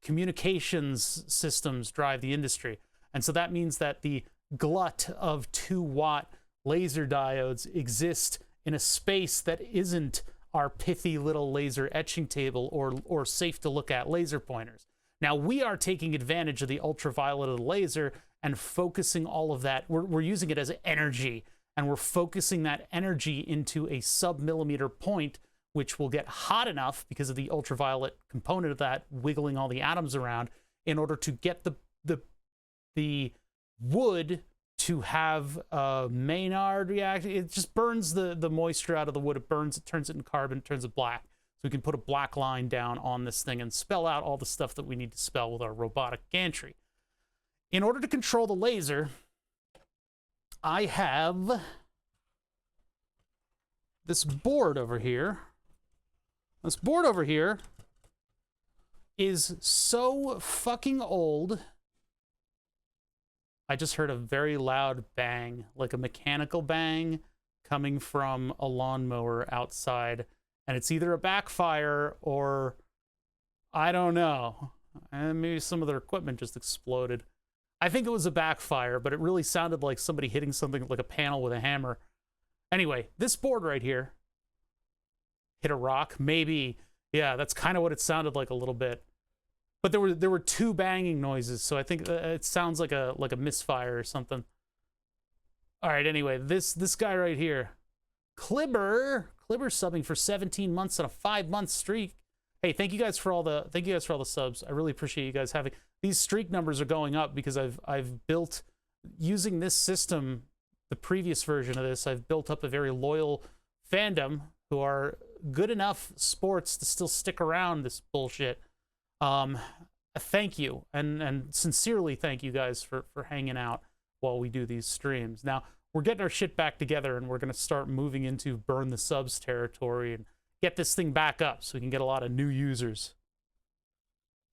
Communications systems drive the industry. And so that means that the glut of 2-watt laser diodes exist in a space that isn't our pithy little laser etching table or safe to look at laser pointers. Now, we are taking advantage of the ultraviolet of the laser and focusing all of that. We're using it as energy, and we're focusing that energy into a sub-millimeter point, which will get hot enough because of the ultraviolet component of that wiggling all the atoms around in order to get the wood to have a Maynard reaction. It just burns the moisture out of the wood. It burns it, turns it into carbon, turns it black. So we can put a black line down on this thing and spell out all the stuff that we need to spell with our robotic gantry. In order to control the laser, I have this board over here. This board over here is so fucking old. I just heard a very loud bang, like a mechanical bang coming from a lawnmower outside. And it's either a backfire or I don't know. And maybe some of their equipment just exploded. I think it was a backfire, but it really sounded like somebody hitting something like a panel with a hammer. Anyway, this board right here hit a rock, maybe. Yeah, that's kind of what it sounded like a little bit. But there were 2 banging noises, so I think it sounds like a misfire or something. All right, anyway, this guy right here, Klibber subbing for 17 months on a 5-month streak. Hey, thank you guys for all the subs. I really appreciate you guys having these streak numbers are going up because I've built using this system, the previous version of this. I've built up a very loyal fandom who are good enough sports to still stick around this bullshit. Thank you, and sincerely thank you guys for hanging out while we do these streams. Now, we're getting our shit back together, and we're going to start moving into burn the subs territory and get this thing back up so we can get a lot of new users.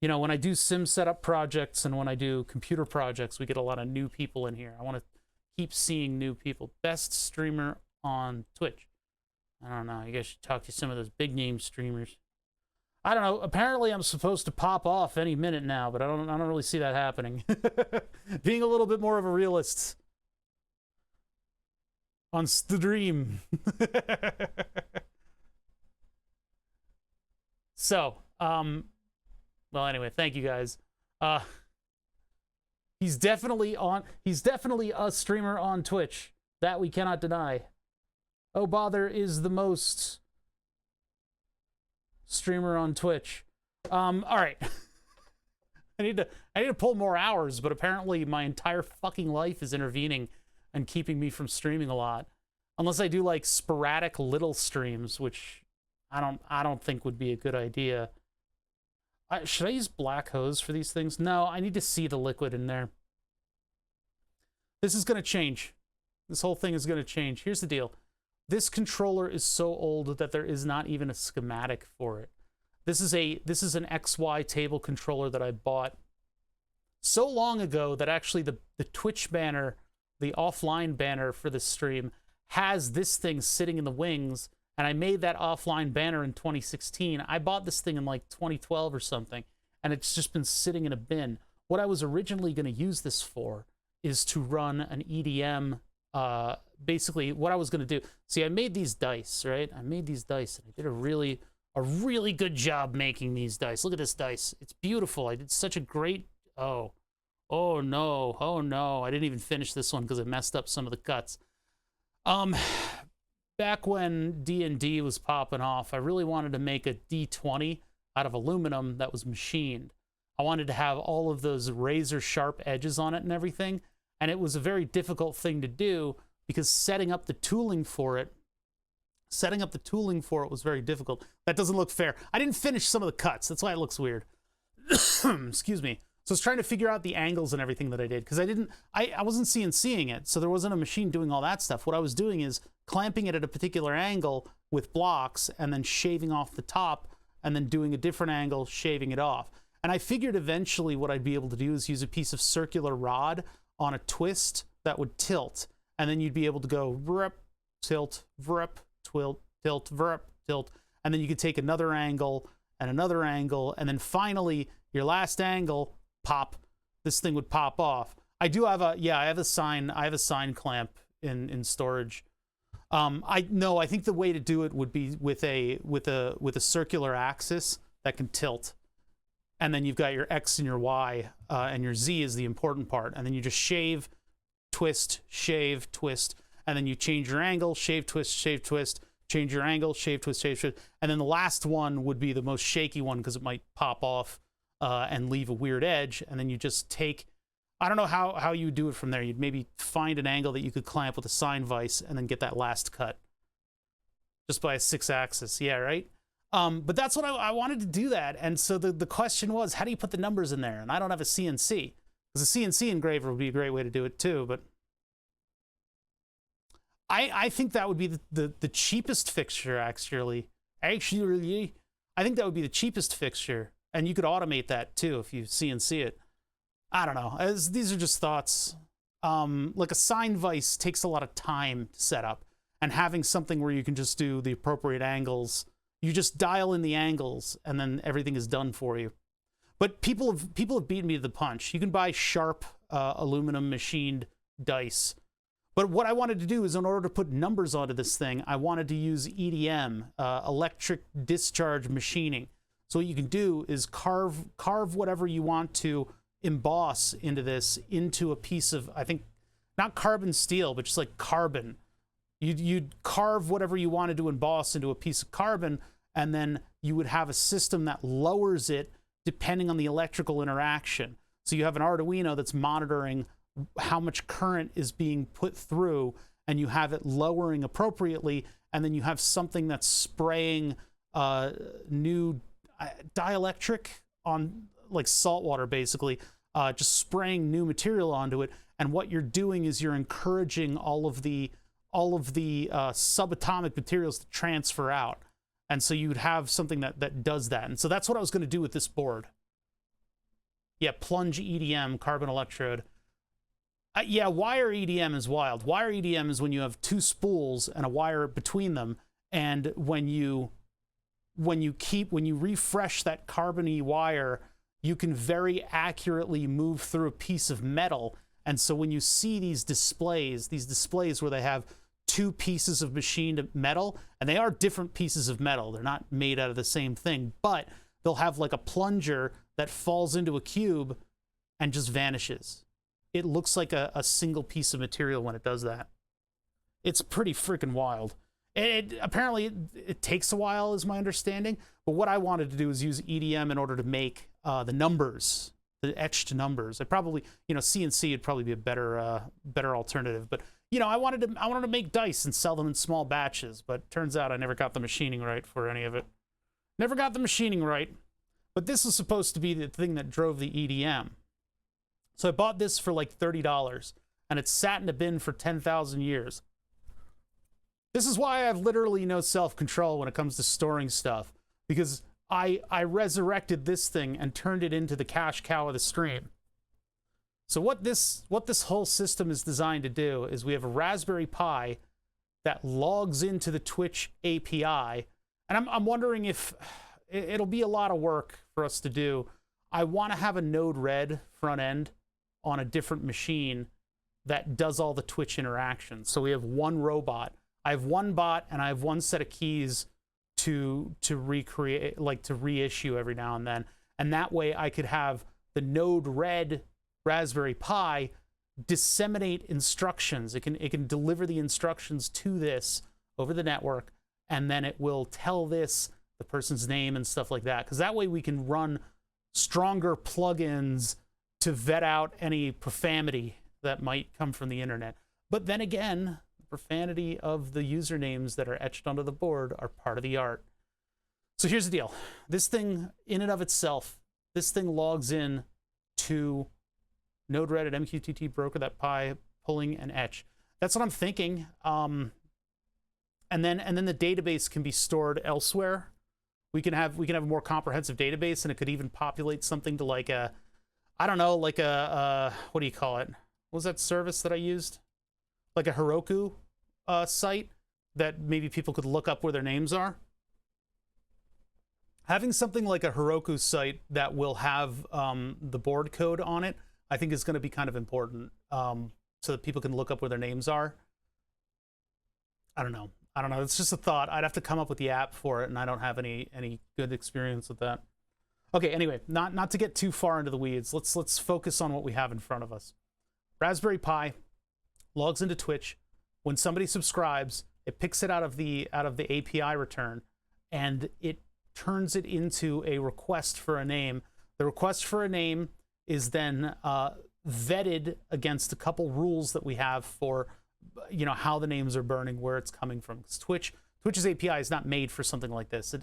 You know, when I do sim setup projects and when I do computer projects, we get a lot of new people in here. I want to keep seeing new people. Best streamer on Twitch. I don't know. You guys should talk to some of those big name streamers. I don't know. Apparently, I'm supposed to pop off any minute now, but I don't really see that happening. Being a little bit more of a realist on stream. So, well, anyway, thank you guys. He's definitely a streamer on Twitch. That we cannot deny. Oh, Bother is the most streamer on Twitch. All right. I need to pull more hours, but apparently my entire fucking life is intervening and keeping me from streaming a lot. Unless I do like sporadic little streams, which I don't think would be a good idea. Should I use black hose for these things? No, I need to see the liquid in there. This is going to change. This whole thing is going to change. Here's the deal. This controller is so old that there is not even a schematic for it. This is an XY table controller that I bought so long ago that actually the Twitch banner, the offline banner for this stream, has this thing sitting in the wings, and I made that offline banner in 2016. I bought this thing in like 2012 or something, and it's just been sitting in a bin. What I was originally going to use this for is to run an EDM. Basically, what I was going to do, see, I made these dice, right? I made these dice, and I did a really good job making these dice. Look at this dice. It's beautiful. I did such a great, oh no. I didn't even finish this one because I messed up some of the cuts. back when D&D was popping off, I really wanted to make a D20 out of aluminum that was machined. I wanted to have all of those razor sharp edges on it and everything, and it was a very difficult thing to do because setting up the tooling for it was very difficult. That doesn't look fair. I didn't finish some of the cuts. That's why it looks weird. Excuse me. So I was trying to figure out the angles and everything that I did because I wasn't CNCing it, so there wasn't a machine doing all that stuff. What I was doing is clamping it at a particular angle with blocks and then shaving off the top and then doing a different angle, shaving it off. And I figured eventually what I'd be able to do is use a piece of circular rod on a twist that would tilt, and then you'd be able to go vrp, tilt, vrp, tilt, vrp, tilt, and then you could take another angle, and then finally your last angle, pop, this thing would pop off. I have a sign clamp in storage. I think the way to do it would be with a circular axis that can tilt, and then you've got your X and your Y, and your Z is the important part, and then you just shave, twist, and then you change your angle, shave, twist, change your angle, shave, twist, and then the last one would be the most shaky one because it might pop off and leave a weird edge, and then you just take, I don't know how you would do it from there. You'd maybe find an angle that you could clamp with a sine vise and then get that last cut just by a 6-axis. Yeah, right? But that's what I wanted to do that. And so the question was, how do you put the numbers in there? And I don't have a CNC, because a CNC engraver would be a great way to do it too. But I think that would be the cheapest fixture, actually. I think that would be the cheapest fixture. And you could automate that too if you CNC it. I don't know. These are just thoughts. Like a sine vise takes a lot of time to set up. And having something where you can just do the appropriate angles, you just dial in the angles and then everything is done for you. But people have beaten me to the punch. You can buy sharp aluminum machined dice. But what I wanted to do is, in order to put numbers onto this thing, I wanted to use EDM, electric discharge machining. So what you can do is carve whatever you want to emboss into this, into a piece of, I think, not carbon steel, but just like carbon. You'd carve whatever you wanted to emboss into a piece of carbon, and then you would have a system that lowers it depending on the electrical interaction. So you have an Arduino that's monitoring how much current is being put through, and you have it lowering appropriately, and then you have something that's spraying new dielectric on, like salt water basically, just spraying new material onto it. And what you're doing is you're encouraging all of the subatomic materials to transfer out. And so you'd have something that does that. And so that's what I was going to do with this board. Yeah, plunge EDM, carbon electrode. Yeah, wire EDM is wild. Wire EDM is when you have two spools and a wire between them, and when you refresh that carbony wire, you can very accurately move through a piece of metal. And so when you see these displays where they have two pieces of machined metal, and they are different pieces of metal, they're not made out of the same thing, but they'll have like a plunger that falls into a cube and just vanishes. It looks like a single piece of material when it does that. It's pretty freaking wild. Apparently it takes a while, is my understanding, but what I wanted to do is use EDM in order to make the numbers, the etched numbers. I'd probably, CNC would probably be a better alternative, but I wanted to make dice and sell them in small batches, but turns out I never got the machining right for any of it. Never got the machining right. But this was supposed to be the thing that drove the EDM. So I bought this for like $30, and it's sat in a bin for 10,000 years. This is why I have literally no self-control when it comes to storing stuff, because I resurrected this thing and turned it into the cash cow of the stream. So what this whole system is designed to do is we have a Raspberry Pi that logs into the Twitch API, and I'm wondering if it'll be a lot of work for us to do. I want to have a Node-RED front end on a different machine that does all the Twitch interactions. So we have one robot. I have one bot, and I have one set of keys to recreate, like to reissue every now and then. And that way I could have the Node-RED Raspberry Pi disseminate instructions. It can deliver the instructions to this over the network, and then it will tell this the person's name and stuff like that, because that way we can run stronger plugins to vet out any profanity that might come from the internet. But then again, the profanity of the usernames that are etched onto the board are part of the art. So here's the deal. This thing, in and of itself, this thing logs in to Node-RED at MQTT broker that pi pulling and etch. That's what I'm thinking. And then the database can be stored elsewhere. We can have a more comprehensive database, and it could even populate something to like a, I don't know, like a what do you call it? What was that service that I used? Like a Heroku site that maybe people could look up where their names are. Having something like a Heroku site that will have the board code on it, I think is going to be kind of important, so that people can look up where their names are. I don't know. It's just a thought. I'd have to come up with the app for it, and I don't have any good experience with that. Okay, anyway, not to get too far into the weeds. Let's focus on what we have in front of us. Raspberry Pi logs into Twitch. When somebody subscribes, it picks it out of the API return, and it turns it into a request for a name. The request for a name is then vetted against a couple rules that we have for, you know, how the names are burning, where it's coming from. Because Twitch's API is not made for something like this.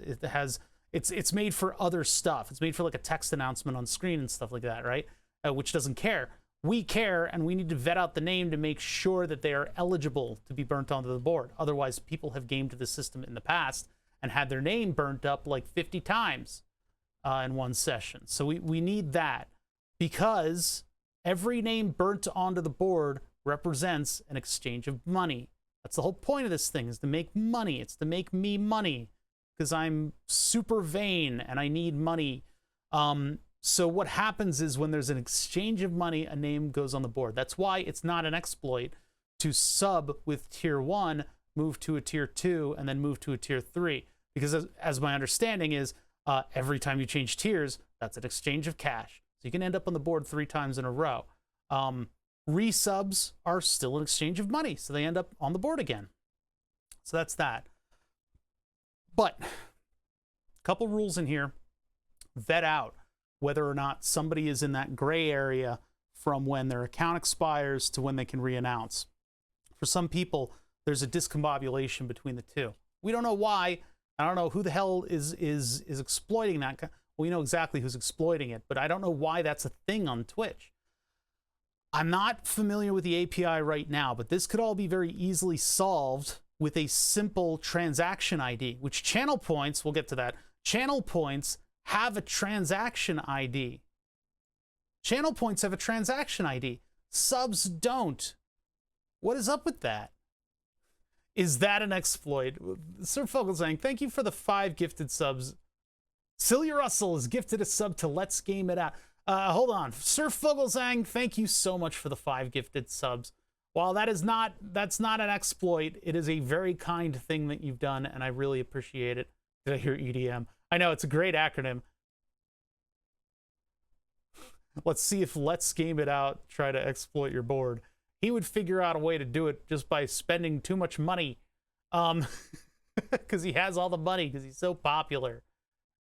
It's made for other stuff. It's made for like a text announcement on screen and stuff like that, right? Which doesn't care. We care, and we need to vet out the name to make sure that they are eligible to be burnt onto the board. Otherwise, people have gamed the system in the past and had their name burnt up like 50 times in one session. So we need that, because every name burnt onto the board represents an exchange of money. That's the whole point of this thing, is to make money. It's to make me money, because I'm super vain and I need money. So what happens is when there's an exchange of money, a name goes on the board. That's why it's not an exploit to sub with tier 1, move to a tier 2, and then move to a tier 3. Because as my understanding is, every time you change tiers, that's an exchange of cash. So you can end up on the board 3 times in a row. Resubs are still an exchange of money, so they end up on the board again. So that's that. But a couple rules in here. Vet out whether or not somebody is in that gray area from when their account expires to when they can re-announce. For some people, there's a discombobulation between the two. We don't know why. I don't know who the hell is exploiting that. Well, we know exactly who's exploiting it, but I don't know why that's a thing on Twitch. I'm not familiar with the API right now, but this could all be very easily solved with a simple transaction ID, which channel points, we'll get to that, channel points have a transaction ID. Channel points have a transaction ID. Subs don't. What is up with that? Is that an exploit? Sir Fogelsang, thank you for the 5 gifted subs. Celia Russell has gifted a sub to Let's Game It Out. Hold on. Sir Fogelsang, thank you so much for the 5 gifted subs. While that's not an exploit, it is a very kind thing that you've done, and I really appreciate it. Did I hear EDM? I know, it's a great acronym. Let's see if Let's Game It Out try to exploit your board. He would figure out a way to do it just by spending too much money. Because he has all the money, because he's so popular.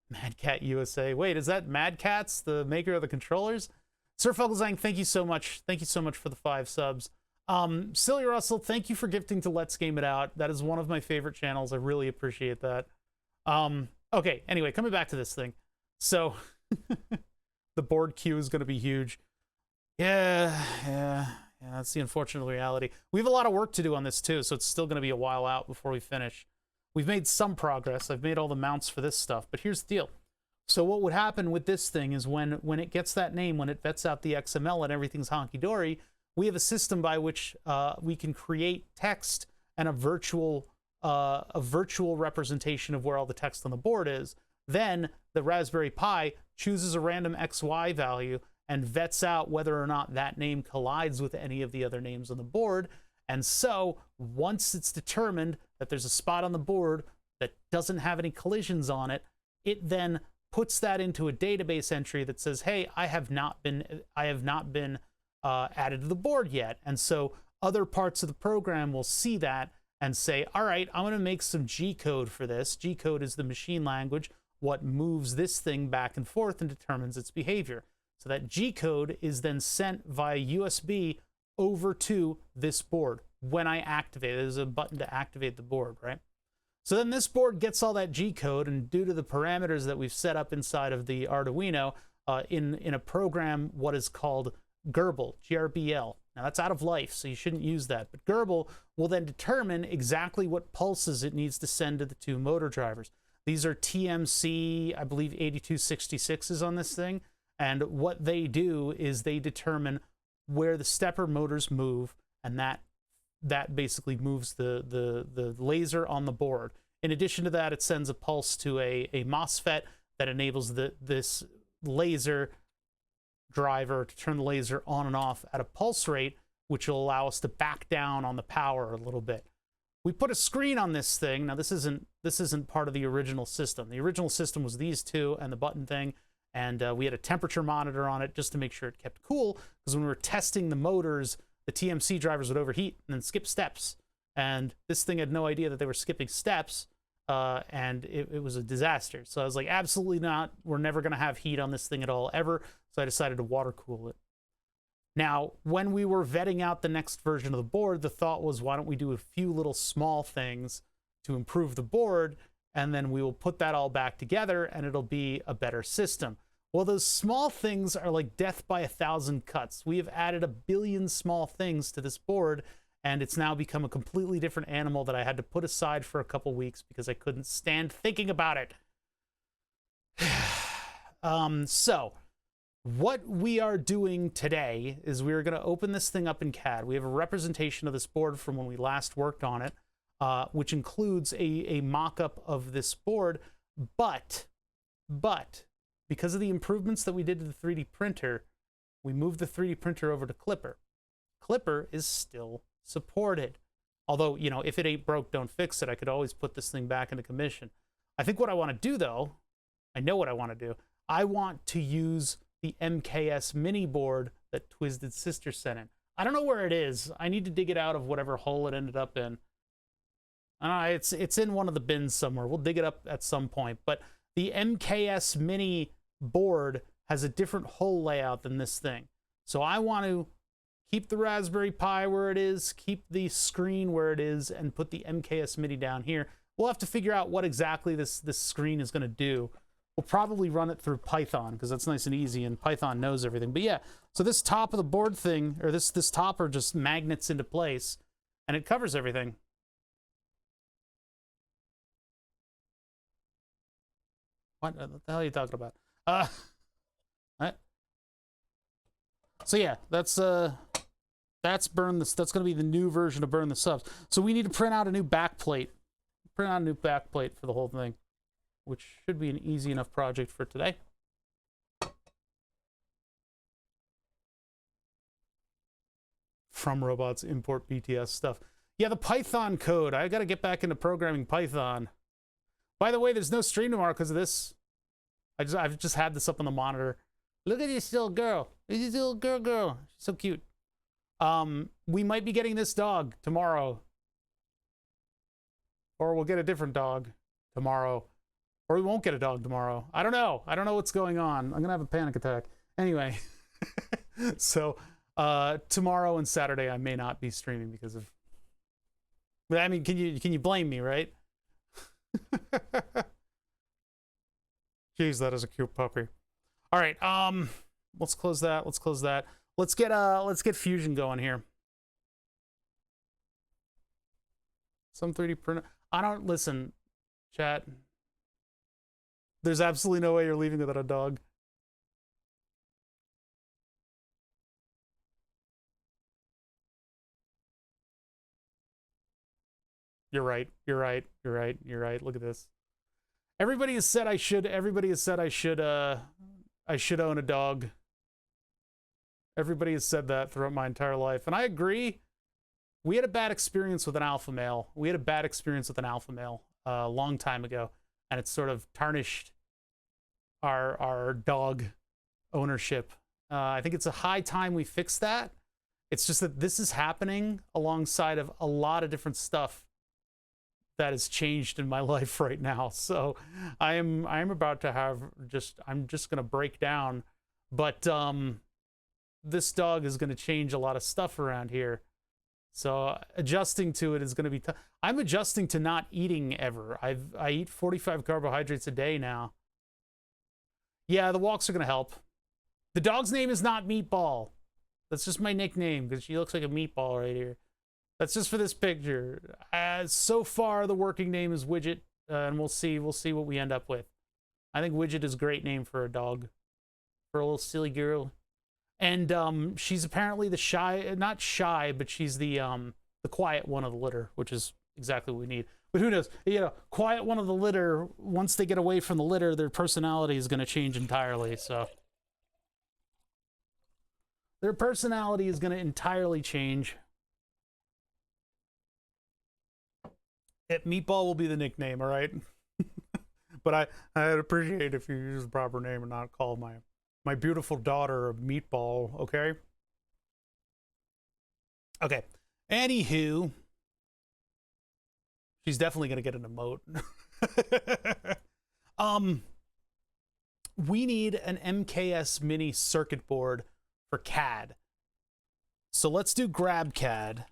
Mad Cat USA. Wait, is that Mad Cat's the maker of the controllers? Sir Fogelsang, thank you so much. Thank you so much for the 5 subs. Celia Russell, thank you for gifting to Let's Game It Out. That is one of my favorite channels. I really appreciate that. Okay, anyway, coming back to this thing. So, the board queue is going to be huge. Yeah, that's the unfortunate reality. We have a lot of work to do on this too, so it's still going to be a while out before we finish. We've made some progress. I've made all the mounts for this stuff, but here's the deal. So what would happen with this thing is when it gets that name, when it vets out the XML and everything's honky-dory, we have a system by which we can create text and a virtual representation of where all the text on the board is. Then the Raspberry Pi chooses a random XY value and vets out whether or not that name collides with any of the other names on the board. And so once it's determined that there's a spot on the board that doesn't have any collisions on it, it then puts that into a database entry that says, hey, I have not been added to the board yet. And so other parts of the program will see that and say, all right, I'm going to make some G code for this. G code is the machine language, what moves this thing back and forth and determines its behavior. So that G code is then sent via USB over to this board when I activate it. There's a button to activate the board, right? So then this board gets all that G code, and due to the parameters that we've set up inside of the Arduino, in a program, what is called Gerbil, GRBL. Now that's out of life, so you shouldn't use that. But Gerbil will then determine exactly what pulses it needs to send to the two motor drivers. These are TMC, I believe 8266s on this thing. And what they do is they determine where the stepper motors move, and that basically moves the laser on the board. In addition to that, it sends a pulse to a MOSFET that enables this laser driver to turn the laser on and off at a pulse rate, which will allow us to back down on the power a little bit. We put a screen on this thing. Now this isn't part of the original system. The original system was these two and the button thing, and we had a temperature monitor on it just to make sure it kept cool, because when we were testing the motors, the TMC drivers would overheat and then skip steps. And this thing had no idea that they were skipping steps, and it was a disaster. So I was like, absolutely not. We're never going to have heat on this thing at all, ever. So I decided to water cool it. Now, when we were vetting out the next version of the board, the thought was, why don't we do a few little small things to improve the board, and then we will put that all back together, and it'll be a better system. Well, those small things are like death by 1,000 cuts. We have added 1 billion small things to this board, and it's now become a completely different animal that I had to put aside for a couple weeks because I couldn't stand thinking about it. So what we are doing today is we're going to open this thing up in CAD. We have a representation of this board from when we last worked on it, which includes a mock-up of this board, but because of the improvements that we did to the 3D printer, we moved the 3D printer over to Clipper. Clipper is still supported. Although, you know, if it ain't broke, don't fix it. I could always put this thing back into commission. I think what I want to do, though, I know what I want to do. I want to use the MKS mini board that Twiztedsizter sent in. I don't know where it is. I need to dig it out of whatever hole it ended up in. I don't know, it's in one of the bins somewhere. We'll dig it up at some point. But the MKS mini board has a different hole layout than this thing. So I want to keep the Raspberry Pi where it is, keep the screen where it is, and put the MKS mini down here. We'll have to figure out what exactly this screen is going to do. We'll probably run it through Python, because that's nice and easy, and Python knows everything. But yeah, so this top of the board thing, or this topper just magnets into place, and it covers everything. What the hell are you talking about? Right. So yeah, that's burn this. That's going to be the new version of burn the subs. So we need to print out a new backplate. Print out a new backplate for the whole thing, which should be an easy enough project for today. From robots, import BTS stuff. Yeah, the Python code. I got to get back into programming Python. By the way, there's no stream tomorrow because of this. I've just had this up on the monitor. Look at this little girl. This little girl. She's so cute. We might be getting this dog tomorrow. Or we'll get a different dog tomorrow. Or we won't get a dog tomorrow. I don't know. I don't know what's going on. I'm going to have a panic attack. Anyway. So, tomorrow and Saturday I may not be streaming because of... I mean, can you blame me, right? Jeez, that is a cute puppy. All right, let's close that. Let's close that. Let's get Fusion going here. Some 3D printer. I don't listen, chat. There's absolutely no way you're leaving without a dog. You're right. You're right. You're right. You're right. Look at this. Everybody has said I should. Everybody has said I should own a dog. Everybody has said that throughout my entire life, and I agree. We had a bad experience with an alpha male. We had a bad experience with an alpha male a long time ago, and it's sort of tarnished our dog ownership. I think it's a high time we fix that. It's just that this is happening alongside of a lot of different stuff that has changed in my life right now. So I am about to have I'm just gonna break down. But this dog is gonna change a lot of stuff around here. So adjusting to it is gonna be tough. I'm adjusting to not eating ever. I eat 45 carbohydrates a day now. Yeah, the walks are gonna help. The dog's name is not Meatball. That's just my nickname because she looks like a meatball right here. That's just for this picture. So far, the working name is Widget, and we'll see what we end up with. I think Widget is a great name for a dog, for a little silly girl. And she's apparently the shy, not shy, but she's the quiet one of the litter, which is exactly what we need. But who knows? You know, quiet one of the litter. Once they get away from the litter, their personality is going to change entirely. So. Their personality is going to entirely change. Meatball will be the nickname, all right? But I'd appreciate if you use the proper name and not call my beautiful daughter a Meatball, okay? Okay. Anywho, she's definitely going to get an emote. We need an MKS mini circuit board for CAD. So let's do GrabCAD.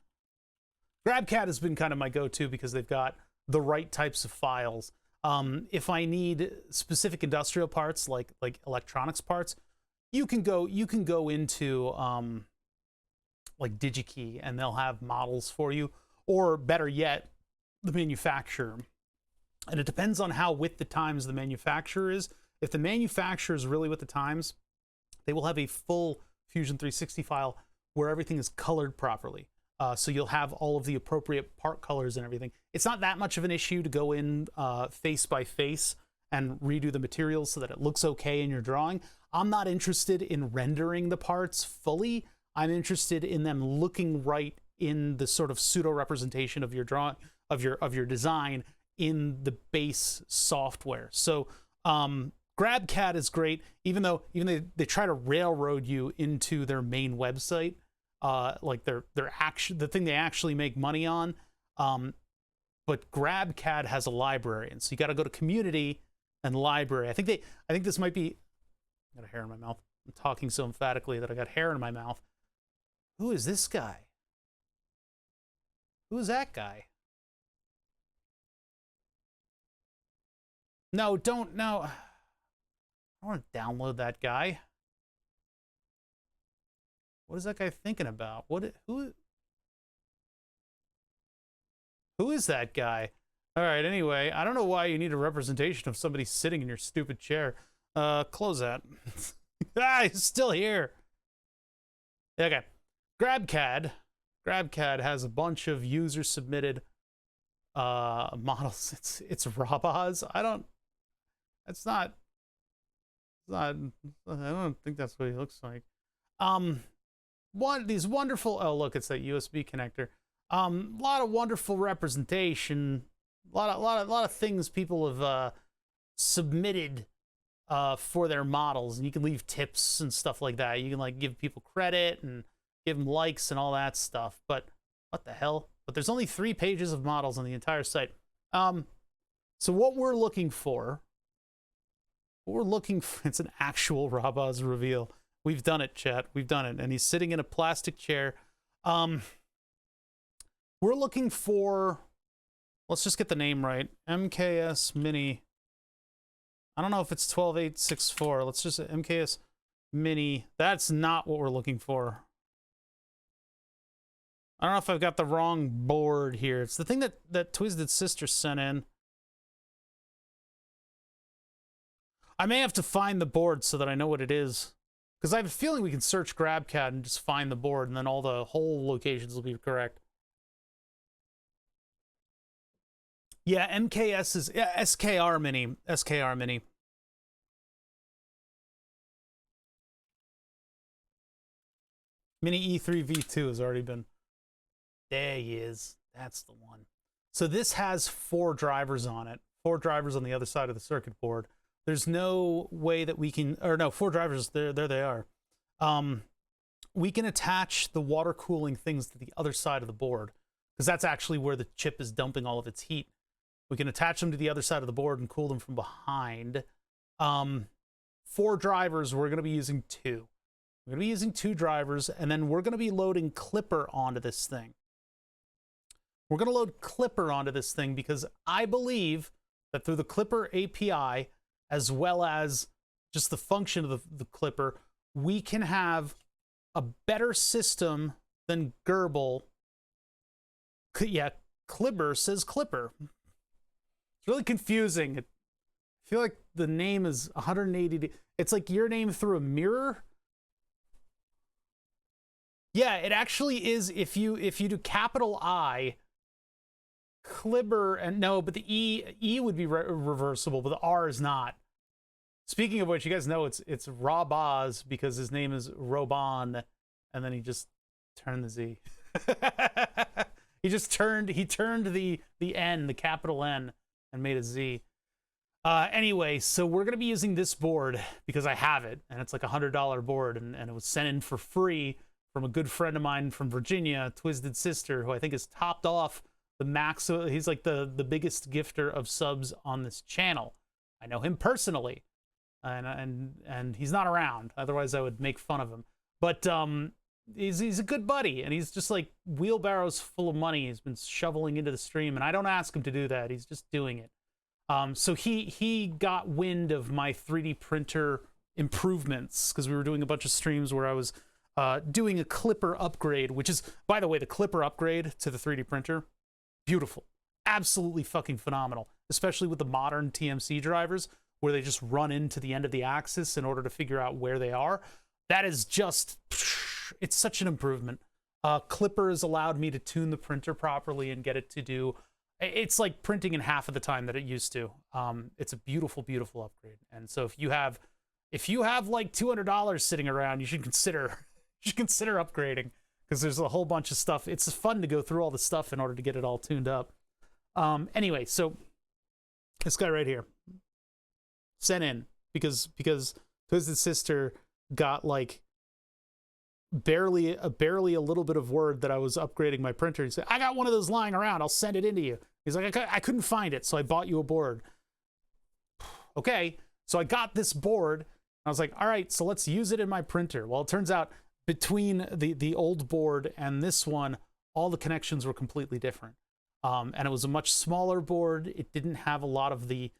GrabCAD has been kind of my go-to because they've got the right types of files. If I need specific industrial parts like electronics parts, you can go into like DigiKey and they'll have models for you, or better yet, the manufacturer. And it depends on how with the times the manufacturer is. If the manufacturer is really with the times, they will have a full Fusion 360 file where everything is colored properly. So you'll have all of the appropriate part colors and everything. It's not that much of an issue to go in face by face and redo the materials so that it looks okay in your drawing. I'm not interested in rendering the parts fully. I'm interested in them looking right in the sort of pseudo representation of your drawing, of your design in the base software. So GrabCAD is great, even though they try to railroad you into their main website, like the thing they actually make money on. But GrabCAD has a library, and so you got to go to community and library. I think this might be. I got a hair in my mouth. I'm talking so emphatically that I got hair in my mouth. Who is this guy? Who is that guy? No, don't no. I want to download that guy. What is that guy thinking about? Who is that guy? All right, anyway, I don't know why you need a representation of somebody sitting in your stupid chair. Close that. Ah, he's still here. Okay. GrabCAD. GrabCAD has a bunch of user submitted models. It's Rabaz. I don't think that's what he looks like. These wonderful, oh look, it's that USB connector. A lot of wonderful representation, a lot of things people have submitted for their models, and you can leave tips and stuff like that. You can like give people credit and give them likes and all that stuff. But what the hell? But there's only 3 pages of models on the entire site. So what we're looking for, it's an actual Rabaz reveal. We've done it, chat. We've done it. And he's sitting in a plastic chair. We're looking for, let's just get the name right. MKS Mini. I don't know if it's 12864. Let's just say MKS Mini. That's not what we're looking for. I don't know if I've got the wrong board here. It's the thing that Twiztedsizter sent in. I may have to find the board so that I know what it is. Because I have a feeling we can search GrabCAD and just find the board, and then all the whole locations will be correct. Yeah, MKS is SKR Mini. SKR Mini. Mini E3 V2 has already been. There he is. That's the one. So this has 4 drivers on it. 4 drivers on the other side of the circuit board. There's no way that we can, or no, 4 drivers, there they are. We can attach the water cooling things to the other side of the board, because that's actually where the chip is dumping all of its heat. We can attach them to the other side of the board and cool them from behind. 4 drivers, we're going to be using 2. We're going to be using 2 drivers, and then we're going to be loading Clipper onto this thing. We're going to load Clipper onto this thing because I believe that through the Clipper API, as well as just the function of the Clipper, we can have a better system than Gerbil. Yeah, Clipper says Clipper. It's really confusing. I feel like the name is 180. It's like your name through a mirror. Yeah, it actually is. If you do capital I, Clipper, and no, but the E would be reversible, but the R is not. Speaking of which, you guys know it's Robaz because his name is Roban, and then he just turned the Z. he turned the N, the capital N, and made a Z. Anyway, so we're gonna be using this board because I have it, and it's like $100 board, and it was sent in for free from a good friend of mine from Virginia, Twiztedsizter, who I think has topped off the max. He's like the biggest gifter of subs on this channel. I know him personally, and he's not around. Otherwise, I would make fun of him. But he's a good buddy, and he's just like wheelbarrows full of money. He's been shoveling into the stream, and I don't ask him to do that. He's just doing it. So he got wind of my 3D printer improvements because we were doing a bunch of streams where I was doing a Clipper upgrade, which is, by the way, the Clipper upgrade to the 3D printer, beautiful, absolutely fucking phenomenal, especially with the modern TMC drivers where they just run into the end of the axis in order to figure out where they are. That is just, it's such an improvement. Clipper has allowed me to tune the printer properly and get it to do, it's like printing in half of the time that it used to. It's a beautiful, beautiful upgrade. And so if you have like $200 sitting around, you should consider upgrading, because there's a whole bunch of stuff. It's fun to go through all the stuff in order to get it all tuned up. Anyway, so this guy right here sent in because Twiztedsizter got like barely a little bit of word that I was upgrading my printer. He said, I got one of those lying around, I'll send it into you. He's like, I couldn't find it, so I bought you a board. Okay, so I got this board. I was like, all right, so let's use it in my printer. Well, it turns out between the old board and this one, all the connections were completely different. And it was a much smaller board. It didn't have a lot of the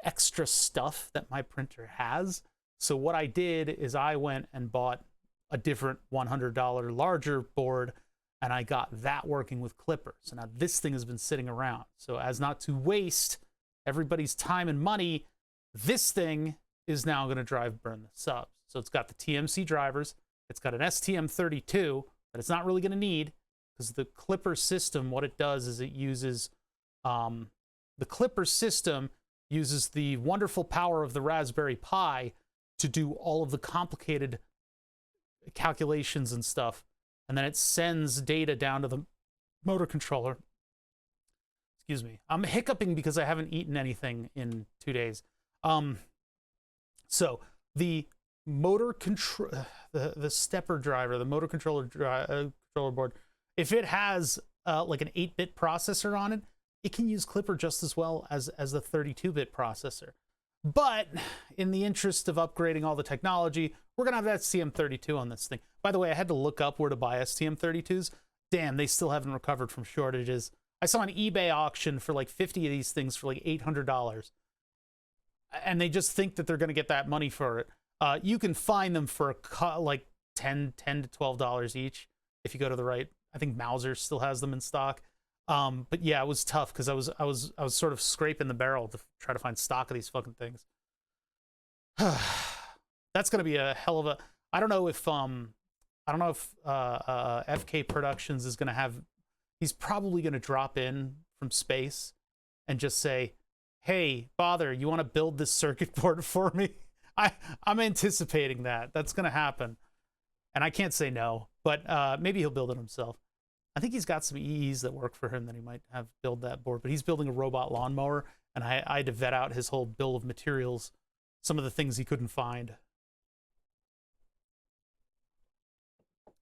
extra stuff that my printer has. So what I did is I went and bought a different $100 larger board, and I got that working with Clipper. So now this thing has been sitting around. So as not to waste everybody's time and money, this thing is now going to drive burn the subs. So it's got the TMC drivers. It's got an STM32 that it's not really going to need, because the Clipper system, what it does is it uses, the Clipper system uses the wonderful power of the Raspberry Pi to do all of the complicated calculations and stuff. And then it sends data down to the motor controller. Excuse me. I'm hiccuping because I haven't eaten anything in 2 days. So the motor control, the stepper driver, the motor controller controller board, if it has like an 8-bit processor on it, it can use Clipper just as well as the 32-bit processor. But in the interest of upgrading all the technology, we're gonna have that STM32 on this thing. By the way, I had to look up where to buy STM32s. Damn, they still haven't recovered from shortages. I saw an eBay auction for like 50 of these things for like $800. And they just think that they're gonna get that money for it. You can find them for like $10 to $12 each if you go to the right. I think Mauser still has them in stock. But yeah, it was tough because I was sort of scraping the barrel to try to find stock of these fucking things. That's gonna be a hell of a. I don't know if FK Productions is gonna have. He's probably gonna drop in from space and just say, "Hey, Bother, you want to build this circuit board for me?" I'm anticipating that. That's gonna happen, and I can't say no. But maybe he'll build it himself. I think he's got some EEs that work for him that he might have build that board, but he's building a robot lawnmower, and I had to vet out his whole bill of materials, some of the things he couldn't find.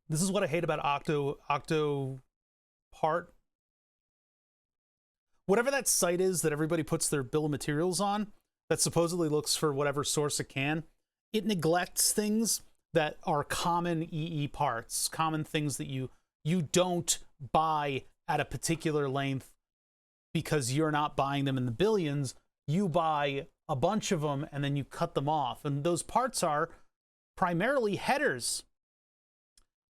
This is what I hate about Octo part. whatever that site is that everybody puts their bill of materials on, that supposedly looks for whatever source it can, it neglects things that are common EE parts, common things that you don't buy at a particular length because you're not buying them in the billions. You buy a bunch of them and then you cut them off. And those parts are primarily headers.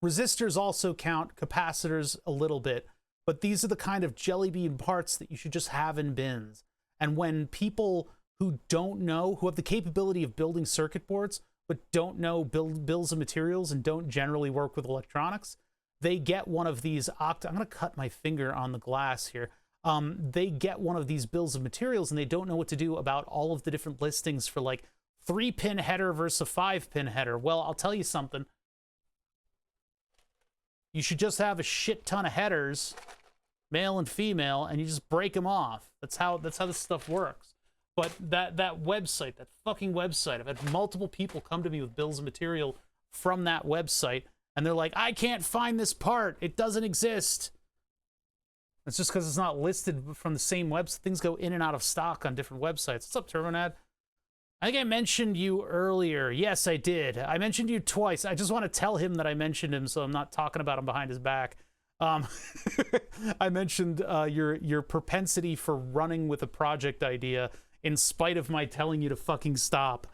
Resistors also count, capacitors a little bit, but these are the kind of jelly bean parts that you should just have in bins. And when people who don't know, who have the capability of building circuit boards, but don't know bills of materials and don't generally work with electronics, they get one of these I'm going to cut my finger on the glass here. They get one of these bills of materials and they don't know what to do about all of the different listings for like 3-pin header versus a 5-pin header. Well, I'll tell you something. You should just have a shit ton of headers, male and female, and you just break them off. That's how this stuff works. But that website, that fucking website, I've had multiple people come to me with bills of material from that website, and they're like, I can't find this part. It doesn't exist. It's just because it's not listed from the same website. Things go in and out of stock on different websites. What's up, Turbonad? I think I mentioned you earlier. Yes, I did. I mentioned you twice. I just want to tell him that I mentioned him so I'm not talking about him behind his back. I mentioned your propensity for running with a project idea in spite of my telling you to fucking stop.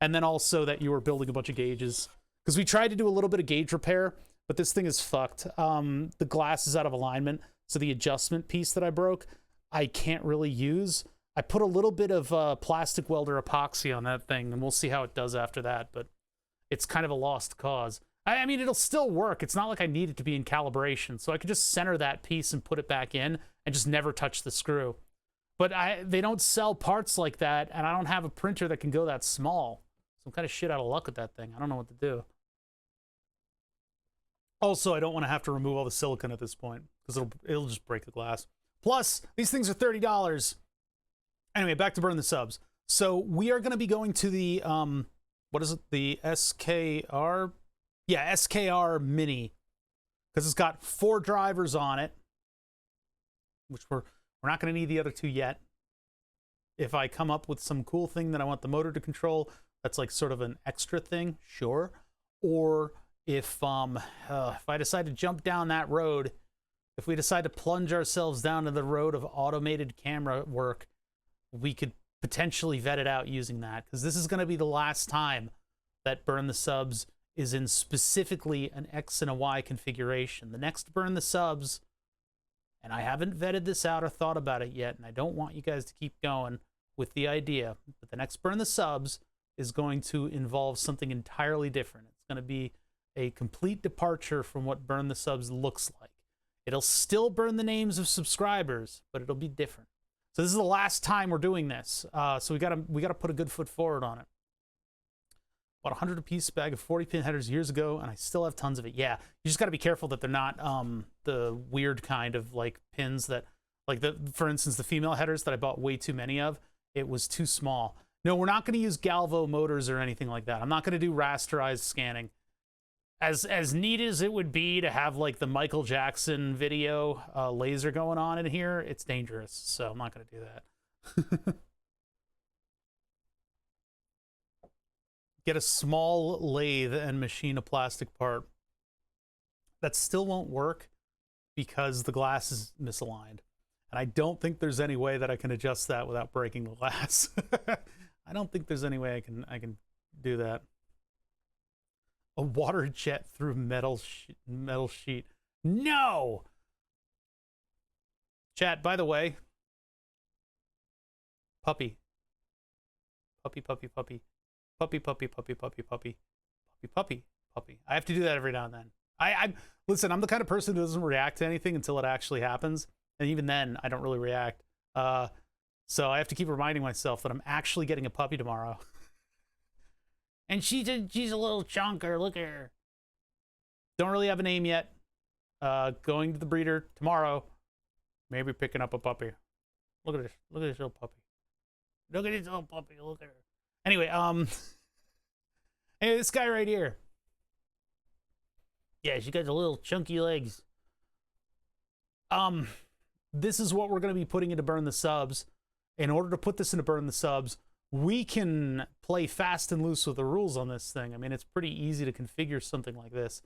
And then also that you were building a bunch of gauges. Because we tried to do a little bit of gauge repair, but this thing is fucked. The glass is out of alignment, so the adjustment piece that I broke, I can't really use. I put a little bit of plastic welder epoxy on that thing, and we'll see how it does after that, but it's kind of a lost cause. I mean, it'll still work. It's not like I need it to be in calibration, so I could just center that piece and put it back in and just never touch the screw. But they don't sell parts like that, and I don't have a printer that can go that small. So I'm kind of shit out of luck with that thing. I don't know what to do. Also, I don't want to have to remove all the silicone at this point, because it'll just break the glass. Plus, these things are $30. Anyway, back to Burn the Subs. So we are going to be going to the, what is it? The SKR? Yeah, SKR Mini. Because it's got 4 drivers on it. Which we're not going to need the other 2 yet. If I come up with some cool thing that I want the motor to control, that's like sort of an extra thing, sure. Or if I decide to jump down that road, if we decide to plunge ourselves down to the road of automated camera work, we could potentially vet it out using that, because this is going to be the last time that Burn the Subs is in specifically an X and a Y configuration. The next Burn the Subs, and I haven't vetted this out or thought about it yet, and I don't want you guys to keep going with the idea, but the next Burn the Subs is going to involve something entirely different. It's going to be a complete departure from what Burn the Subs looks like. It'll still burn the names of subscribers, but it'll be different. So this is the last time we're doing this. So we gotta put a good foot forward on it. Bought 100 a piece bag of 40-pin headers years ago, and I still have tons of it. Yeah, you just gotta be careful that they're not the weird kind of like pins that, like for instance, the female headers that I bought way too many of. It was too small. No, we're not gonna use galvo motors or anything like that. I'm not gonna do rasterized scanning. As neat as it would be to have like the Michael Jackson video laser going on in here, it's dangerous, so I'm not going to do that. Get a small lathe and machine a plastic part. That still won't work because the glass is misaligned. And I don't think there's any way that I can adjust that without breaking the glass. I don't think there's any way I can do that. A water jet through metal sheet. No! Chat, by the way. Puppy. Puppy, puppy, puppy. Puppy, puppy, puppy, puppy, puppy. Puppy, puppy, puppy. I have to do that every now and then. Listen, I'm the kind of person who doesn't react to anything until it actually happens. And even then, I don't really react. So I have to keep reminding myself that I'm actually getting a puppy tomorrow. And she's a little chunker. Look at her. Don't really have a name yet. Going to the breeder tomorrow. Maybe picking up a puppy. Look at this. Look at this little puppy. Look at this little puppy. Look at her. Anyway, hey, this guy right here. Yeah, she got the little chunky legs. this is what we're going to be putting into burn the subs. In order to put this into burn the subs, we can play fast and loose with the rules on this thing. I mean, it's pretty easy to configure something like this.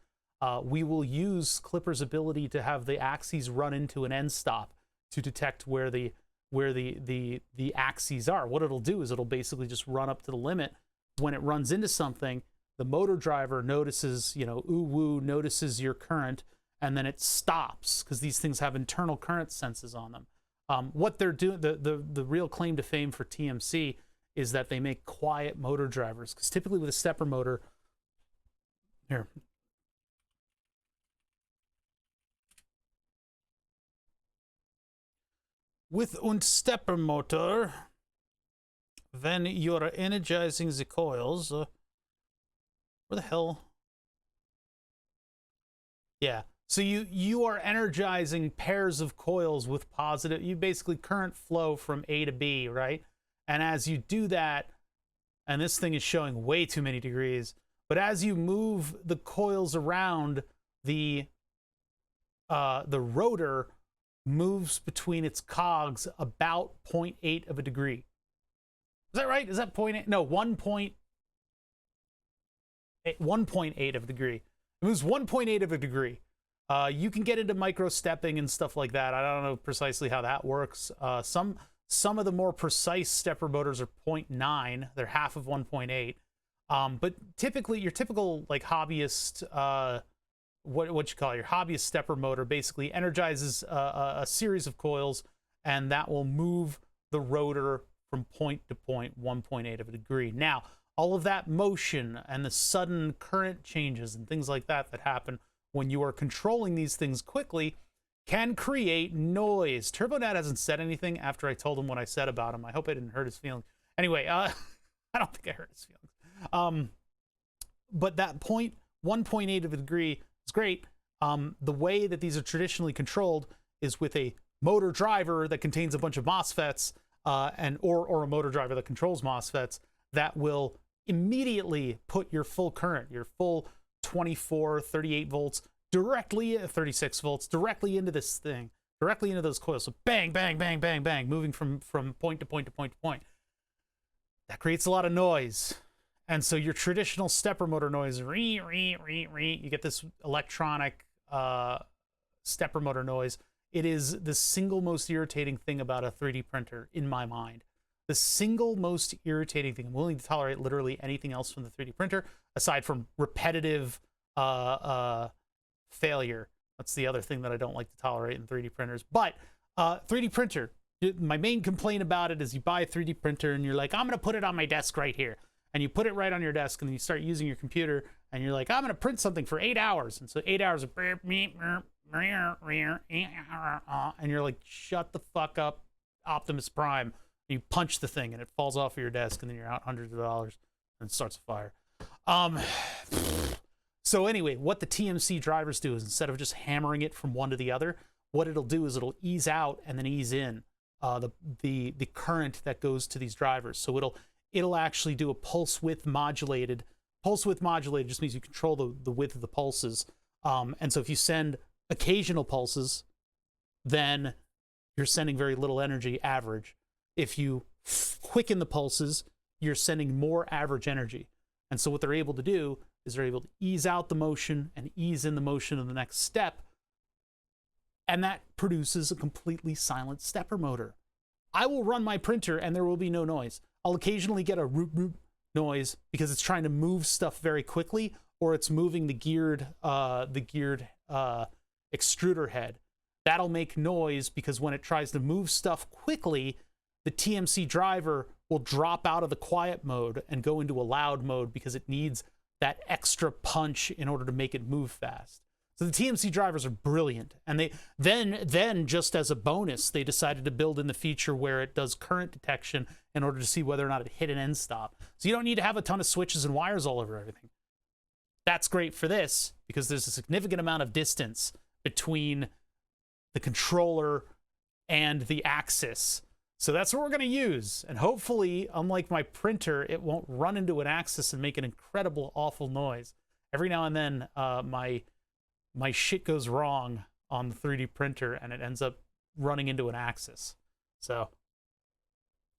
We will use Clipper's ability to have the axes run into an end stop to detect where the axes are. What it'll do is it'll basically just run up to the limit. When it runs into something, the motor driver notices, you know, ooh woo, notices your current, and then it stops, because these things have internal current senses on them. What they're doing, the real claim to fame for TMC is that they make quiet motor drivers, because typically with a stepper motor, here, with a stepper motor, when you're energizing the coils, where the hell? Yeah, so you are energizing pairs of coils with positive, you basically current flow from A to B, right? And as you do that, and this thing is showing way too many degrees, but as you move the coils around, the rotor moves between its cogs about 0.8 of a degree. Is that right? Is that 0.8? No, 1.8 of a degree. It moves 1.8 of a degree. You can get into micro stepping and stuff like that. I don't know precisely how that works. Some of the more precise stepper motors are 0.9. They're half of 1.8. But typically, your typical like hobbyist, what you call it, your hobbyist stepper motor basically energizes a series of coils, and that will move the rotor from point to point 1.8 of a degree. Now, all of that motion and the sudden current changes and things like that that happen when you are controlling these things quickly can create noise. TurboNet hasn't said anything after I told him what I said about him. I hope I didn't hurt his feelings. Anyway, I don't think I hurt his feelings. But that 1.8 of a degree is great. The way that these are traditionally controlled is with a motor driver that contains a bunch of MOSFETs, or a motor driver that controls MOSFETs that will immediately put your full current, your full 24, 38 volts, directly 36 volts, directly into this thing, directly into those coils. So bang, bang, bang, bang, bang, moving from point to point to point to point. That creates a lot of noise. And so your traditional stepper motor noise, you get this electronic stepper motor noise. It is the single most irritating thing about a 3D printer in my mind. The single most irritating thing. I'm willing to tolerate literally anything else from the 3D printer, aside from repetitive failure. That's the other thing that I don't like to tolerate in 3D printers. But 3D printer, my main complaint about it is you buy a 3D printer and you're like, I'm going to put it on my desk right here. And you put it right on your desk, and then you start using your computer, and you're like, I'm going to print something for 8 hours. And so 8 hours of, and you're like, shut the fuck up, Optimus Prime. And you punch the thing, and it falls off of your desk, and then you're out hundreds of dollars, and it starts a fire. So anyway, what the TMC drivers do is instead of just hammering it from one to the other, what it'll do is it'll ease out and then ease in the current that goes to these drivers. So it'll actually do a pulse width modulated. Pulse width modulated just means you control the width of the pulses. And so if you send occasional pulses, then you're sending very little energy, average. If you quicken the pulses, you're sending more average energy. And so what they're able to do is they're able to ease out the motion and ease in the motion of the next step. And that produces a completely silent stepper motor. I will run my printer and there will be no noise. I'll occasionally get a root root noise because it's trying to move stuff very quickly, or it's moving the geared extruder head. That'll make noise because when it tries to move stuff quickly, the TMC driver will drop out of the quiet mode and go into a loud mode because it needs that extra punch in order to make it move fast. So the TMC drivers are brilliant. And they then just as a bonus, they decided to build in the feature where it does current detection in order to see whether or not it hit an end stop. So you don't need to have a ton of switches and wires all over everything. That's great for this because there's a significant amount of distance between the controller and the axis. So that's what we're going to use. And hopefully, unlike my printer, it won't run into an axis and make an incredible, awful noise. Every now and then, my shit goes wrong on the 3D printer and it ends up running into an axis. So,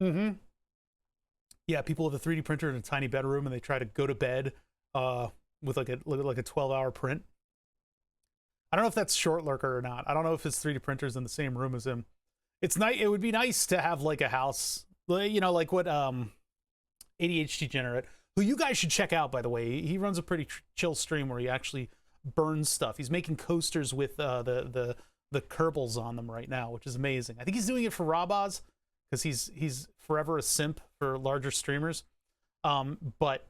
yeah, people have a 3D printer in a tiny bedroom and they try to go to bed with like a 12-hour print. I don't know if that's Short Lurker or not. I don't know if his 3D printer's in the same room as him. It's nice. It would be nice to have like a house, you know, like what ADHD Degenerate, who you guys should check out, by the way. He runs a pretty chill stream where he actually burns stuff. He's making coasters with the Kerbals on them right now, which is amazing. I think he's doing it for Rabaz because he's forever a simp for larger streamers. But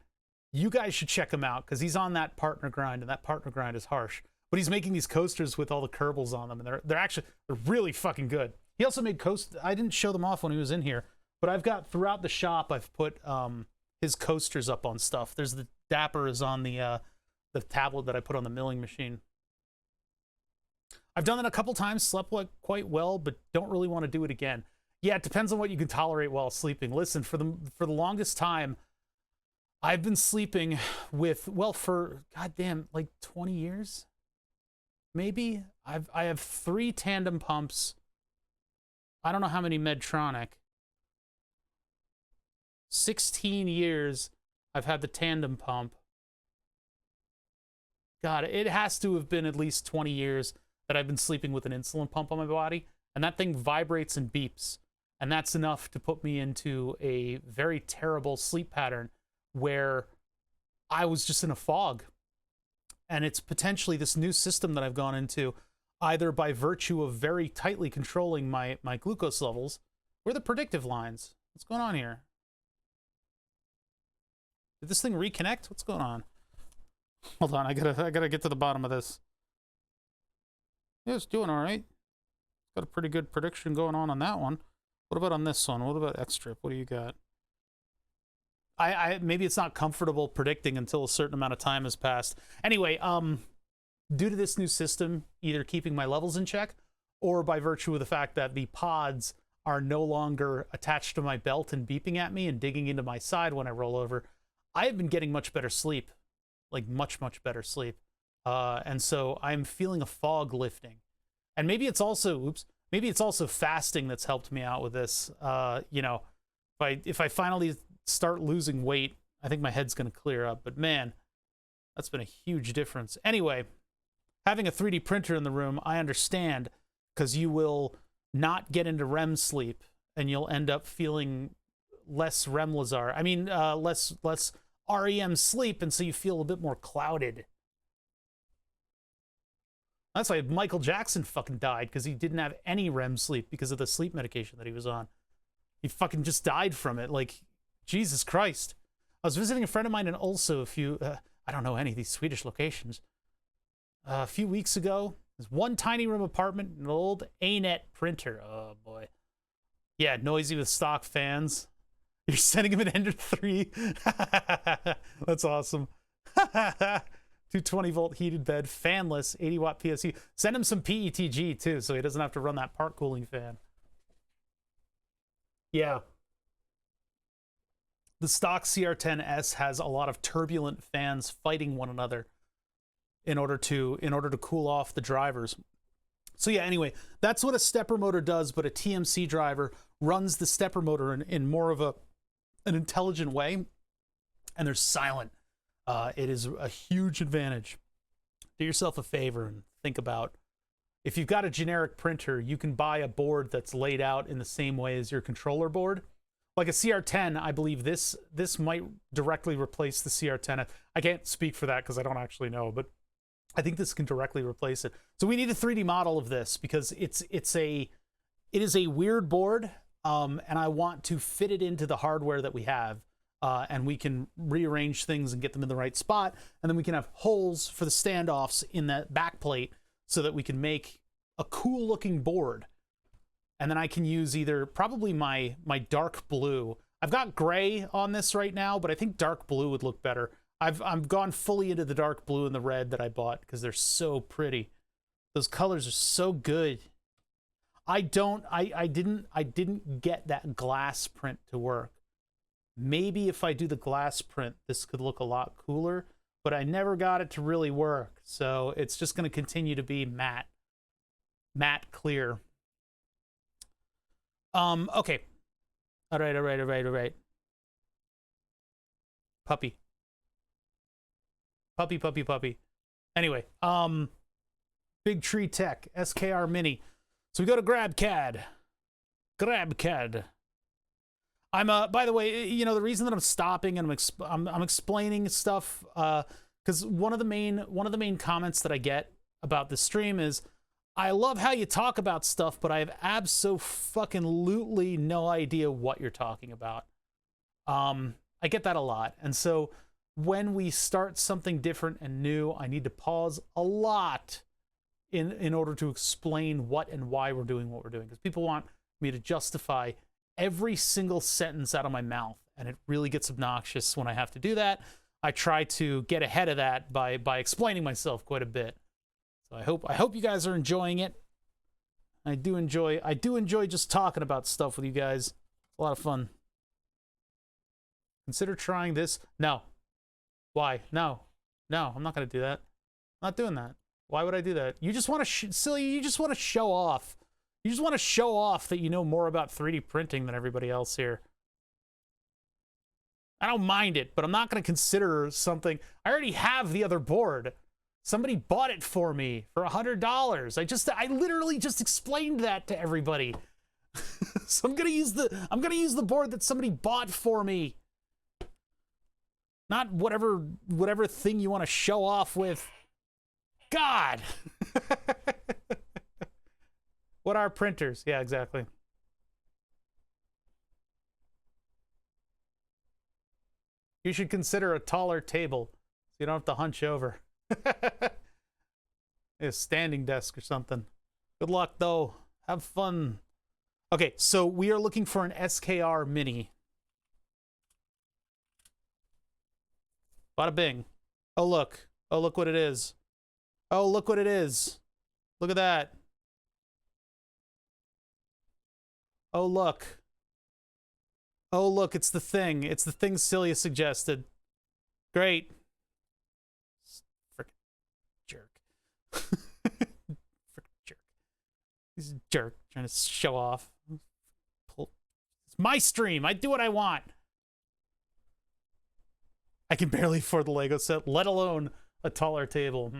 you guys should check him out because he's on that partner grind, and that partner grind is harsh. But he's making these coasters with all the Kerbals on them, and they're really fucking good. He also made I didn't show them off when he was in here, but I've got throughout the shop, I've put his coasters up on stuff. There's the Dapper is on the tablet that I put on the milling machine. I've done that a couple times, slept quite well, but don't really want to do it again. Yeah, it depends on what you can tolerate while sleeping. Listen, for the longest time, I've been sleeping with, well, for goddamn like 20 years, maybe. I have 3 tandem pumps. I don't know how many Medtronic. 16 years I've had the tandem pump. God, it has to have been at least 20 years that I've been sleeping with an insulin pump on my body, and that thing vibrates and beeps, and that's enough to put me into a very terrible sleep pattern where I was just in a fog. And it's potentially this new system that I've gone into, either by virtue of very tightly controlling my glucose levels, or the predictive lines. What's going on here? Did this thing reconnect? What's going on? Hold on, I gotta get to the bottom of this. Yeah, it's doing all right. Got a pretty good prediction going on that one. What about on this one? What about X-Strip? What do you got? Maybe it's not comfortable predicting until a certain amount of time has passed. Anyway, due to this new system, either keeping my levels in check, or by virtue of the fact that the pods are no longer attached to my belt and beeping at me and digging into my side when I roll over, I have been getting much better sleep. Like much better sleep. And so I'm feeling a fog lifting. And maybe it's also, maybe it's also fasting that's helped me out with this. You know, if I finally start losing weight, I think my head's going to clear up. But man, that's been a huge difference. Anyway, having a 3D printer in the room, I understand, because you will not get into REM sleep and you'll end up feeling less REM-lazar. I mean, less REM sleep, and so you feel a bit more clouded. That's why Michael Jackson fucking died, because he didn't have any REM sleep because of the sleep medication that he was on. He fucking just died from it. Like, Jesus Christ. I was visiting a friend of mine in Ulso I don't know any of these Swedish locations. A few weeks ago, there's one tiny room apartment, an old ANET printer. Oh, boy. Yeah, noisy with stock fans. You're sending him an Ender 3. That's awesome. 220-volt heated bed, fanless, 80-watt PSU. Send him some PETG, too, so he doesn't have to run that part cooling fan. Yeah. The stock CR10S has a lot of turbulent fans fighting one another in order to cool off the drivers. So yeah, anyway, that's what a stepper motor does, but a TMC driver runs the stepper motor in more of an intelligent way, and they're silent. It is a huge advantage. Do yourself a favor and think about, if you've got a generic printer, you can buy a board that's laid out in the same way as your controller board. Like a CR10, I believe this might directly replace the CR10. I can't speak for that because I don't actually know, but I think this can directly replace it. So we need a 3D model of this because it is a weird board, and I want to fit it into the hardware that we have, and we can rearrange things and get them in the right spot, and then we can have holes for the standoffs in that back plate so that we can make a cool looking board. And then I can use either probably my dark blue. I've got gray on this right now, but I think dark blue would look better. I've gone fully into the dark blue and the red that I bought because they're so pretty. Those colors are so good. I didn't get that glass print to work. Maybe if I do the glass print, this could look a lot cooler, but I never got it to really work. So it's just going to continue to be matte clear. Okay. All right. Puppy. Anyway, Big Tree Tech, SKR Mini. So we go to GrabCAD. I'm by the way, you know, the reason that I'm stopping and I'm explaining stuff cuz one of the main comments that I get about this stream is, I love how you talk about stuff, but I have abso-fucking-lutely no idea what you're talking about. I get that a lot. And so when we start something different and new, I need to pause a lot in order to explain what and why we're doing what we're doing. Because people want me to justify every single sentence out of my mouth, and it really gets obnoxious when I have to do that. I try to get ahead of that by explaining myself quite a bit. So I hope you guys are enjoying it. I do enjoy just talking about stuff with you guys. It's a lot of fun. Consider trying this. No. Why? No, I'm not going to do that. I'm not doing that. Why would I do that? You just want to, silly, you just want to show off. You just want to show off that you know more about 3D printing than everybody else here. I don't mind it, but I'm not going to consider something. I already have the other board. Somebody bought it for me for $100. I literally just explained that to everybody. So I'm going to use the board that somebody bought for me. Not whatever thing you want to show off with. God. What are printers? Yeah, exactly. You should consider a taller table so you don't have to hunch over. A standing desk or something. Good luck, though. Have fun. Okay, so we are looking for an SKR Mini. Bada bing. Oh, look. Oh, look what it is. Oh, look what it is. Look at that. Oh, look. Oh, look, it's the thing. It's the thing Celia suggested. Great. Frickin' jerk. Frickin' jerk. He's a jerk trying to show off. It's my stream. I do what I want. I can barely afford the Lego set, let alone a taller table.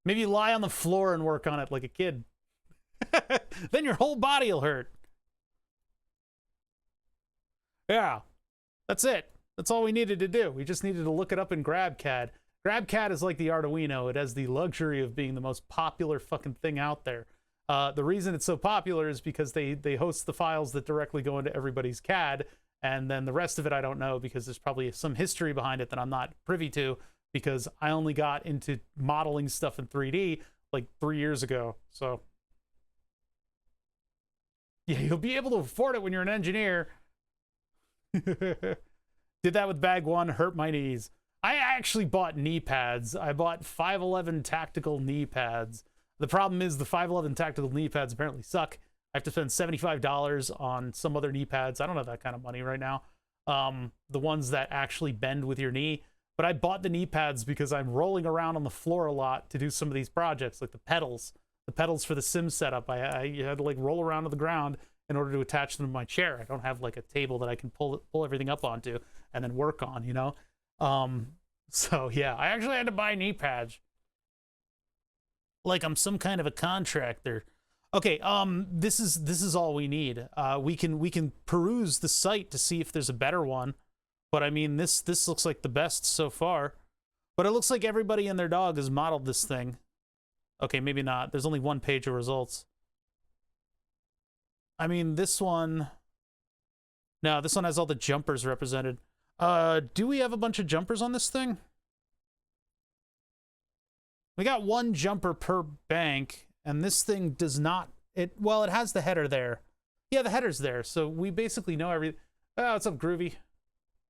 Maybe lie on the floor and work on it like a kid. Then your whole body will hurt. Yeah, that's it. That's all we needed to do. We just needed to look it up in GrabCAD. GrabCAD is like the Arduino. It has the luxury of being the most popular fucking thing out there. The reason it's so popular is because they host the files that directly go into everybody's CAD, and then the rest of it I don't know, because there's probably some history behind it that I'm not privy to, because I only got into modeling stuff in 3D like 3 years ago. So yeah, you'll be able to afford it when you're an engineer. Did that with bag one, hurt my knees. I actually bought knee pads. I bought 511 tactical knee pads. The problem is the 511 tactical knee pads apparently suck. I have to spend $75 on some other knee pads. I don't have that kind of money right now. The ones that actually bend with your knee. But I bought the knee pads because I'm rolling around on the floor a lot to do some of these projects, like the pedals. The pedals for the sim setup. I had to like roll around to the ground in order to attach them to my chair. I don't have like a table that I can pull everything up onto and then work on, you know? So yeah, I actually had to buy knee pads. Like I'm some kind of a contractor. Okay, this is all we need. We can peruse the site to see if there's a better one. But I mean, this looks like the best so far. But it looks like everybody and their dog has modeled this thing. Okay, maybe not. There's only one page of results. I mean, this one... No, this one has all the jumpers represented. Do we have a bunch of jumpers on this thing? We got one jumper per bank, and this thing does not... Well, it has the header there. Yeah, the header's there, so we basically know everything. Oh, what's up, Groovy?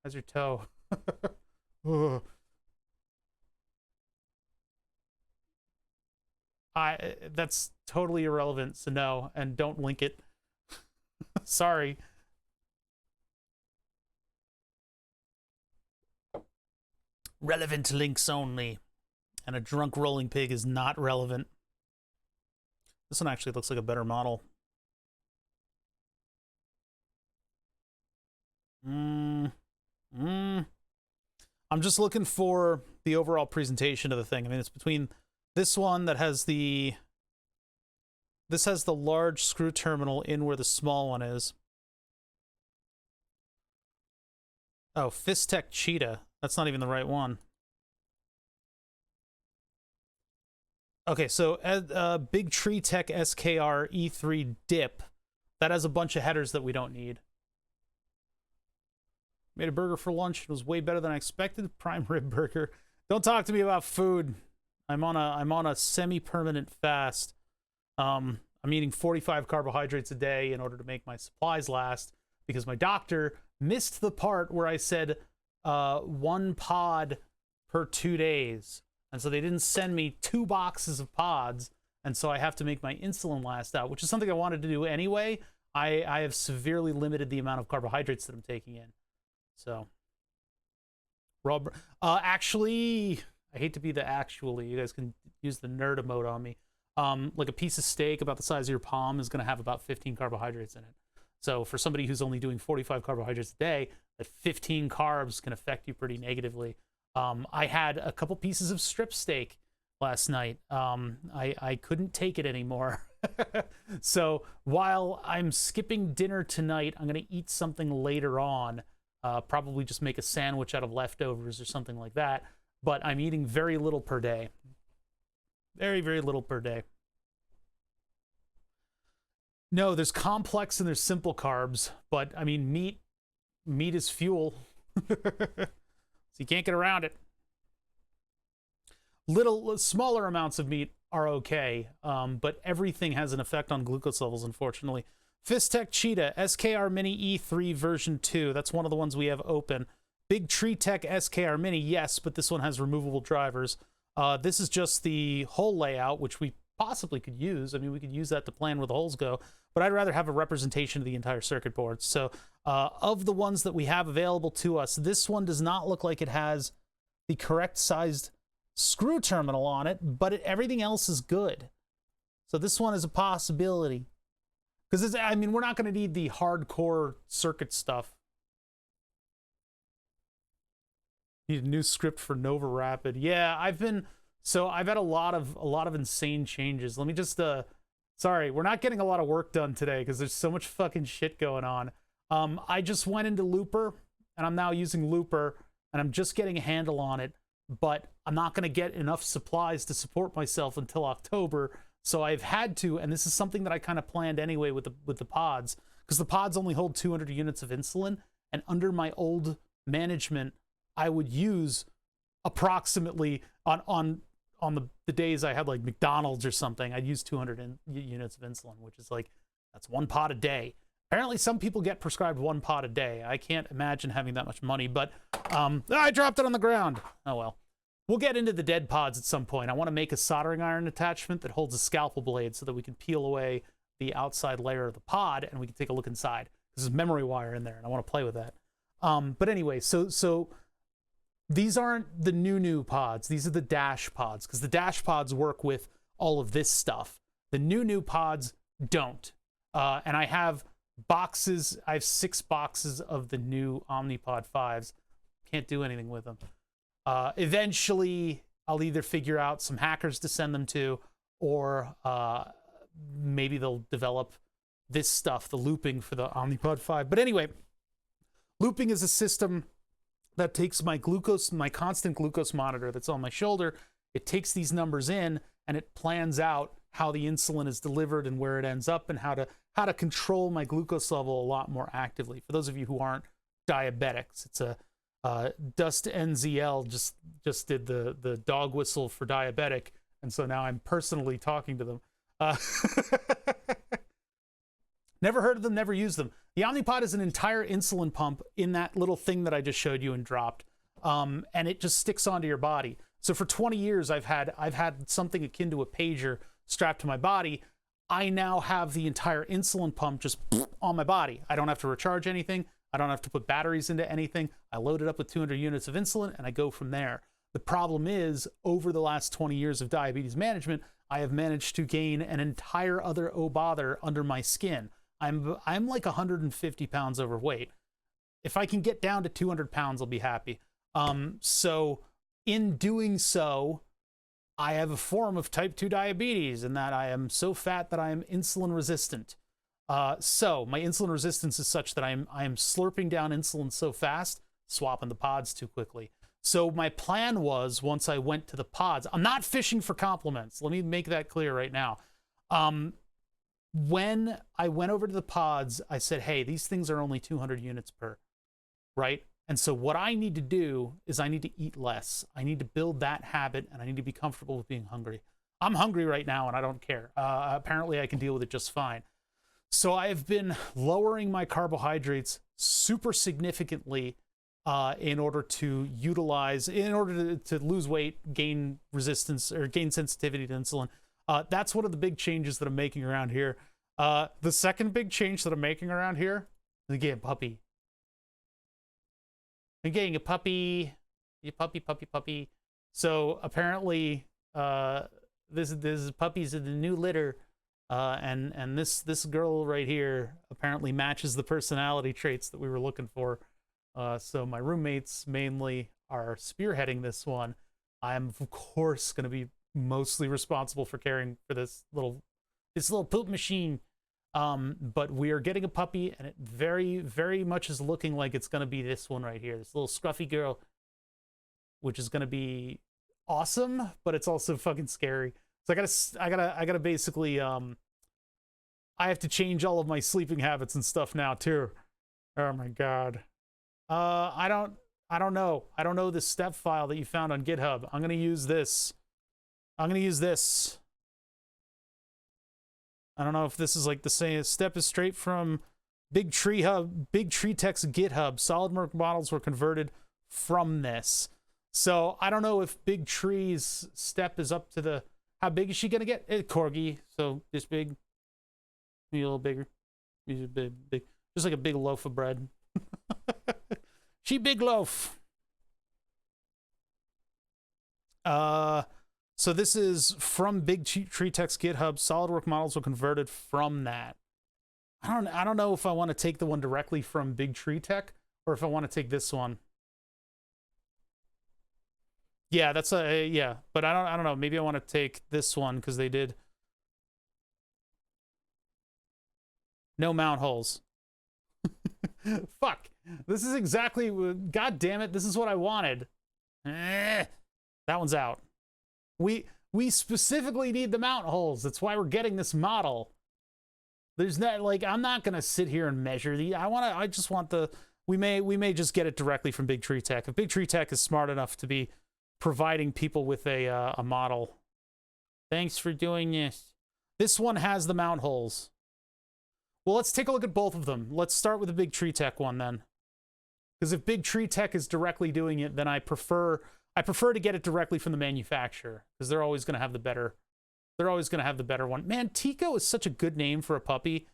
How's your toe? That's totally irrelevant, so no, and don't link it. Sorry. Relevant links only. And a drunk rolling pig is not relevant. This one actually looks like a better model. I'm just looking for the overall presentation of the thing. I mean, it's between this one that has the... This has the large screw terminal in where the small one is. Oh, Twiztech Cheetah. That's not even the right one. Okay, so Big Tree Tech SKR E3 Dip. That has a bunch of headers that we don't need. Made a burger for lunch. It was way better than I expected. Prime rib burger. Don't talk to me about food. I'm on a semi-permanent fast. I'm eating 45 carbohydrates a day in order to make my supplies last, because my doctor missed the part where I said 1 pod per 2 days. And so they didn't send me 2 boxes of pods, and so I have to make my insulin last out, which is something I wanted to do anyway. I have severely limited the amount of carbohydrates that I'm taking in. So, actually, I hate to be the actually. You guys can use the nerd emote on me. Like a piece of steak about the size of your palm is going to have about 15 carbohydrates in it. So for somebody who's only doing 45 carbohydrates a day, that 15 carbs can affect you pretty negatively. I had a couple pieces of strip steak last night. I couldn't take it anymore. So while I'm skipping dinner tonight, I'm going to eat something later on. Probably just make a sandwich out of leftovers or something like that. But I'm eating very little per day. Very, very little per day. No, there's complex and there's simple carbs, but I mean, meat is fuel. So you can't get around it. Smaller amounts of meat are okay, but everything has an effect on glucose levels, unfortunately. Twiztech Cheetah, SKR Mini E3 version 2. That's one of the ones we have open. Big Tree Tech SKR Mini, yes, but this one has removable drivers. This is just the hole layout, which we possibly could use. I mean, we could use that to plan where the holes go, but I'd rather have a representation of the entire circuit board. So of the ones that we have available to us, this one does not look like it has the correct sized screw terminal on it, but everything else is good. So this one is a possibility. Because, I mean, we're not going to need the hardcore circuit stuff. Need a new script for Nova Rapid. Yeah, I've had a lot of insane changes. Let me just sorry, we're not getting a lot of work done today because there's so much fucking shit going on. I just went into Looper and I'm now using Looper and I'm just getting a handle on it, but I'm not going to get enough supplies to support myself until October. So I've had to, and this is something that I kind of planned anyway with the pods, because the pods only hold 200 units of insulin, and under my old management, I would use approximately on the days I had like McDonald's or something, I'd use 200 units of insulin, which is like, that's 1 pod a day. Apparently some people get prescribed 1 pod a day. I can't imagine having that much money, but I dropped it on the ground. Oh well. We'll get into the dead pods at some point. I want to make a soldering iron attachment that holds a scalpel blade so that we can peel away the outside layer of the pod and we can take a look inside. There's a memory wire in there and I want to play with that. But anyway, so these aren't the new pods. These are the dash pods, because the dash pods work with all of this stuff. The new pods don't. And I have boxes. I have 6 boxes of the new Omnipod 5s. Can't do anything with them. Eventually, I'll either figure out some hackers to send them to, or maybe they'll develop this stuff, the looping for the Omnipod 5. But anyway, looping is a system that takes my constant glucose monitor that's on my shoulder. It takes these numbers in and it plans out how the insulin is delivered and where it ends up and how to control my glucose level a lot more actively. For those of you who aren't diabetics, it's a Dust NZL just did the dog whistle for diabetic, and so now I'm personally talking to them. Never heard of them, never used them. The Omnipod is an entire insulin pump in that little thing that I just showed you and dropped, and it just sticks onto your body. So for 20 years, I've had something akin to a pager strapped to my body. I now have the entire insulin pump just on my body. I don't have to recharge anything. I don't have to put batteries into anything. I load it up with 200 units of insulin and I go from there. The problem is, over the last 20 years of diabetes management, I have managed to gain an entire other oh bother under my skin. I'm like 150 pounds overweight. if I can get down to 200 pounds, I'll be happy. So in doing so, I have a form of type 2 diabetes in that I am so fat that I am insulin resistant. So my insulin resistance is such that I am slurping down insulin so fast, swapping the pods too quickly. So my plan was, once I went to the pods, I'm not fishing for compliments. Let me make that clear right now. When I went over to the pods, I said, hey, these things are only 200 units per, right? And so what I need to do is I need to eat less. I need to build that habit, and I need to be comfortable with being hungry. I'm hungry right now, and I don't care. Apparently, I can deal with it just fine. So I have been lowering my carbohydrates super significantly in order to lose weight, gain resistance, or gain sensitivity to insulin. That's one of the big changes that I'm making around here. The second big change that I'm making around here is getting a puppy. I'm getting a puppy. Puppy. So apparently, this puppies in the new litter. And this girl right here apparently matches the personality traits that we were looking for. So my roommates mainly are spearheading this one. I'm of course going to be mostly responsible for caring for this little poop machine. But we are getting a puppy, and it very, very much is looking like it's going to be this one right here, this little scruffy girl, which is going to be awesome, but it's also fucking scary. So I gotta basically, I have to change all of my sleeping habits and stuff now too. Oh my God. I don't know. I don't know this step file that you found on GitHub. I'm gonna use this. I don't know if this is like the same step is straight from Big Tree Tech's GitHub. SolidWorks models were converted from this. So I don't know if Big Tree's step is up to the, how big is she gonna get? Corgi, so this big, maybe a little bigger. She's big, just like a big loaf of bread. She big loaf. So this is from Big Tree Tech's GitHub. SolidWorks models were converted from that. I don't know if I want to take the one directly from Big Tree Tech or if I want to take this one. Yeah, that's yeah, but I don't know. Maybe I want to take this one because they did no mount holes. Fuck. This is exactly, God damn it, this is what I wanted. That one's out. We specifically need the mount holes. That's why we're getting this model. There's not, like, I'm not gonna sit here and measure the, I just want the, we may just get it directly from Big Tree Tech. If Big Tree Tech is smart enough to be providing people with a model. Thanks for doing this. This one has the mount holes. Well, let's take a look at both of them. Let's start with the Big Tree Tech one then. Because if Big Tree Tech is directly doing it, then I prefer to get it directly from the manufacturer, because they're always going to have the better one. Man, Tico is such a good name for a puppy.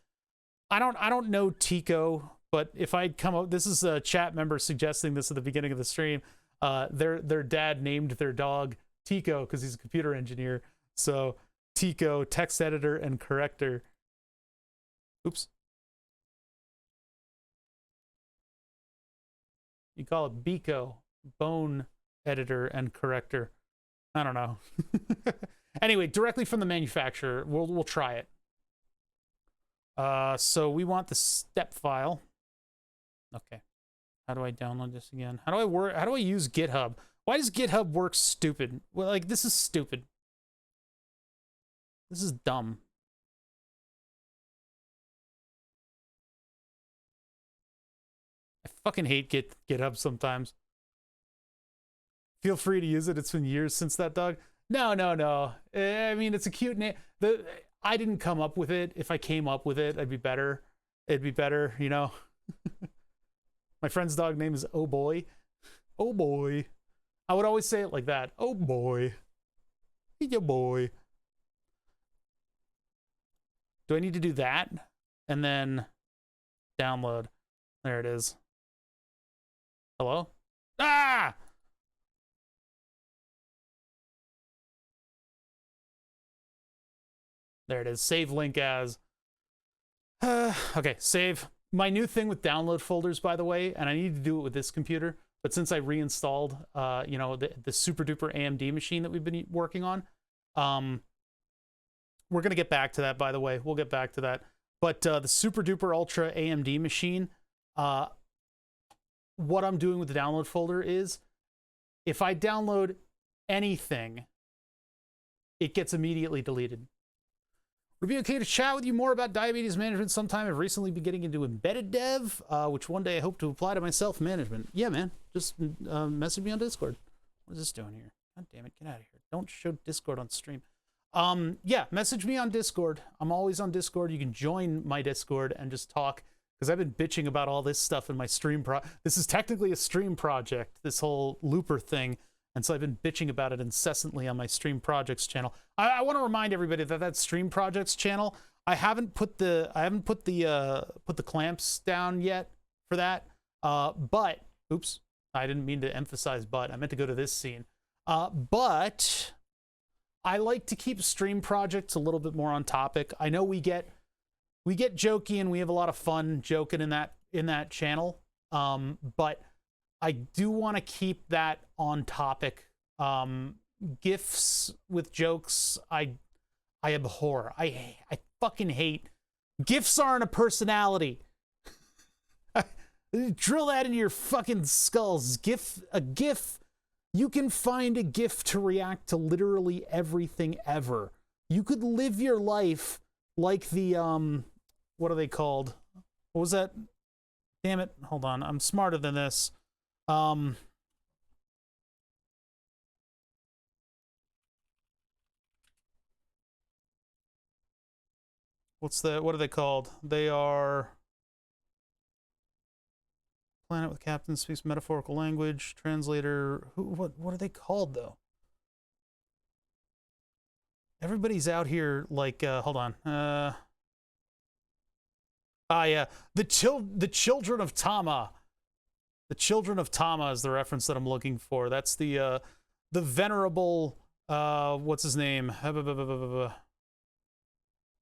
I don't know Tico, but if I'd come up, this is a chat member suggesting this at the beginning of the stream. Their dad named their dog Tico because he's a computer engineer. So Tico, text editor and corrector. Oops. You call it Biko, bone editor and corrector. I don't know. Anyway, directly from the manufacturer. We'll try it. So we want the step file. Okay. How do I download this again? How do I use GitHub? Why does GitHub work stupid? Well, like, this is stupid. This is dumb. I fucking hate GitHub sometimes. Feel free to use it. It's been years since that dog. No. I mean, it's a cute name. I didn't come up with it. If I came up with it, it'd be better, you know? My friend's dog name is Oh Boy. Oh Boy. I would always say it like that. Oh boy. He's your boy. Do I need to do that? And then download. There it is. Hello? Ah! There it is. Save link as. Okay, save. My new thing with download folders, by the way, and I need to do it with this computer, but since I reinstalled, you know, the super duper AMD machine that we've been working on, we're going to get back to that, by the way. We'll get back to that. But the super duper ultra AMD machine, what I'm doing with the download folder is if I download anything, it gets immediately deleted. Would it be okay to chat with you more about diabetes management sometime? I've recently been getting into embedded dev, which one day I hope to apply to my self-management. Yeah, man. Just message me on Discord. What is this doing here? God damn it, get out of here. Don't show Discord on stream. Yeah, message me on Discord. I'm always on Discord. You can join my Discord and just talk, because I've been bitching about all this stuff in my stream This is technically a stream project, this whole looper thing. And so I've been bitching about it incessantly on my Stream Projects channel. I want to remind everybody that that Stream Projects channel, I haven't put the clamps down yet for that. But oops, I didn't mean to emphasize but. I meant to go to this scene. But I like to keep Stream Projects a little bit more on topic. I know we get jokey and we have a lot of fun joking in that channel. But I do want to keep that on topic. GIFs with jokes, I abhor. I fucking hate. GIFs aren't a personality. Drill that into your fucking skulls. A GIF, you can find a GIF to react to literally everything ever. You could live your life like the, what are they called? What was that? Damn it. Hold on. I'm smarter than this. What are they called? They are planet with captain speaks metaphorical language, translator. What are they called though? Everybody's out here like hold on. Yeah, the children of Tama. The Children of Tama is the reference that I'm looking for. That's the venerable, what's his name?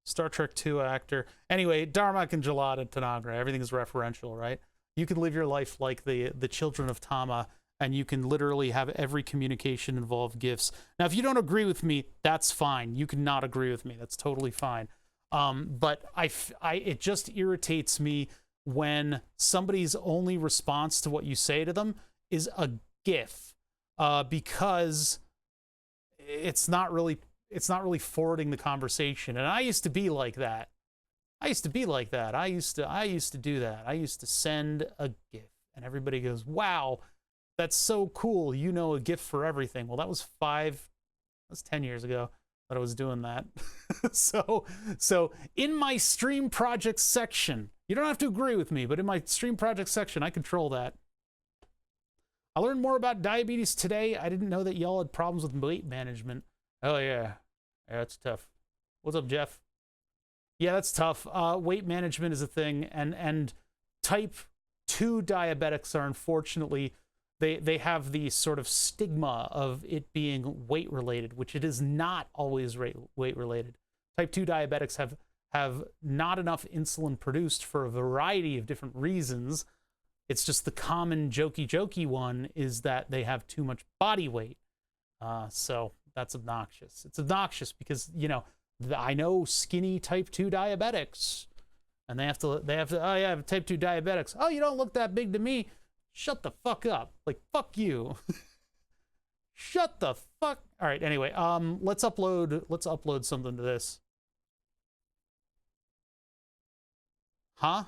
Star Trek II actor. Anyway, Darmok and Jalad and Tanagra. Everything is referential, right? You can live your life like the Children of Tama, and you can literally have every communication involve GIFs. Now, if you don't agree with me, that's fine. You can not agree with me. That's totally fine. But it just irritates me when somebody's only response to what you say to them is a GIF, because it's not really forwarding the conversation. And I used to be like that. I used to do that. I used to send a GIF, and everybody goes, "Wow, that's so cool. You know a GIF for everything." Well, that was 10 years ago that I was doing that. So in my Stream Projects section, you don't have to agree with me, but in my Stream Projects section, I control that. I learned more about diabetes today. I didn't know that y'all had problems with weight management. Oh, yeah. Yeah, that's tough. What's up, Jeff? Yeah, that's tough. Weight management is a thing, and type 2 diabetics are unfortunately, they have the sort of stigma of it being weight-related, which it is not always weight-related. Type 2 diabetics have not enough insulin produced for a variety of different reasons. It's just the common jokey one is that they have too much body weight. So that's obnoxious. It's obnoxious because, you know, I know skinny type 2 diabetics, and they have to, oh yeah, I have type 2 diabetics. Oh, you don't look that big to me. Shut the fuck up. Like, fuck you. Shut the fuck. All right, anyway, let's upload something to this. Huh?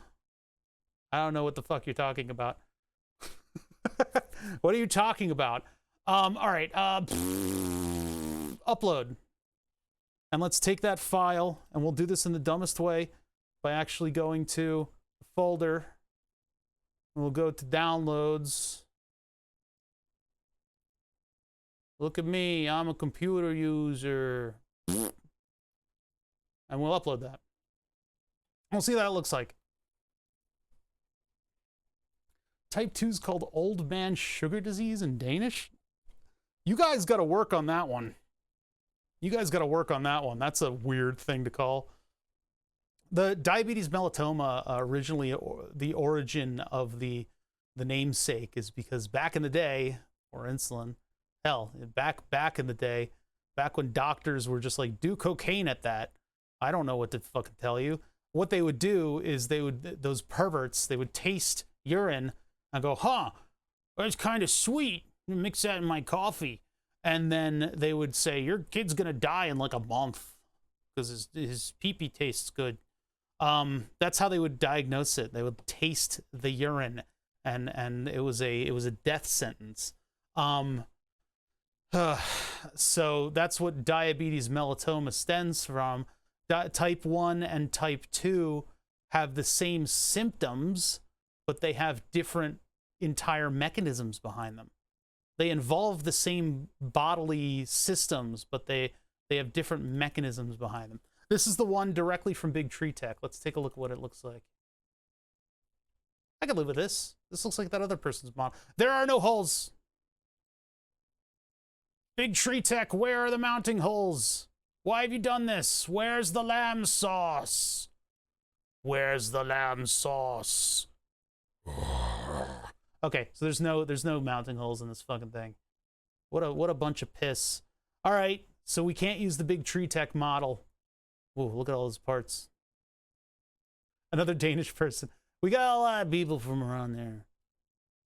I don't know what the fuck you're talking about. What are you talking about? All right, upload. And let's take that file, and we'll do this in the dumbest way by actually going to the folder. We'll go to downloads. Look at me, I'm a computer user. And we'll upload that. We'll see what that looks like. Type 2 is called old man sugar disease in Danish. You guys got to work on that one. That's a weird thing to call. The diabetes mellitus originally, the origin of the namesake is because back in the day, or insulin, hell, back in the day, back when doctors were just like, do cocaine at that. I don't know what to fucking tell you. What they would do is those perverts, they would taste urine and go, huh, that's kind of sweet. Mix that in my coffee. And then they would say, your kid's gonna die in like a month because his pee-pee tastes good. That's how they would diagnose it. They would taste the urine, and it was a death sentence. So that's what diabetes mellitus stems from. Type 1 and type 2 have the same symptoms, but they have different entire mechanisms behind them. They involve the same bodily systems, but they have different mechanisms behind them. This is the one directly from Big Tree Tech. Let's take a look at what it looks like. I could live with this. This looks like that other person's model. There are no holes. Big Tree Tech, where are the mounting holes? Why have you done this? Where's the lamb sauce? Where's the lamb sauce? Okay, so there's no mounting holes in this fucking thing. What a bunch of piss. All right, so we can't use the Big Tree Tech model. Whoa, look at all those parts. Another Danish person. We got a lot of people from around there.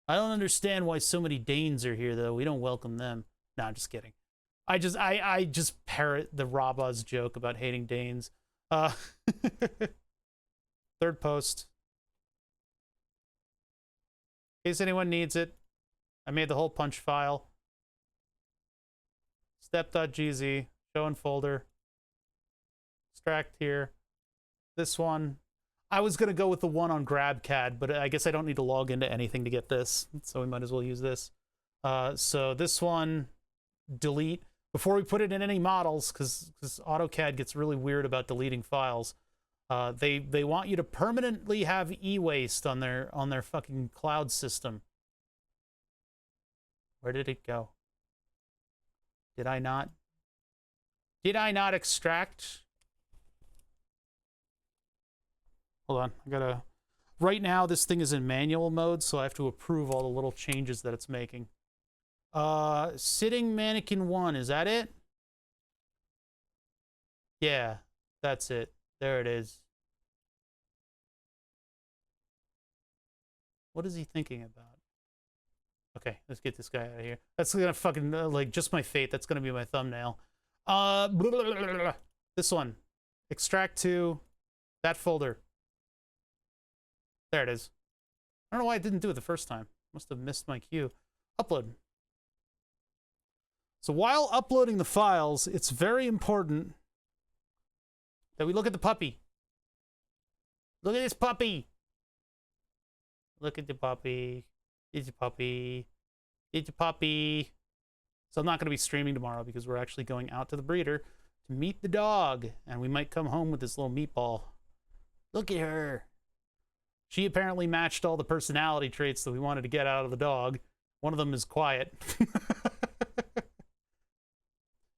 I don't understand why so many Danes are here, though. We don't welcome them. No, I'm just kidding. I just parrot the Rabaz joke about hating Danes. Third post. In case anyone needs it, I made the whole punch file. Step.gz, show in folder. Extract here. This one. I was going to go with the one on GrabCAD, but I guess I don't need to log into anything to get this, so we might as well use this. So this one, delete. Before we put it in any models, because AutoCAD gets really weird about deleting files, they want you to permanently have e-waste on their fucking cloud system. Where did it go? Did I not extract? Hold on, I gotta... Right now, this thing is in manual mode, so I have to approve all the little changes that it's making. Sitting mannequin 1, is that it? Yeah, that's it. There it is. What is he thinking about? Okay, let's get this guy out of here. That's gonna fucking, like, just my fate. That's gonna be my thumbnail. Blah, blah, blah, blah, blah. This one. Extract to that folder. There it is. I don't know why I didn't do it the first time. Must have missed my cue. Upload. So while uploading the files, it's very important that we look at the puppy. Look at this puppy. Look at the puppy. It's a puppy. It's a puppy. So I'm not going to be streaming tomorrow because we're actually going out to the breeder to meet the dog. And we might come home with this little meatball. Look at her. She apparently matched all the personality traits that we wanted to get out of the dog. One of them is quiet.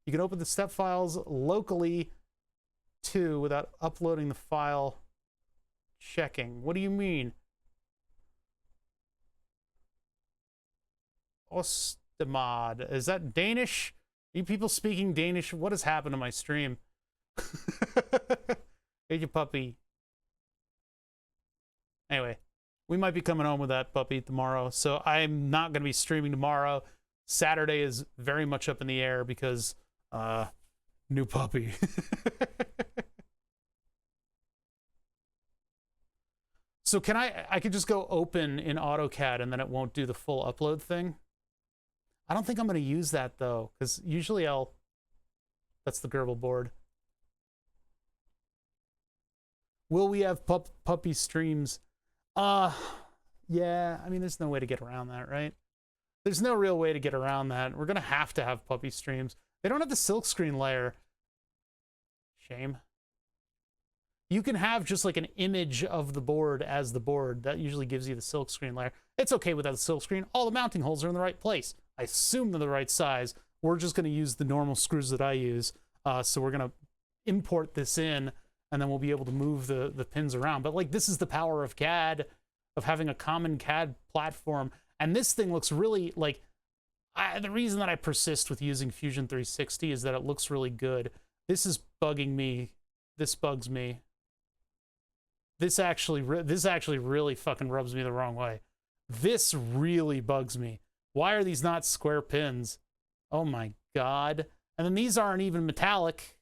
You can open the step files locally too without uploading the file checking. What do you mean? Ostemad. Is that Danish? Are you people speaking Danish? What has happened to my stream? Hey, you puppy. Anyway, we might be coming home with that puppy tomorrow, so I'm not going to be streaming tomorrow. Saturday is very much up in the air because new puppy. So can I could just go open in AutoCAD and then it won't do the full upload thing? I don't think I'm going to use that though, because usually that's the Gerbil board. Will we have puppy streams? Yeah, I mean, there's no way to get around that, right? There's no real way to get around that. We're going to have puppy streams. They don't have the silkscreen layer. Shame. You can have just like an image of the board as the board. That usually gives you the silkscreen layer. It's okay without the silkscreen. All the mounting holes are in the right place. I assume they're the right size. We're just going to use the normal screws that I use. So we're going to import this in, and then we'll be able to move the pins around. But like, this is the power of CAD, of having a common CAD platform. And this thing looks really like, the reason that I persist with using Fusion 360 is that it looks really good. This is bugging me. This bugs me. This actually really fucking rubs me the wrong way. This really bugs me. Why are these not square pins? Oh my God. And then these aren't even metallic.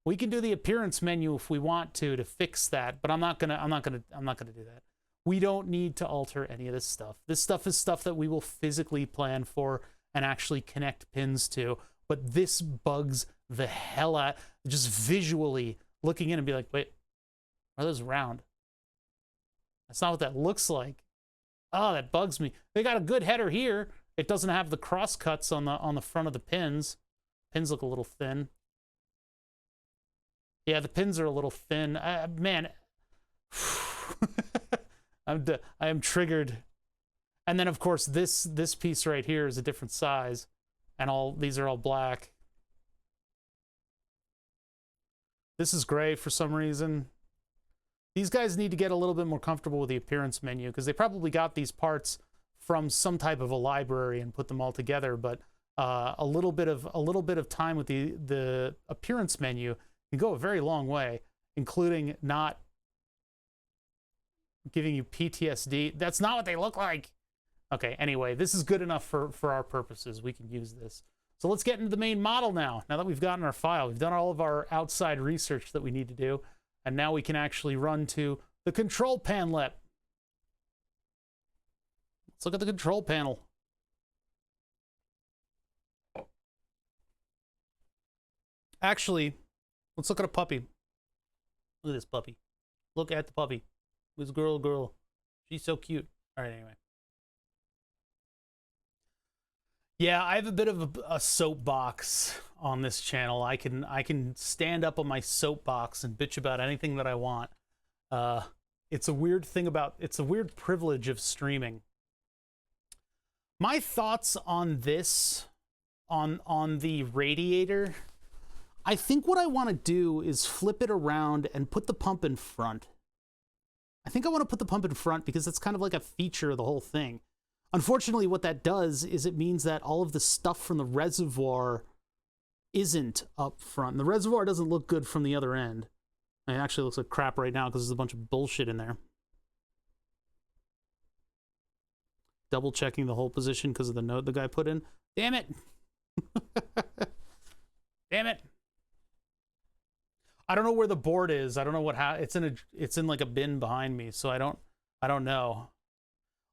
We can do the appearance menu if we want to fix that, but I'm not gonna do that. We don't need to alter any of this stuff. This stuff is stuff that we will physically plan for and actually connect pins to. But this bugs the hell out, just visually looking in and be like, wait, are those round? That's not what that looks like. Oh, that bugs me. They got a good header here. It doesn't have the cross cuts on the front of the pins. Pins look a little thin. Yeah, the pins are a little thin. Man, I am triggered. And then of course this piece right here is a different size, and these are all black. This is gray for some reason. These guys need to get a little bit more comfortable with the appearance menu, because they probably got these parts from some type of a library and put them all together. But a little bit of time with the appearance menu can go a very long way, including not giving you PTSD. That's not what they look like. Okay, anyway, this is good enough for our purposes. We can use this. So let's get into the main model now. Now that we've gotten our file, we've done all of our outside research that we need to do, and now we can actually run to the control panel. Let's look at the control panel. Actually, let's look at a puppy. Look at this puppy. Look at the puppy. This girl. She's so cute. All right, anyway. Yeah, I have a bit of a soapbox on this channel. I can stand up on my soapbox and bitch about anything that I want. It's a weird privilege of streaming. My thoughts on this, on the radiator, I think what I want to do is flip it around and put the pump in front. I think I want to put the pump in front because it's kind of like a feature of the whole thing. Unfortunately, what that does is it means that all of the stuff from the reservoir isn't up front. The reservoir doesn't look good from the other end. It actually looks like crap right now because there's a bunch of bullshit in there. Double checking the hole position because of the note the guy put in. Damn it! Damn it! I don't know where the board is. I don't know it's in like a bin behind me, so I don't know.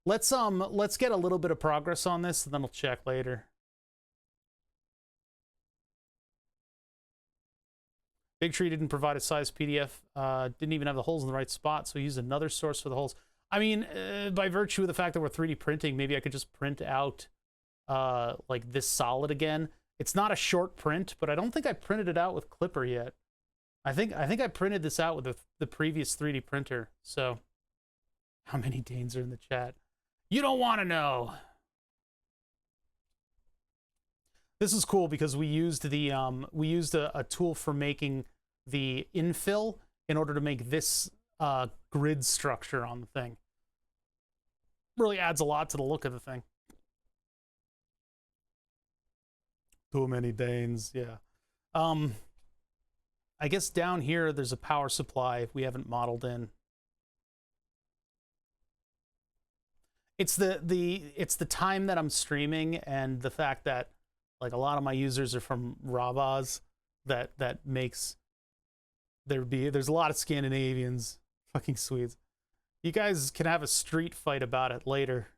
Let's get a little bit of progress on this, and then we'll check later. Big Tree didn't provide a size PDF. Didn't even have the holes in the right spot, so we used another source for the holes. I mean, by virtue of the fact that we're 3D printing, maybe I could just print out like this solid again. It's not a short print, but I don't think I printed it out with Clipper yet. I think I printed this out with the previous 3D printer. So, how many Danes are in the chat? You don't want to know. This is cool because we used a tool for making the infill in order to make this grid structure on the thing. Really adds a lot to the look of the thing. Too many Danes, yeah. I guess down here there's a power supply we haven't modeled in. It's the time that I'm streaming and the fact that like a lot of my users are from Rabaz that makes there's a lot of Scandinavians, fucking Swedes. You guys can have a street fight about it later.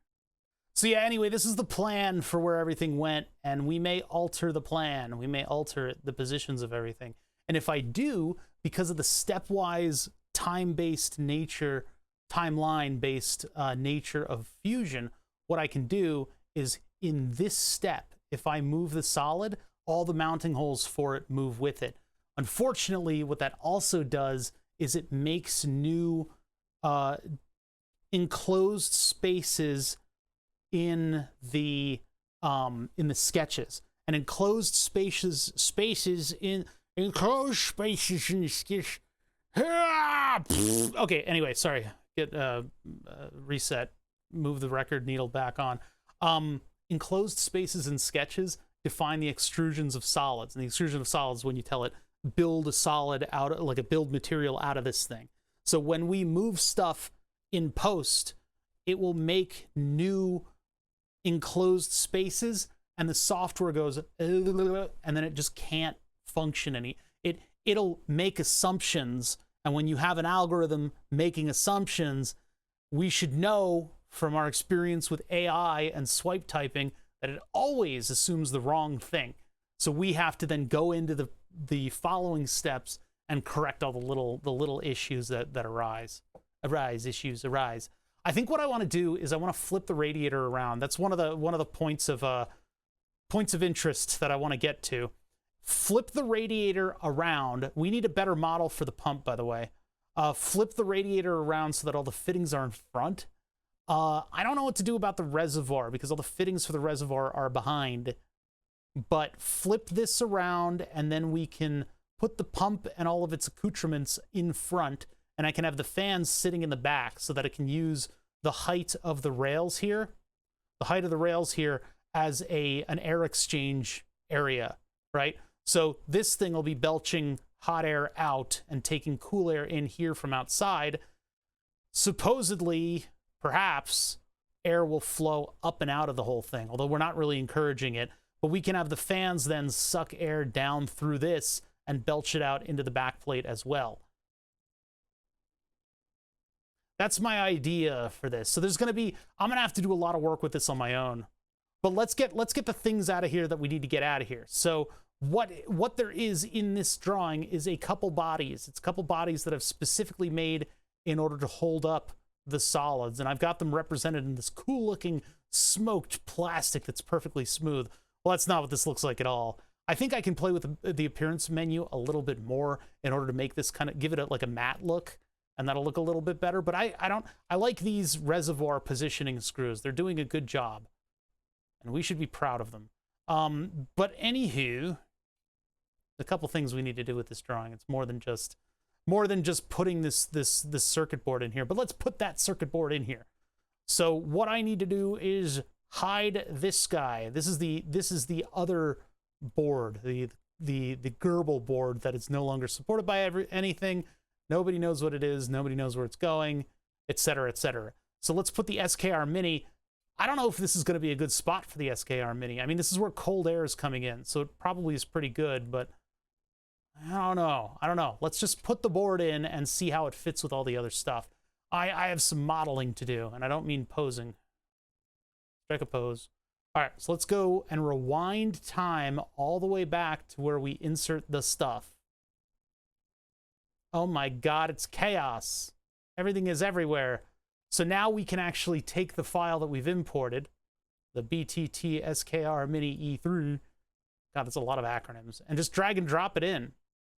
So yeah, anyway, this is the plan for where everything went, and we may alter the plan. We may alter the positions of everything. And if I do, because of the stepwise time-based nature, timeline-based nature of Fusion, what I can do is in this step, if I move the solid, all the mounting holes for it move with it. Unfortunately, what that also does is it makes new enclosed spaces in the sketches, and enclosed spaces in the sketch Okay, anyway, sorry. Get reset. Move the record needle back on. Enclosed spaces and sketches define the extrusions of solids. And the extrusion of solids, when you tell it, build a solid out, like a build material out of this thing. So when we move stuff in post, it will make new enclosed spaces, and the software goes, and then it just can't function any. It'll make assumptions, and when you have an algorithm making assumptions, we should know from our experience with AI and swipe typing that it always assumes the wrong thing. So we have to then go into the following steps and correct all the little issues that arise. I think what I want to do is I want to flip the radiator around. That's one of the points of interest that I want to get to. Flip the radiator around. We need a better model for the pump, by the way. Flip the radiator around so that all the fittings are in front. I don't know what to do about the reservoir because all the fittings for the reservoir are behind. But flip this around, and then we can put the pump and all of its accoutrements in front, and I can have the fans sitting in the back so that it can use the height of the rails here, as an air exchange area, right? So this thing will be belching hot air out and taking cool air in here from outside. Supposedly, perhaps, air will flow up and out of the whole thing, although we're not really encouraging it. But we can have the fans then suck air down through this and belch it out into the back plate as well. That's my idea for this. So I'm gonna have to do a lot of work with this on my own. But let's get the things out of here that we need to get out of here. So what there is in this drawing is a couple bodies. It's a couple bodies that I've specifically made in order to hold up the solids. And I've got them represented in this cool looking smoked plastic that's perfectly smooth. Well, that's not what this looks like at all. I think I can play with the appearance menu a little bit more in order to make this kind of give it like a matte look, and that'll look a little bit better. But I like these reservoir positioning screws. They're doing a good job, and we should be proud of them. But anywho, a couple things we need to do with this drawing. It's more than just putting this circuit board in here. But let's put that circuit board in here. So what I need to do is hide this guy. This is the other board, the Gerbil board that is no longer supported by anything. Nobody knows what it is. Nobody knows where it's going, etc., etc. So let's put the SKR Mini. I don't know if this is going to be a good spot for the SKR Mini. I mean, this is where cold air is coming in, so it probably is pretty good, but I don't know. Let's just put the board in and see how it fits with all the other stuff. I have some modeling to do, and I don't mean posing. Strike a pose. All right, so let's go and rewind time all the way back to where we insert the stuff. Oh my God, it's chaos. Everything is everywhere. So now we can actually take the file that we've imported, the BTT SKR Mini E3. God, that's a lot of acronyms. And just drag and drop it in.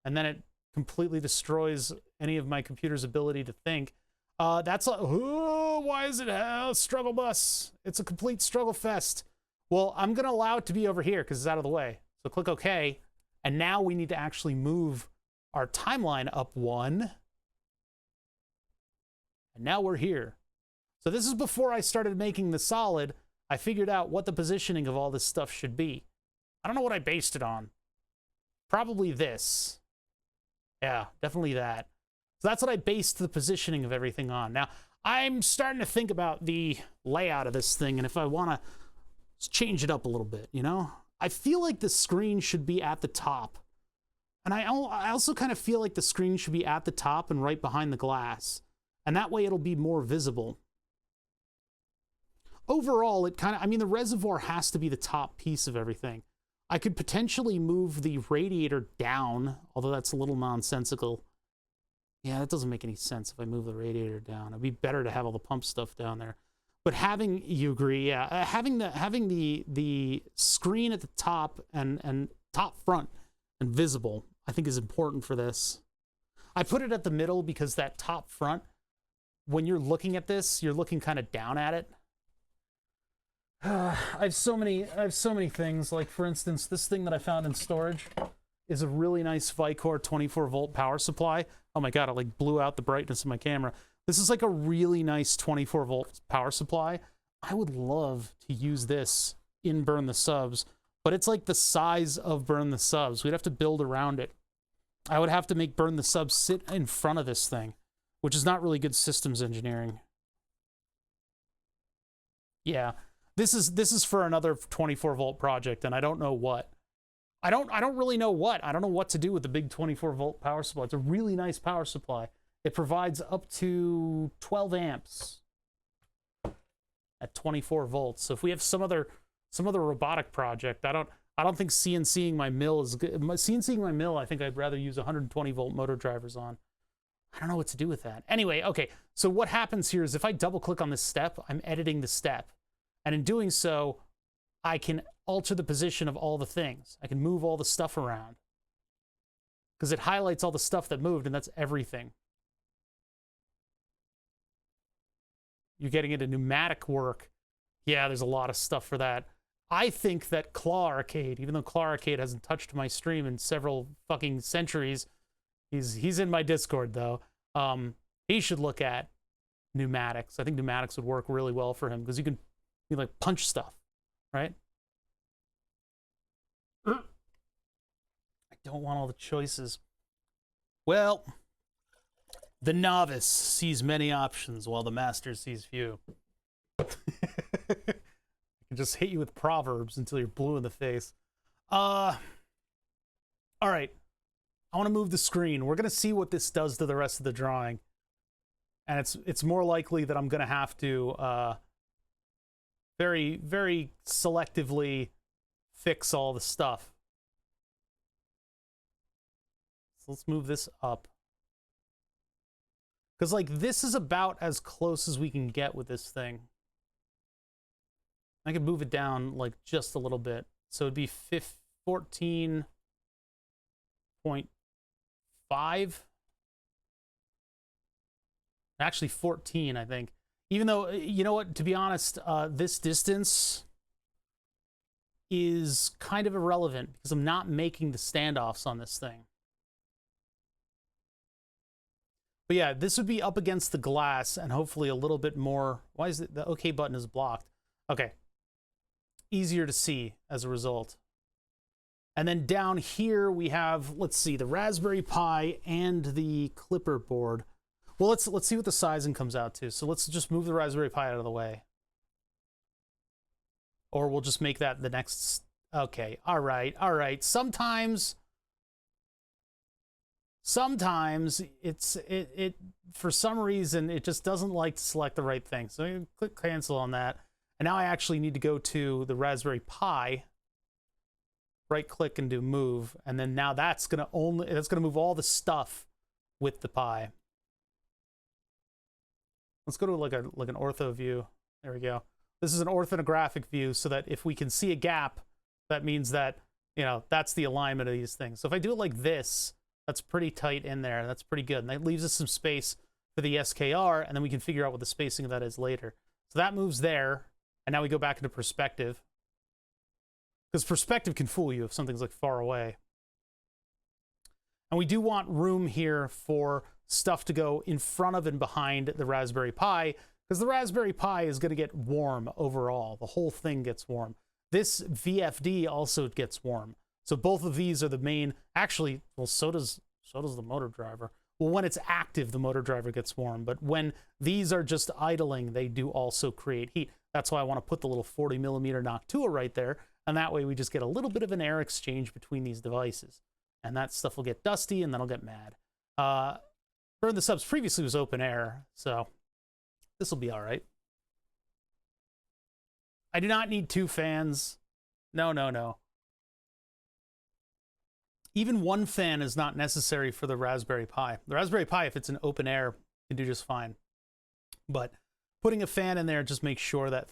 And then it completely destroys any of my computer's ability to think. Why is it a struggle bus? It's a complete struggle fest. Well, I'm going to allow it to be over here because it's out of the way. So click OK. And now we need to actually move our timeline up one. And now we're here. So this is before I started making the solid. I figured out what the positioning of all this stuff should be. I don't know what I based it on. Probably this. Yeah, definitely that. So that's what I based the positioning of everything on. Now, I'm starting to think about the layout of this thing, and if I want to change it up a little bit, you know? I feel like the screen should be at the top. And I also kind of feel like the screen should be at the top and right behind the glass. And that way it'll be more visible. Overall, the reservoir has to be the top piece of everything. I could potentially move the radiator down, although that's a little nonsensical. Yeah, that doesn't make any sense if I move the radiator down. It'd be better to have all the pump stuff down there. But having the screen at the top and top front and visible, I think is important for this. I put it at the middle because that top front, when you're looking at this, you're looking kind of down at it. I have so many things. Like, for instance, this thing that I found in storage is a really nice Vicor 24 volt power supply. Oh my God, it like blew out the brightness of my camera. This is like a really nice 24 volt power supply. I would love to use this in Burn the Subs, but it's like the size of Burn the Subs. We'd have to build around it. I would have to make Burn the Subs sit in front of this thing, which is not really good systems engineering. Yeah, this is for another 24 volt project, and I don't know what. I don't really know what. I don't know what to do with the big 24 volt power supply. It's a really nice power supply. It provides up to 12 amps at 24 volts. So if we have some other robotic project, I don't think CNCing my mill is good. CNCing my mill, I think I'd rather use 120 volt motor drivers on. I don't know what to do with that. Anyway, okay, so what happens here is if I double click on this step, I'm editing the step. And in doing so, I can alter the position of all the things. I can move all the stuff around. Because it highlights all the stuff that moved, and that's everything. You're getting into pneumatic work. Yeah, there's a lot of stuff for that. I think that Claw Arcade, even though Claw Arcade hasn't touched my stream in several fucking centuries, he's in my Discord though. He should look at pneumatics. I think pneumatics would work really well for him because you like punch stuff, right? I don't want all the choices. Well, the novice sees many options while the master sees few. I can just hit you with proverbs until you're blue in the face. All right. I want to move the screen. We're going to see what this does to the rest of the drawing. And it's more likely that I'm going to have to very, very selectively fix all the stuff. So let's move this up. Because, like, this is about as close as we can get with this thing. I could move it down, like, just a little bit. So it'd be 14.5. Actually, 14, I think. Even though, you know what, to be honest, this distance is kind of irrelevant because I'm not making the standoffs on this thing. But yeah, this would be up against the glass and hopefully a little bit more. Why is it the OK button is blocked? Okay. Easier to see as a result. And then down here we have, let's see, the Raspberry Pi and the Clipper board. Well, let's see what the sizing comes out to. So let's just move the Raspberry Pi out of the way. Or we'll just make that the next. Okay, all right. Sometimes it for some reason it just doesn't like to select the right thing. So I'm gonna click cancel on that. And now I actually need to go to the Raspberry Pi, right click and do move, and then now that's gonna move all the stuff with the Pi. Let's go to like an ortho view. There we go. This is an orthographic view so that if we can see a gap, that means that, you know, that's the alignment of these things. So if I do it like this, that's pretty tight in there. That's pretty good. And that leaves us some space for the SKR, and then we can figure out what the spacing of that is later. So that moves there, and now we go back into perspective. Because perspective can fool you if something's like far away. And we do want room here for stuff to go in front of and behind the Raspberry Pi, because the Raspberry Pi is going to get warm overall. The whole thing gets warm. This VFD also gets warm. So both of these are the main, actually, well, so does the motor driver. Well, when it's active, the motor driver gets warm, but when these are just idling, they do also create heat. That's why I want to put the little 40mm Noctua right there, and that way we just get a little bit of an air exchange between these devices. And that stuff will get dusty, and then I'll get mad. Burn the Subs previously was open air, so this will be all right. I do not need 2 fans. No. Even 1 fan is not necessary for the Raspberry Pi. The Raspberry Pi, if it's in open air, can do just fine. But putting a fan in there just makes sure that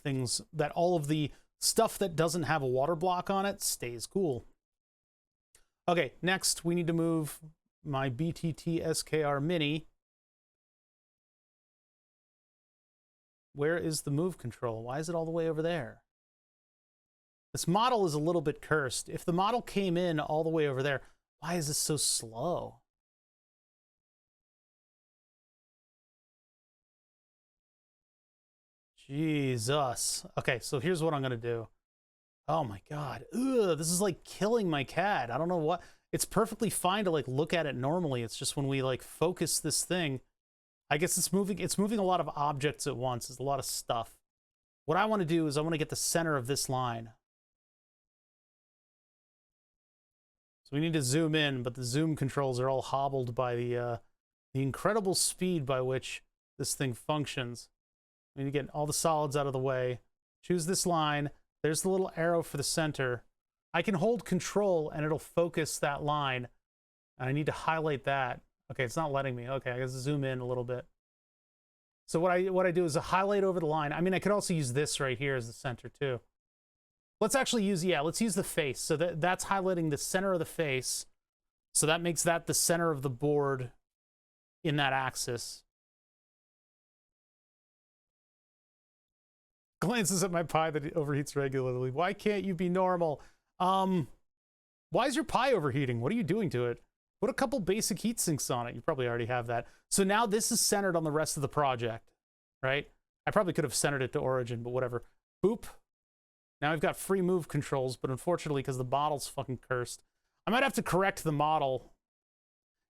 all of the stuff that doesn't have a water block on it stays cool. Okay, next we need to move my BTT SKR Mini. Where is the move control? Why is it all the way over there? This model is a little bit cursed. If the model came in all the way over there, Why is this so slow? Jesus. Okay, so here's what I'm gonna do. Oh my God. Ugh, this is like killing my cat. I don't know what. It's perfectly fine to like look at it normally. It's just when we like focus this thing, I guess it's moving a lot of objects at once. It's a lot of stuff. What I want to do is I want to get the center of this line. So we need to zoom in, but the zoom controls are all hobbled by the incredible speed by which this thing functions. We need to get all the solids out of the way. Choose this line. There's the little arrow for the center. I can hold control and it'll focus that line. And I need to highlight that. Okay, it's not letting me. Okay, I gotta zoom in a little bit. So what I do is a highlight over the line. I mean, I could also use this right here as the center too. Let's actually use, yeah, let's use the face. So that's highlighting the center of the face. So that makes that the center of the board in that axis. Glances at my pie that overheats regularly. Why can't you be normal? Why is your pie overheating? What are you doing to it? Put a couple basic heat sinks on it. You probably already have that. So now this is centered on the rest of the project, right? I probably could have centered it to origin, but whatever. Boop. Now I've got free move controls, but unfortunately, because the model's fucking cursed, I might have to correct the model.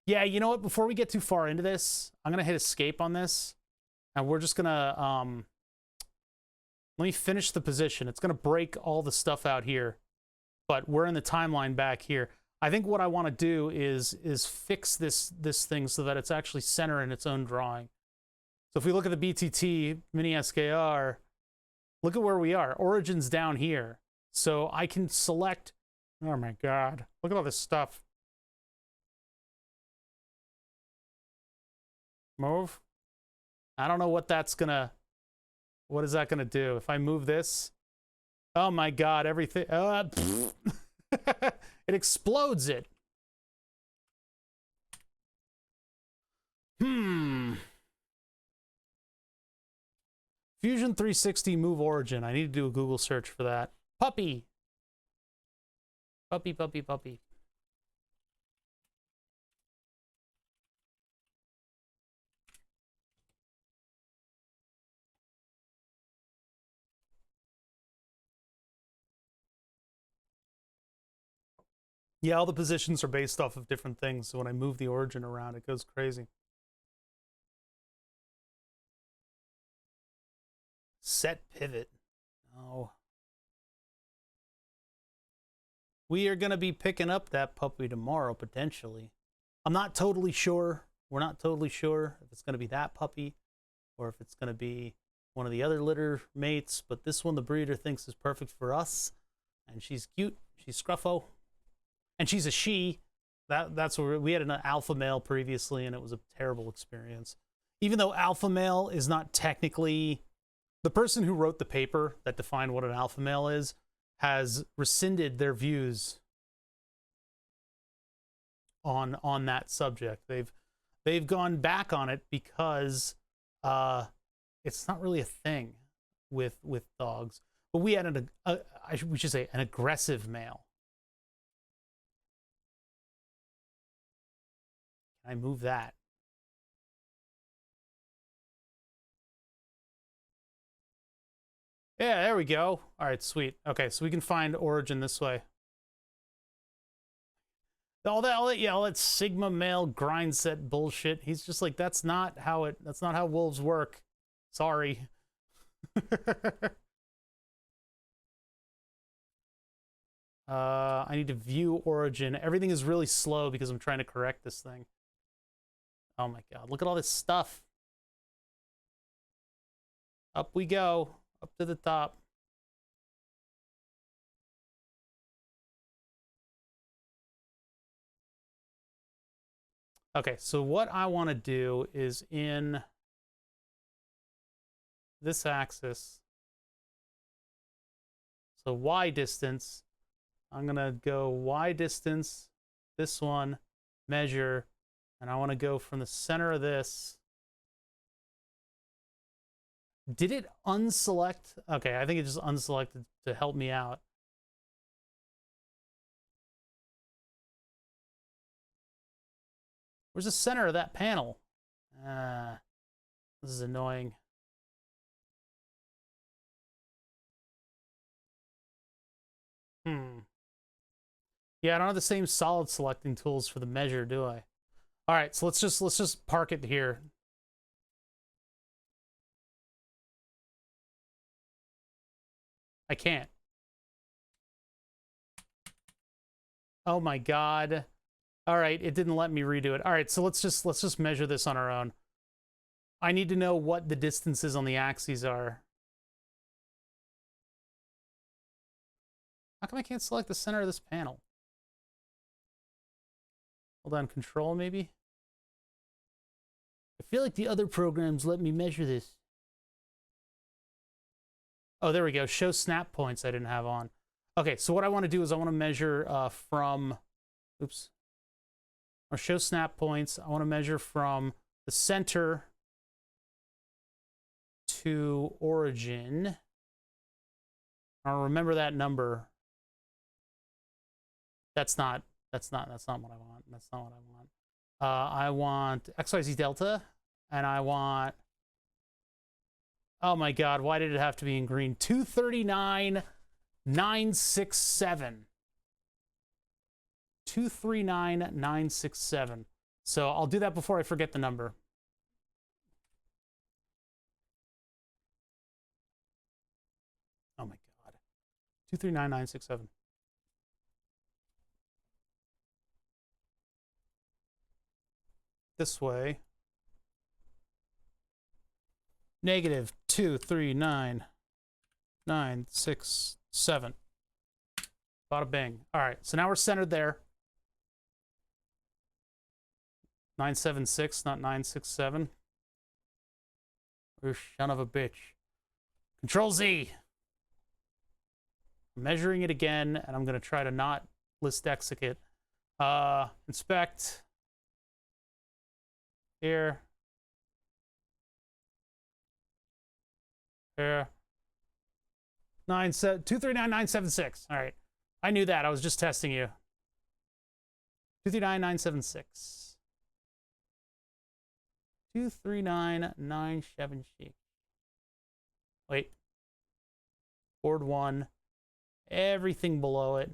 Yeah, you know what? Before we get too far into this, I'm going to hit escape on this, and we're just going to... let me finish the position. It's going to break all the stuff out here, but we're in the timeline back here. I think what I want to do is fix this thing so that it's actually centered in its own drawing. So if we look at the BTT mini SKR, look at where we are. Origin's down here. So I can select, oh my God, look at all this stuff. Move. I don't know what that's gonna, what is that gonna do? If I move this, oh my God, everything, it explodes it. Fusion 360 move origin. I need to do a Google search for that. Puppy. Puppy, puppy, puppy. Yeah, all the positions are based off of different things. So when I move the origin around, it goes crazy. Set pivot. Oh. We are going to be picking up that puppy tomorrow, potentially. I'm not totally sure. We're not totally sure if it's going to be that puppy or if it's going to be one of the other litter mates. But this one, the breeder thinks is perfect for us. And she's cute. She's scruffo. And she's a she. That's where we had an alpha male previously, and it was a terrible experience. Even though alpha male is not technically... The person who wrote the paper that defined what an alpha male is has rescinded their views on that subject. They've gone back on it because it's not really a thing with dogs. But we had we should say an aggressive male. Can I move that? Yeah, there we go. All right, sweet. Okay, so we can find origin this way. All that Sigma male grind set bullshit. He's just like, that's not how wolves work. Sorry. I need to view origin. Everything is really slow because I'm trying to correct this thing. Oh my God, look at all this stuff. Up we go. Up to the top. Okay, so what I want to do is in this axis, so Y distance, I'm going to go Y distance, this one, measure, and I want to go from the center of this. Did it unselect? Okay, I think it just unselected to help me out. Where's the center of that panel? This is annoying. Yeah, I don't have the same solid selecting tools for the measure, do I? All right, so let's just park it here. I can't. Oh my god. All right, it didn't let me redo it. All right, so let's just measure this on our own. I need to know what the distances on the axes are. How come I can't select the center of this panel? Hold on, control maybe? I feel like the other programs let me measure this. Oh, there we go. Show snap points I didn't have on. Okay, so what I want to do is I want to measure from... Oops. Or show snap points. I want to measure from the center to origin. I'll remember that number. That's not what I want. That's not what I want. I want XYZ delta, and I want... Oh my god, why did it have to be in green? 239,967. 239,967. So I'll do that before I forget the number. Oh my god. 239,967. This way. Negative 239,967. Bada bing. All right, so now we're centered there. 976, not 967. You son of a bitch. Control Z. I'm measuring it again, and I'm going to try to not list execute. Inspect. Here. Here. 239,976. All right. I knew that. I was just testing you. 239,976. 239,976. Wait. Board 1. Everything below it.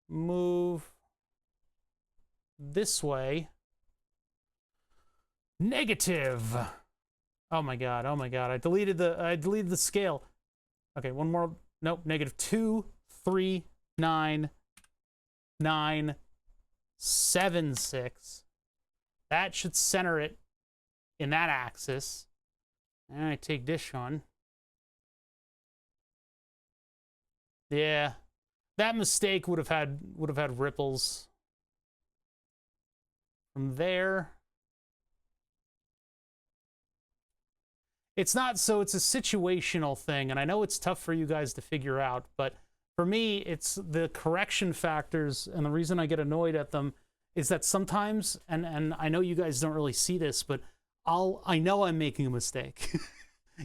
Move this way. Negative. Oh my god. Oh my god. I deleted the scale. Okay, one more. Nope, negative 239,976. That should center it in that axis. And I take this one. Yeah, that mistake would have had ripples from there. It's not, so it's a situational thing, and I know it's tough for you guys to figure out, but for me, it's the correction factors, and the reason I get annoyed at them is that sometimes, and I know you guys don't really see this, but I know I'm making a mistake,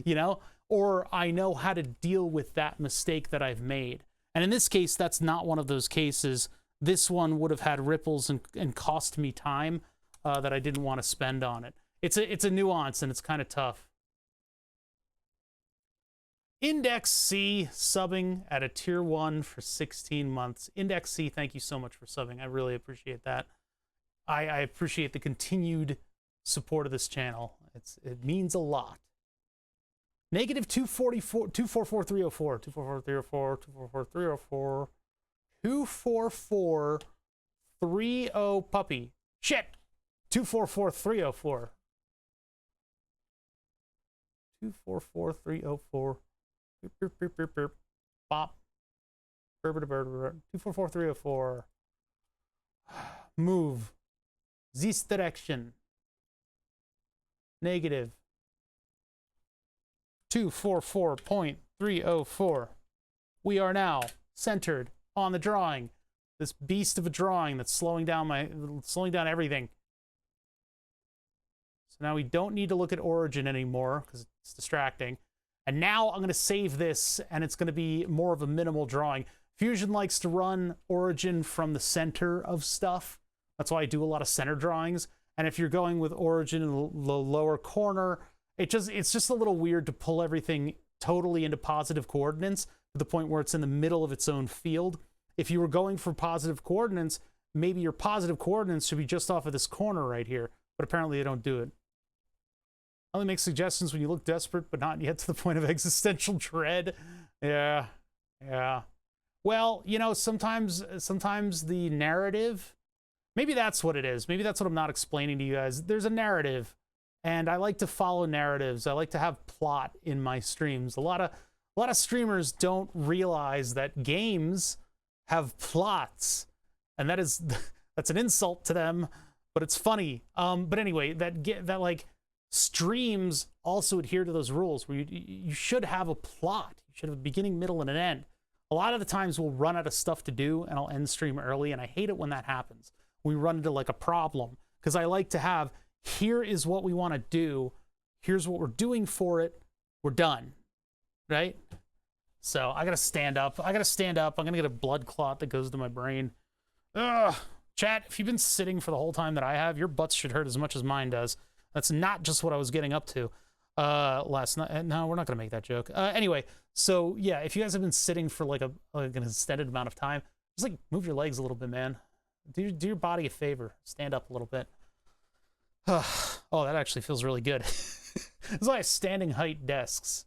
you know? Or I know how to deal with that mistake that I've made. And in this case, that's not one of those cases. This one would have had ripples and cost me time that I didn't want to spend on it. It's a nuance, and it's kind of tough. Index C subbing at a tier 1 for 16 months. Index C, thank you so much for subbing. I really appreciate that. I appreciate the continued support of this channel. It means a lot. Negative 244,304. 244,304. 244,304. 244,30 puppy. Shit! 244,304. 244,304. Bop. 244,304. Move. This direction. Negative 244.304. We are now centered on the drawing. This beast of a drawing that's slowing down everything. So now we don't need to look at origin anymore because it's distracting. And now I'm going to save this, and it's going to be more of a minimal drawing. Fusion likes to run origin from the center of stuff, That's why I do a lot of center drawings. And if you're going with origin in the lower corner, it's just a little weird to pull everything totally into positive coordinates to the point where it's in the middle of its own field. If you were going for positive coordinates, maybe your positive coordinates should be just off of this corner right here, but apparently they don't do it. Only make suggestions when you look desperate, but not yet to the point of existential dread. Yeah. Well, you know, sometimes the narrative, maybe that's what it is. Maybe that's what I'm not explaining to you guys. There's a narrative, and I like to follow narratives. I like to have plot in my streams. A lot of streamers don't realize that games have plots, and that's an insult to them, but it's funny. But anyway, that like streams also adhere to those rules where you should have a plot. You should have a beginning, middle, and an end. A lot of the times we'll run out of stuff to do and I'll end stream early, and I hate it when that happens. We run into like a problem, because I like to have, here is what we want to do, here's what we're doing for it, we're done, right? So I gotta stand up. I'm gonna get a blood clot that goes to my brain. Ugh. Chat, if you've been sitting for the whole time that I have, your butts should hurt as much as mine does. That's not just what I was getting up to last night. No, we're not gonna make that joke. Anyway, so yeah, if you guys have been sitting for like an extended amount of time, just like move your legs a little bit, man. Do your body a favor. Stand up a little bit. Oh, that actually feels really good. It's like standing height desks.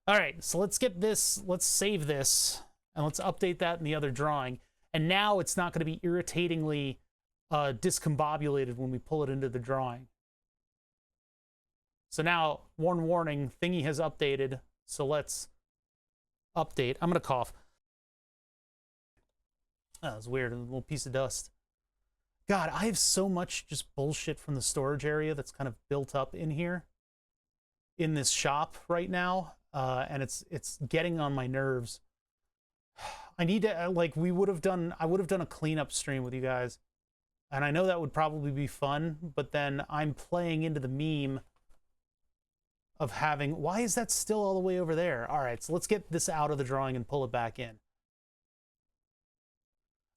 All right, so let's save this, and let's update that in the other drawing. And now it's not going to be irritatingly discombobulated when we pull it into the drawing. So now, warning, thingy has updated. So let's update. I'm going to cough. Oh, that's weird, a little piece of dust. God, I have so much just bullshit from the storage area that's kind of built up in here, in this shop right now. And it's getting on my nerves. I need to, like, I would have done a cleanup stream with you guys, and I know that would probably be fun, but then I'm playing into the meme of having, why is that still all the way over there? All right, so let's get this out of the drawing and pull it back in.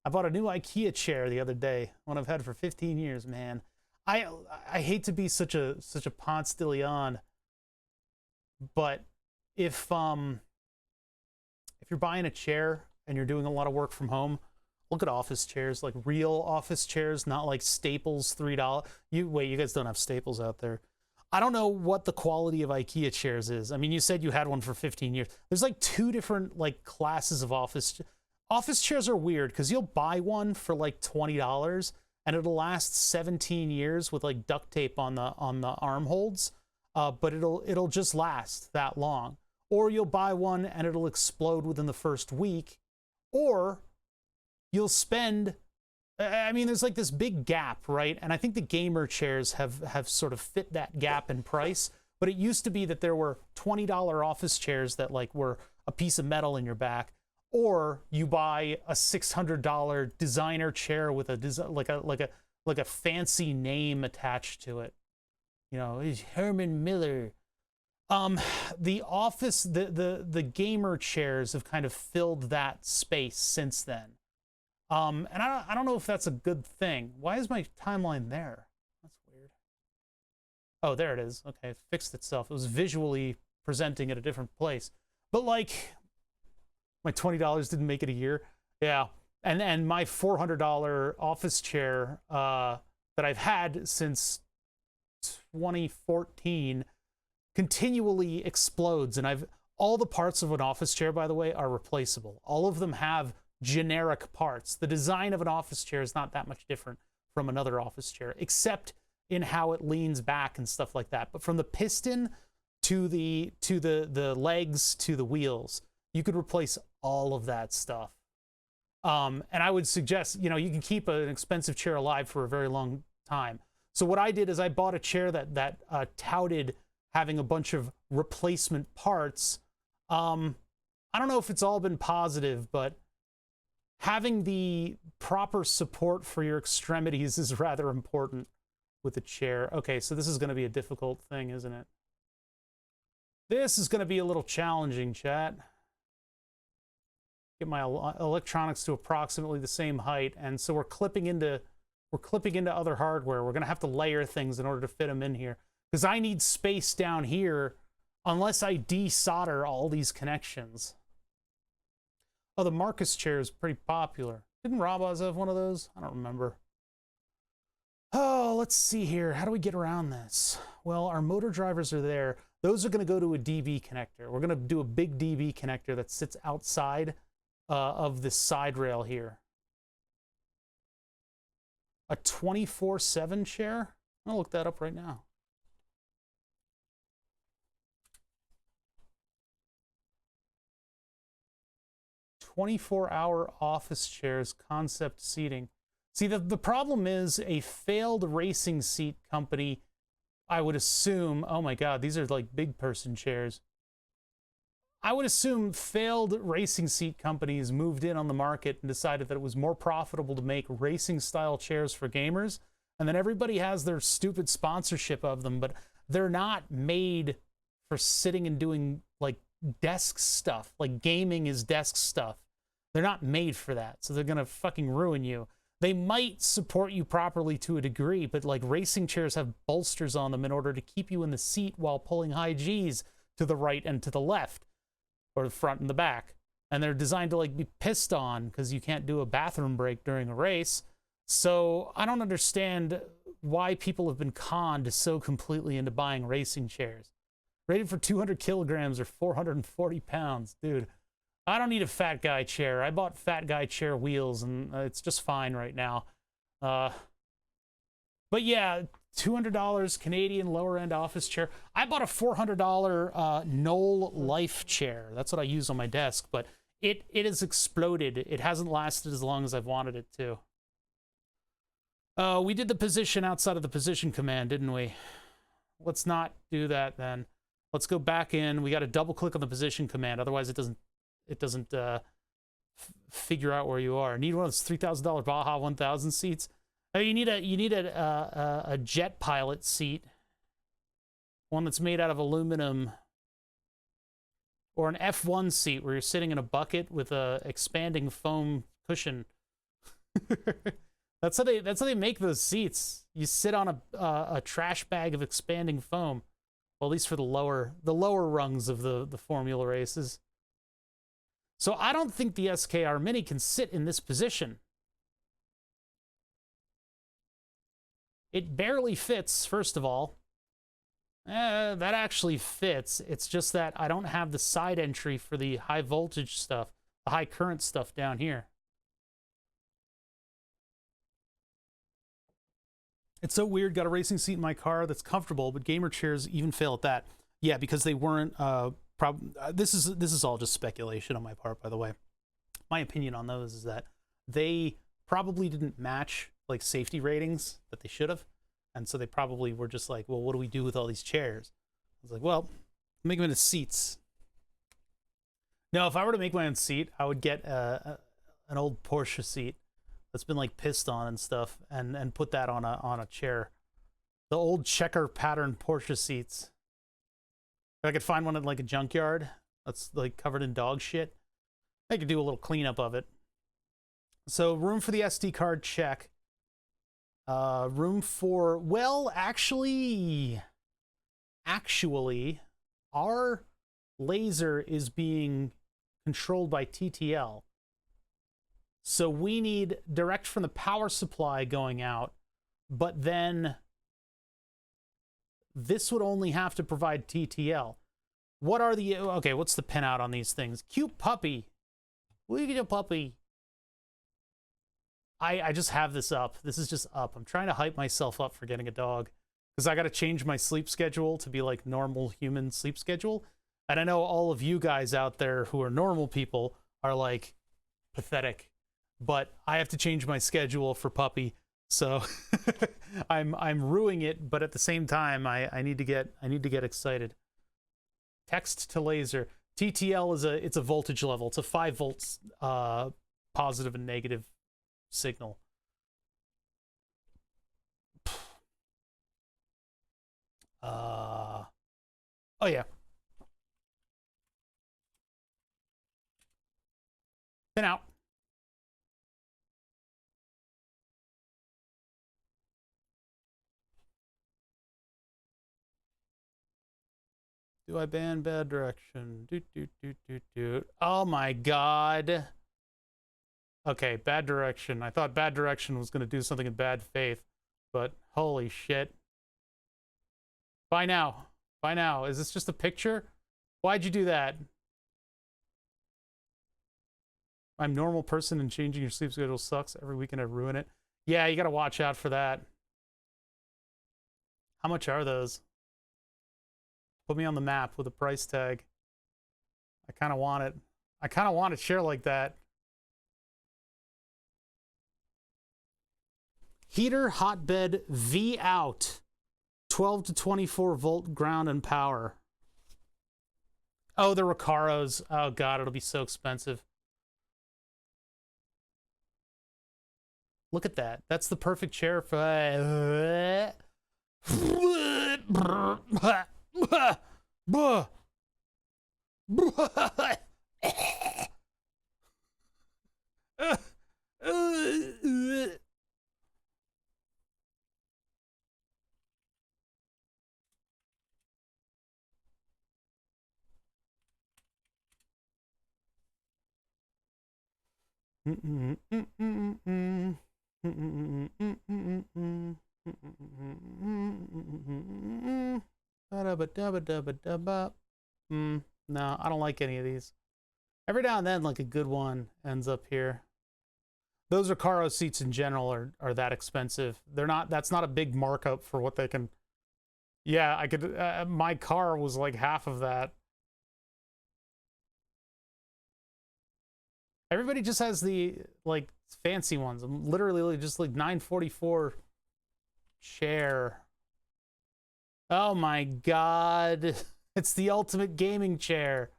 I bought a new IKEA chair the other day, one I've had for 15 years, man. I hate to be such a Ponce de Leon, but if you're buying a chair and you're doing a lot of work from home, look at office chairs, like real office chairs, not like Staples $3. Wait, you guys don't have Staples out there. I don't know what the quality of IKEA chairs is. I mean, you said you had one for 15 years. There's like two different like classes of office chairs are weird, because you'll buy one for like $20 and it'll last 17 years with like duct tape on the arm holds, but it'll just last that long. Or you'll buy one and it'll explode within the first week, or you'll spend, I mean, there's like this big gap, right? And I think the gamer chairs have sort of fit that gap in price, but it used to be that there were $20 office chairs that like were a piece of metal in your back, or you buy a $600 designer chair with like a fancy name attached to it. You know, it's Herman Miller. The office, the gamer chairs have kind of filled that space since then. And I don't know if that's a good thing. Why is my timeline there? That's weird. Oh, there it is. Okay, it fixed itself. It was visually presenting at a different place. But like, my $20 didn't make it a year. Yeah. And my $400 office chair that I've had since 2014 continually explodes. And all the parts of an office chair, by the way, are replaceable. All of them have generic parts. The design of an office chair is not that much different from another office chair, except in how it leans back and stuff like that. But from the piston to the legs to the wheels, you could replace all of that stuff. And I would suggest, you know, you can keep an expensive chair alive for a very long time. So what I did is I bought a chair that touted having a bunch of replacement parts. I don't know if it's all been positive, but having the proper support for your extremities is rather important with a chair. Okay, so this is going to be a difficult thing, isn't it? This is going to be a little challenging, chat. Get my electronics to approximately the same height, and so we're clipping into we're clipping into other hardware. We're going to have to layer things in order to fit them in here. Because I need space down here unless I desolder all these connections. Oh, the Marcus chair is pretty popular. Didn't Roboz have one of those? I don't remember. Oh, let's see here. How do we get around this? Well, our motor drivers are there. Those are going to go to a DB connector. We're going to do a big DB connector that sits outside of this side rail here. A 24/7 chair? I'll look that up right now. "24-hour office chairs, concept seating." See, the problem is a failed racing seat company, I would assume, oh my God, these are like big person chairs. I would assume failed racing seat companies moved in on the market and decided that it was more profitable to make racing style chairs for gamers. And then everybody has their stupid sponsorship of them, but they're not made for sitting and doing like desk stuff. Like gaming is desk stuff. They're not made for that. So they're going to fucking ruin you. They might support you properly to a degree, but like racing chairs have bolsters on them in order to keep you in the seat while pulling high G's to the right and to the left, or the front and the back. And they're designed to like be pissed on because you can't do a bathroom break during a race. So I don't understand why people have been conned so completely into buying racing chairs. Rated for 200 kilograms or 440 pounds. Dude, I don't need a fat guy chair. I bought fat guy chair wheels, and it's just fine right now. But yeah, $200 Canadian lower-end office chair. I bought a $400 Knoll Life chair. That's what I use on my desk, but it has exploded. It hasn't lasted as long as I've wanted it to. We did the position outside of the position command, didn't we? Let's not do that then. Let's go back in. We got to double-click on the position command, otherwise it doesn't figure out where you are. Need one of those $3,000 Baja 1000 seats. Oh, you need a jet pilot seat, one that's made out of aluminum, or an F1 seat where you're sitting in a bucket with a expanding foam cushion. That's how they make those seats. You sit on a trash bag of expanding foam. Well, at least for the lower rungs of the formula races. So I don't think the SKR Mini can sit in this position. It barely fits, first of all. That actually fits. It's just that I don't have the side entry for the high voltage stuff, the high current stuff down here. It's so weird. Got a racing seat in my car that's comfortable, but gamer chairs even fail at that. Yeah, because they weren't... This is all just speculation on my part, by the way. My opinion on those is that they probably didn't match like safety ratings that they should have, and so they probably were just like, well, what do we do with all these chairs? I was like, well, make them into seats. No, if I were to make my own seat, I would get an old Porsche seat that's been like pissed on and stuff, and put that on a chair. The old checker pattern Porsche seats. If I could find one at like a junkyard that's like covered in dog shit, I could do a little cleanup of it. So room for the SD card, check. Room for, well, actually, our laser is being controlled by TTL. So we need direct from the power supply going out, but then this would only have to provide TTL. What are the... Okay, what's the pinout on these things? Cute puppy. Look at your puppy. I just have this up. This is just up. I'm trying to hype myself up for getting a dog, because I got to change my sleep schedule to be like normal human sleep schedule. And I know all of you guys out there who are normal people are like pathetic, but I have to change my schedule for puppy. So I'm ruining it, but at the same time, I need to get excited. Text to laser. TTL is a voltage level. It's a 5 volts positive and negative signal. Oh yeah. Pin out. Do I ban bad direction? Doot. Oh my god. Okay, bad direction. I thought bad direction was going to do something in bad faith, but holy shit. Bye now. Bye now. Is this just a picture? Why'd you do that? I'm a normal person and changing your sleep schedule sucks. Every weekend I ruin it. Yeah, you got to watch out for that. How much are those? Put me on the map with a price tag. I kind of want it. I kind of want a chair like that. Heater hotbed V out. 12 to 24 volt ground and power. Oh, the Recaros. Oh god, it'll be so expensive. Look at that. That's the perfect chair for... No, I don't like any of these. Every now and then, like a good one ends up here. Those Recaro seats in general are that expensive. They're not. That's not a big markup for what they can. Yeah, I could. My car was like half of that. Everybody just has the like fancy ones. I'm literally just like 944 chair. Oh my god. It's the ultimate gaming chair.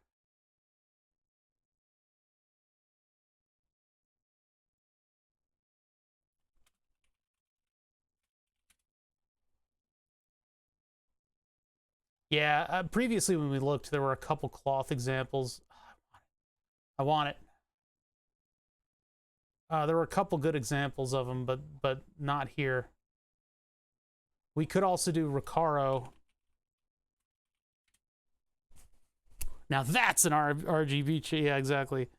Yeah, previously when we looked, there were a couple cloth examples. I want it. There were a couple good examples of them, but not here. We could also do Recaro. Now that's an RGB chair. Yeah, exactly.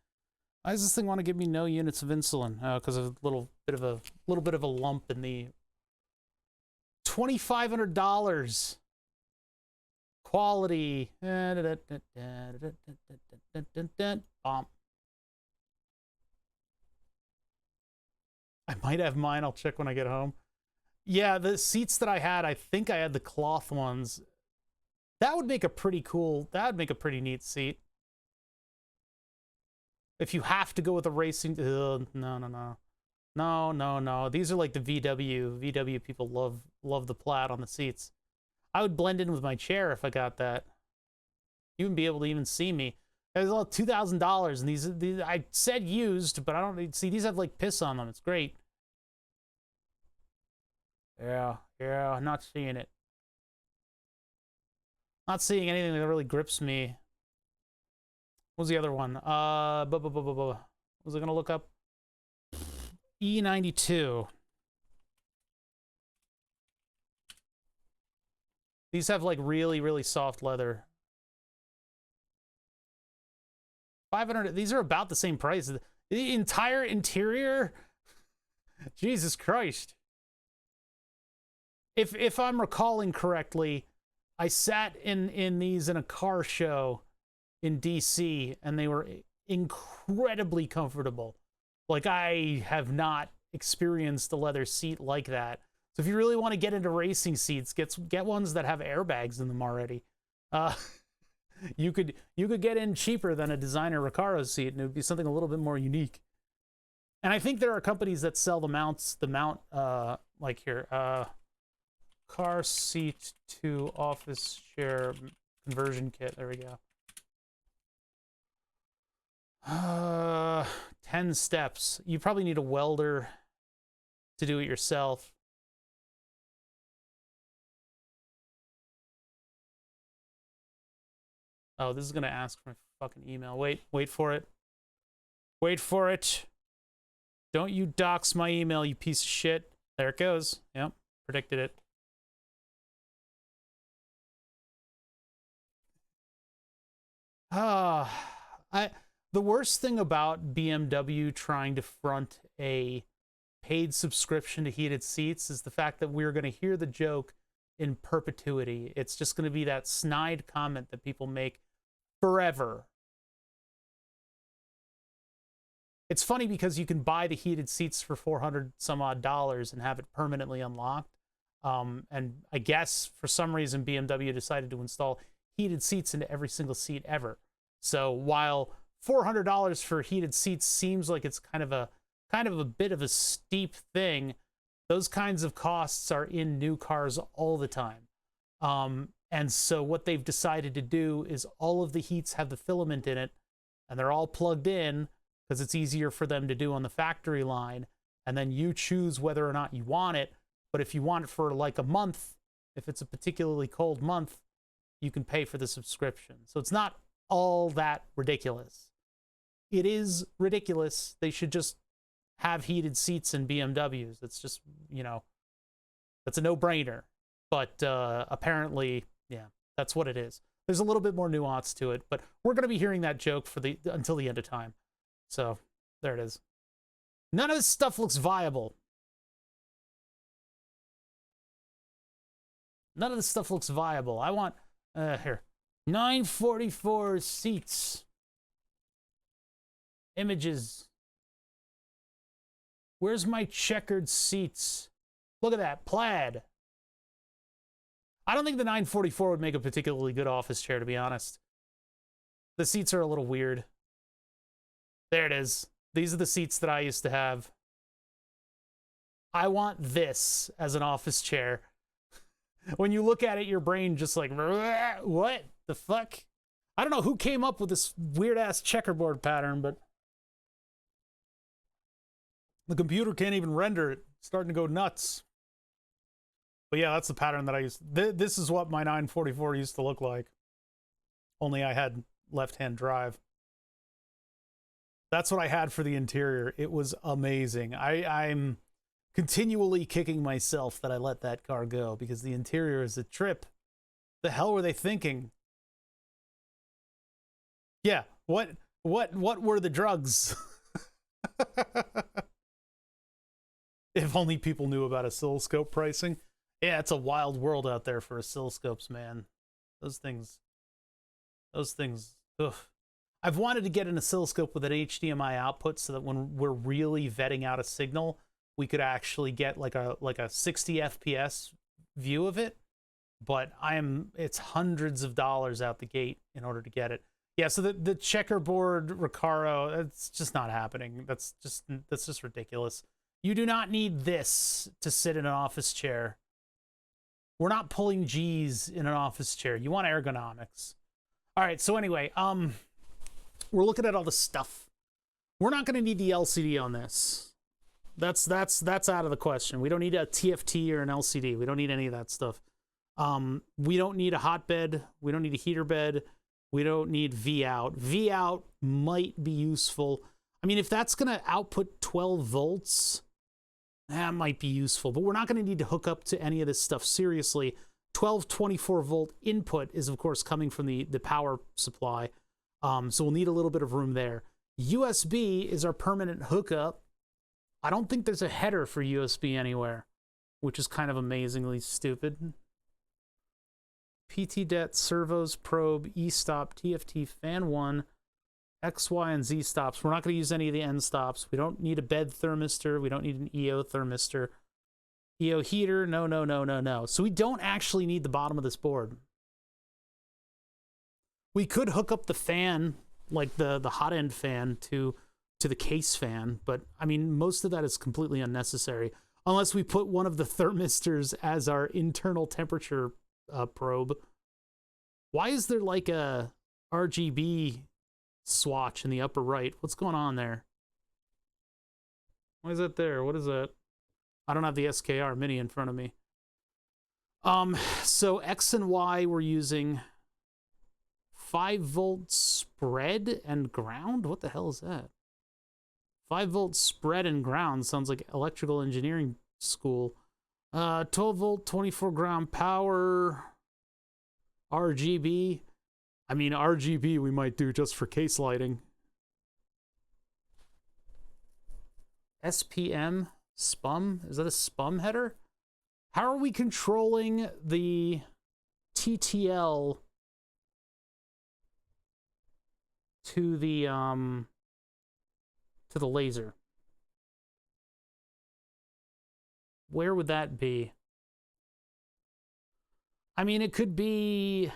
Why does this thing want to give me no units of insulin? Because of a little bit of a lump in the $2,500 quality. Bomb. I might have mine. I'll check when I get home. Yeah, the seats that I had, I think I had the cloth ones. That would make a pretty cool, that would make a pretty neat seat. If you have to go with a racing, no. These are like the VW. VW people love the plaid on the seats. I would blend in with my chair if I got that. You wouldn't be able to even see me. There's all $2,000, and these I said used, but I don't see these have like piss on them. It's great. Yeah, not seeing it. Not seeing anything that really grips me. What was the other one? Was I gonna look up? E92. These have like really soft leather. 500. These are about the same price. The entire interior. Jesus Christ. If I'm recalling correctly, I sat in these in a car show in DC, and they were incredibly comfortable. Like, I have not experienced a leather seat like that. So if you really want to get into racing seats, get ones that have airbags in them already. You could get in cheaper than a designer Recaro seat, and it would be something a little bit more unique. And I think there are companies that sell the mount like here, car seat to office chair conversion kit. There we go. 10 steps. You probably need a welder to do it yourself. Oh, this is gonna ask for my fucking email. Wait for it. Wait for it. Don't you dox my email, you piece of shit. There it goes. Yep, predicted it. The worst thing about BMW trying to front a paid subscription to heated seats is the fact that we're going to hear the joke in perpetuity. It's just going to be that snide comment that people make forever. It's funny because you can buy the heated seats for $400 some odd and have it permanently unlocked. And I guess for some reason BMW decided to install heated seats into every single seat ever. So while $400 for heated seats seems like it's kind of a bit of a steep thing, those kinds of costs are in new cars all the time. And so what they've decided to do is all of the heats have the filament in it, and they're all plugged in because it's easier for them to do on the factory line. And then you choose whether or not you want it. But if you want it for like a month, if it's a particularly cold month, you can pay for the subscription. So it's not all that ridiculous. It is ridiculous. They should just have heated seats in BMWs. It's just, that's a no-brainer. But apparently, yeah, that's what it is. There's a little bit more nuance to it, but we're going to be hearing that joke until the end of time. So there it is. None of this stuff looks viable. None of this stuff looks viable. I want, here, 944 seats. Images. Where's my checkered seats? Look at that, plaid. I don't think the 944 would make a particularly good office chair, to be honest. The seats are a little weird. There it is. These are the seats that I used to have. I want this as an office chair. When you look at it, your brain just like, what the fuck? I don't know who came up with this weird-ass checkerboard pattern, but the computer can't even render it. It's starting to go nuts. But yeah, that's the pattern that I used. This is what my 944 used to look like. Only I had left-hand drive. That's what I had for the interior. It was amazing. I'm continually kicking myself that I let that car go because the interior is a trip. The hell were they thinking? Yeah, what were the drugs? If only people knew about oscilloscope pricing. Yeah, it's a wild world out there for oscilloscopes, man. Those things, ugh. I've wanted to get an oscilloscope with an HDMI output so that when we're really vetting out a signal, we could actually get like a 60 FPS view of it. But it's hundreds of dollars out the gate in order to get it. Yeah, so the checkerboard Recaro, it's just not happening. That's just ridiculous. You do not need this to sit in an office chair. We're not pulling G's in an office chair. You want ergonomics. All right, so anyway, we're looking at all the stuff. We're not going to need the LCD on this. That's out of the question. We don't need a TFT or an LCD. We don't need any of that stuff. We don't need a hotbed. We don't need a heater bed. We don't need V out. V out might be useful. I mean, if that's going to output 12 volts, that might be useful. But we're not going to need to hook up to any of this stuff seriously. 12 24-volt input is, of course, coming from the power supply. So we'll need a little bit of room there. USB is our permanent hookup. I don't think there's a header for USB anywhere, which is kind of amazingly stupid. PT-det, servos, probe, E-stop, TFT, fan 1, X, Y, and Z stops. We're not going to use any of the N stops. We don't need a bed thermistor. We don't need an EO thermistor. EO heater, no. So we don't actually need the bottom of this board. We could hook up the fan, like the hot end fan, to the case fan, but I mean, most of that is completely unnecessary unless we put one of the thermistors as our internal temperature probe. Why is there like a RGB swatch in the upper right? What's going on there? Why is that there? What is that? I don't have the SKR Mini in front of me. So X and Y we're using 5-volt spread and ground? What the hell is that? 5-volt spread and ground sounds like electrical engineering school. 12-volt, 24 ground power, RGB. I mean, RGB we might do just for case lighting. SPM? Spum? Is that a spum header? How are we controlling the TTL to the laser? Where would that be? I mean, it could be,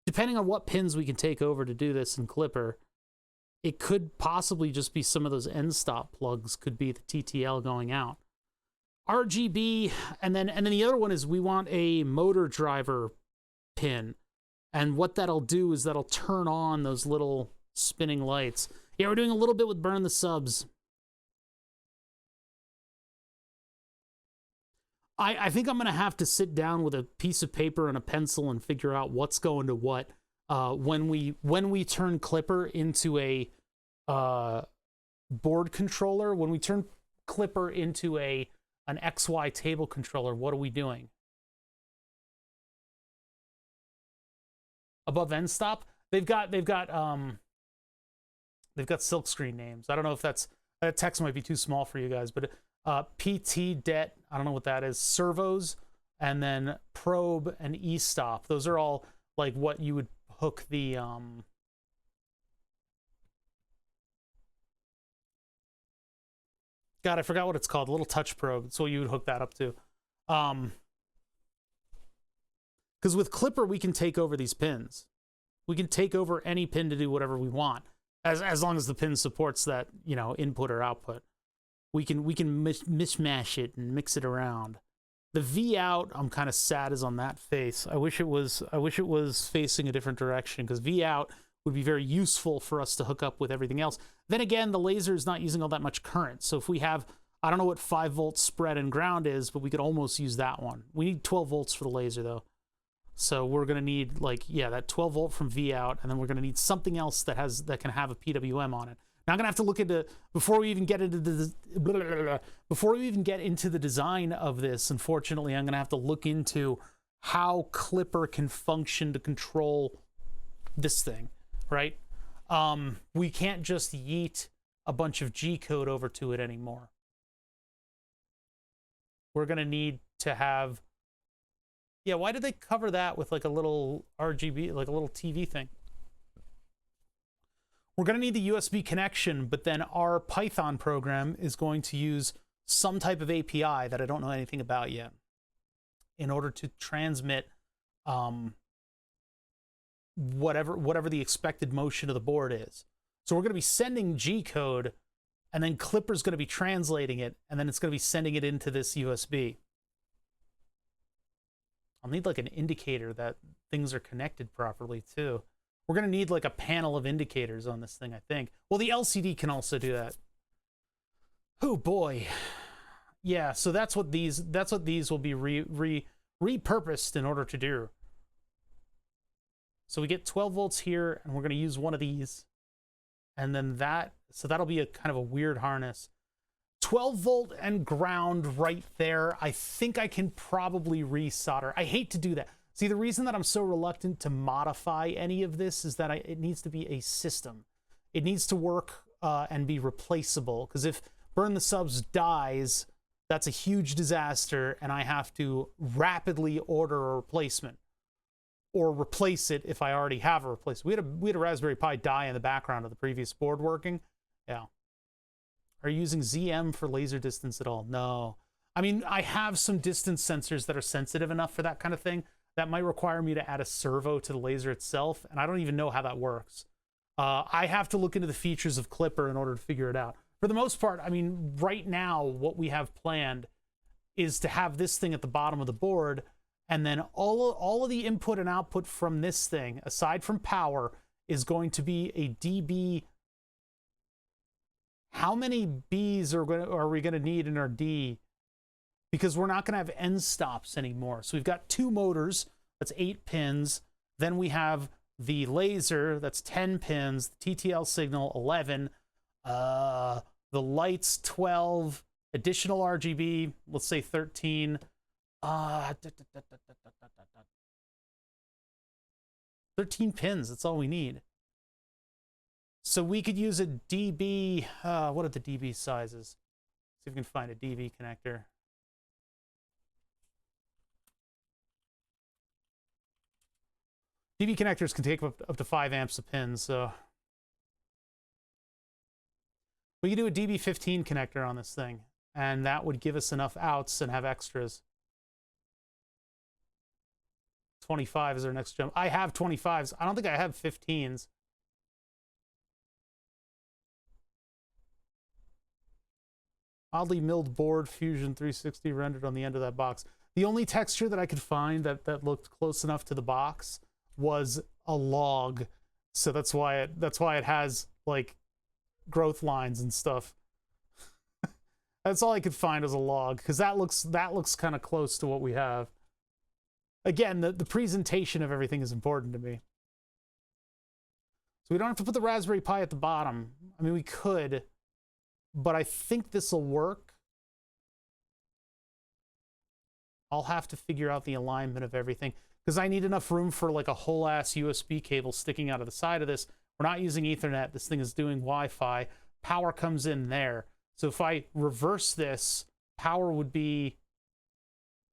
depending on what pins we can take over to do this in Clipper, it could possibly just be some of those end stop plugs could be the TTL going out. RGB, and then the other one is we want a motor driver pin. And what that'll do is that'll turn on those little spinning lights. Yeah, we're doing a little bit with burn the subs. I think I'm going to have to sit down with a piece of paper and a pencil and figure out what's going to what when we turn Clipper into a board controller. When we turn Clipper into an XY table controller, what are we doing? Above end stop, they've got silkscreen names. I don't know if that text might be too small for you guys, but PT det, I don't know what that is. Servos, and then probe and e-stop. Those are all like what you would hook the God, I forgot what it's called. A little touch probe. That's what you would hook that up to. Because with Clipper, we can take over these pins. We can take over any pin to do whatever we want, as long as the pin supports that, you know, input or output. We can mishmash it and mix it around. The V out, I'm kind of sad is on that face. I wish it was facing a different direction, because V out would be very useful for us to hook up with everything else. Then again, the laser is not using all that much current. So if we have, I don't know what 5 volt spread and ground is, but we could almost use that one. We need 12 volts for the laser though. So we're going to need, like, yeah, that 12 volt from V out, and then we're going to need something else that can have a PWM on it. Now I'm going to have to look into, before we even get into the design of this, unfortunately, I'm going to have to look into how Clipper can function to control this thing, right? We can't just yeet a bunch of G code over to it anymore. We're going to need to have, yeah, why did they cover that with like a little RGB, like a little TV thing? We're going to need the USB connection, but then our Python program is going to use some type of API that I don't know anything about yet in order to transmit whatever the expected motion of the board is. So we're going to be sending G code, and then Clipper's going to be translating it, and then it's going to be sending it into this USB. I'll need like an indicator that things are connected properly too. We're going to need like a panel of indicators on this thing, I think. Well, the LCD can also do that. Oh boy. Yeah, so that's what these will be repurposed in order to do. So we get 12 volts here, and we're going to use one of these. And then so that'll be a kind of a weird harness. 12 volt and ground right there. I think I can probably resolder. I hate to do that. See, the reason that I'm so reluctant to modify any of this is that it needs to be a system. It needs to work and be replaceable, because if Burn the Subs dies, that's a huge disaster, and I have to rapidly order a replacement or replace it if I already have a replacement. We had a Raspberry Pi die in the background of the previous board working. Yeah. Are you using ZM for laser distance at all? No. I mean, I have some distance sensors that are sensitive enough for that kind of thing. That might require me to add a servo to the laser itself, and I don't even know how that works. I have to look into the features of Clipper in order to figure it out. For the most part, I mean, right now, what we have planned is to have this thing at the bottom of the board, and then all of the input and output from this thing, aside from power, is going to be a dB. How many Bs are we going to need in our D? Because we're not going to have end stops anymore. So we've got 2 motors, that's 8 pins. Then we have the laser, that's 10 pins. The TTL signal, 11. The lights, 12. Additional RGB, let's say 13. 13 pins, that's all we need. So we could use a DB, what are the DB sizes? See if we can find a DB connector. DB connectors can take up to 5 amps a pin, so we could do a DB15 connector on this thing, and that would give us enough outs and have extras. 25 is our next jump. I have 25s. I don't think I have 15s. Oddly milled board, Fusion 360 rendered on the end of that box. The only texture that I could find that looked close enough to the box was a log, so that's why it has like growth lines and stuff. That's all I could find as a log, because that looks kind of close to what we have. Again, the presentation of everything is important to me. So we don't have to put the Raspberry Pi at the bottom. I mean, we could, but I think this will work. I'll have to figure out the alignment of everything, because I need enough room for like a whole ass USB cable sticking out of the side of this. We're not using Ethernet. This thing is doing Wi-Fi. Power comes in there. So if I reverse this, power would be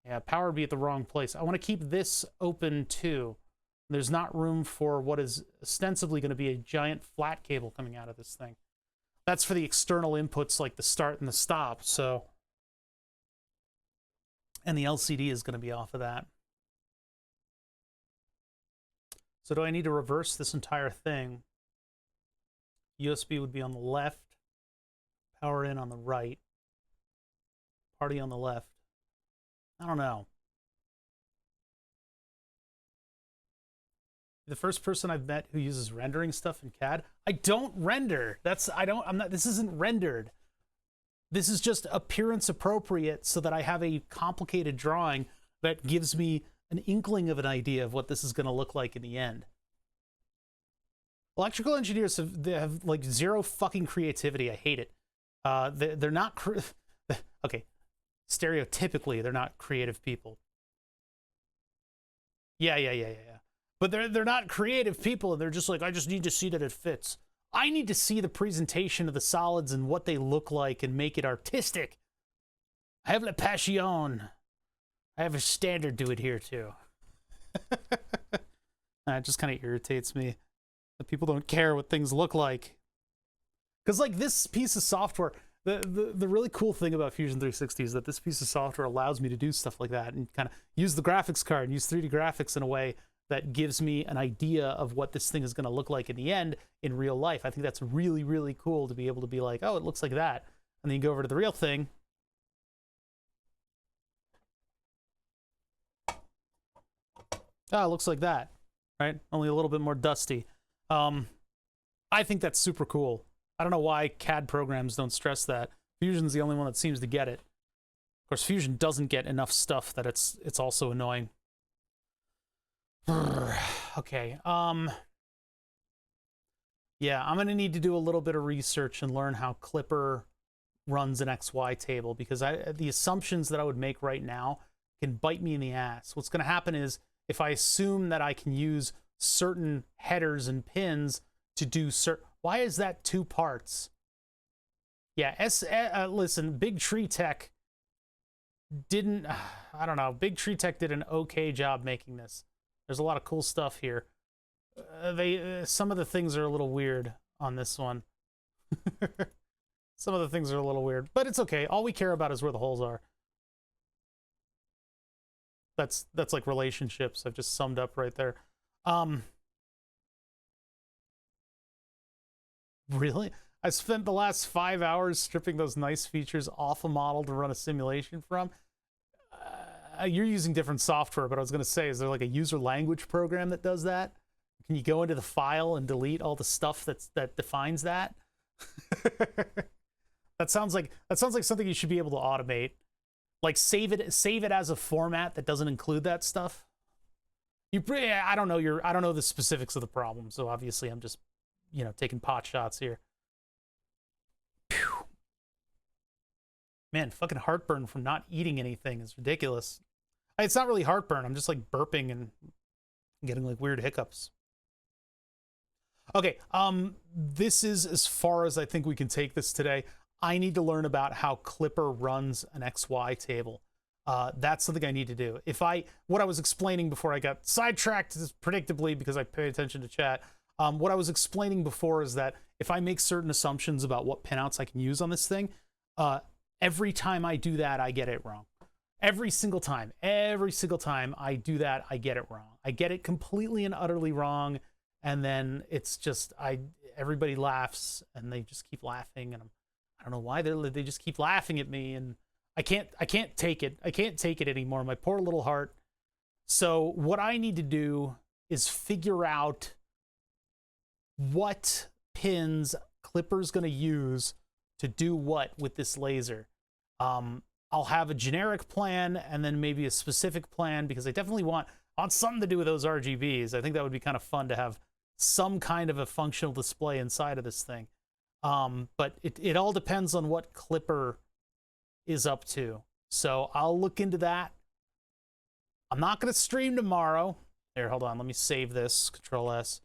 at the wrong place. I want to keep this open too. There's not room for what is ostensibly going to be a giant flat cable coming out of this thing. That's for the external inputs like the start and the stop. So, and the LCD is going to be off of that. So do I need to reverse this entire thing? USB would be on the left, power in on the right, party on the left. I don't know. The first person I've met who uses rendering stuff in CAD. I don't render. This isn't rendered. This is just appearance appropriate so that I have a complicated drawing that gives me an inkling of an idea of what this is going to look like in the end. Electrical engineers have like zero fucking creativity. I hate it. They're not okay. Stereotypically, they're not creative people. Yeah. But they're not creative people, and they're just like, I just need to see that it fits. I need to see the presentation of the solids and what they look like and make it artistic. I have la passion. I have a standard to adhere to. It just kind of irritates me that people don't care what things look like. Because like this piece of software, the really cool thing about Fusion 360 is that this piece of software allows me to do stuff like that and kind of use the graphics card and use 3D graphics in a way that gives me an idea of what this thing is going to look like in the end in real life. I think that's really, really cool to be able to be like, oh, it looks like that. And then you go over to the real thing. Oh, it looks like that, right? Only a little bit more dusty. I think that's super cool. I don't know why CAD programs don't stress that. Fusion's the only one that seems to get it. Of course, Fusion doesn't get enough stuff that it's also annoying. Okay. Yeah, I'm gonna need to do a little bit of research and learn how Clipper runs an XY table, because the assumptions that I would make right now can bite me in the ass. What's gonna happen is if I assume that I can use certain headers and pins to do certain... Why is that 2 parts? Yeah, listen, Big Tree Tech didn't... I don't know. Big Tree Tech did an okay job making this. There's a lot of cool stuff here. Some of the things are a little weird on this one. Some of the things are a little weird, but it's okay. All we care about is where the holes are. That's like relationships. I've just summed up right there. Really? I spent the last 5 hours stripping those nice features off a model to run a simulation from. You're using different software, but I was going to say, is there like a user language program that does that? Can you go into the file and delete all the stuff that defines that? That sounds like something you should be able to automate. Like save it as a format that doesn't include that stuff. I don't know the specifics of the problem, so obviously I'm just, taking pot shots here. Phew. Man, fucking heartburn from not eating anything is ridiculous. It's not really heartburn. I'm just like burping and getting like weird hiccups. Okay, this is as far as I think we can take this today. I need to learn about how Clipper runs an XY table. That's something I need to do. What I was explaining before I got sidetracked, predictably, because I pay attention to chat, what I was explaining before is that if I make certain assumptions about what pinouts I can use on this thing, every time I do that, I get it wrong. Every single time I do that, I get it wrong. I get it completely and utterly wrong, and then it's just everybody laughs, and they just keep laughing, and I don't know why they just keep laughing at me, and I can't take it. I can't take it anymore. My poor little heart. So what I need to do is figure out what pins Clipper's going to use to do what with this laser. I'll have a generic plan and then maybe a specific plan, because I definitely want something to do with those RGBs. I think that would be kind of fun to have some kind of a functional display inside of this thing. But it all depends on what Clipper is up to. So I'll look into that. I'm not going to stream tomorrow. Here, hold on. Let me save this. Control S.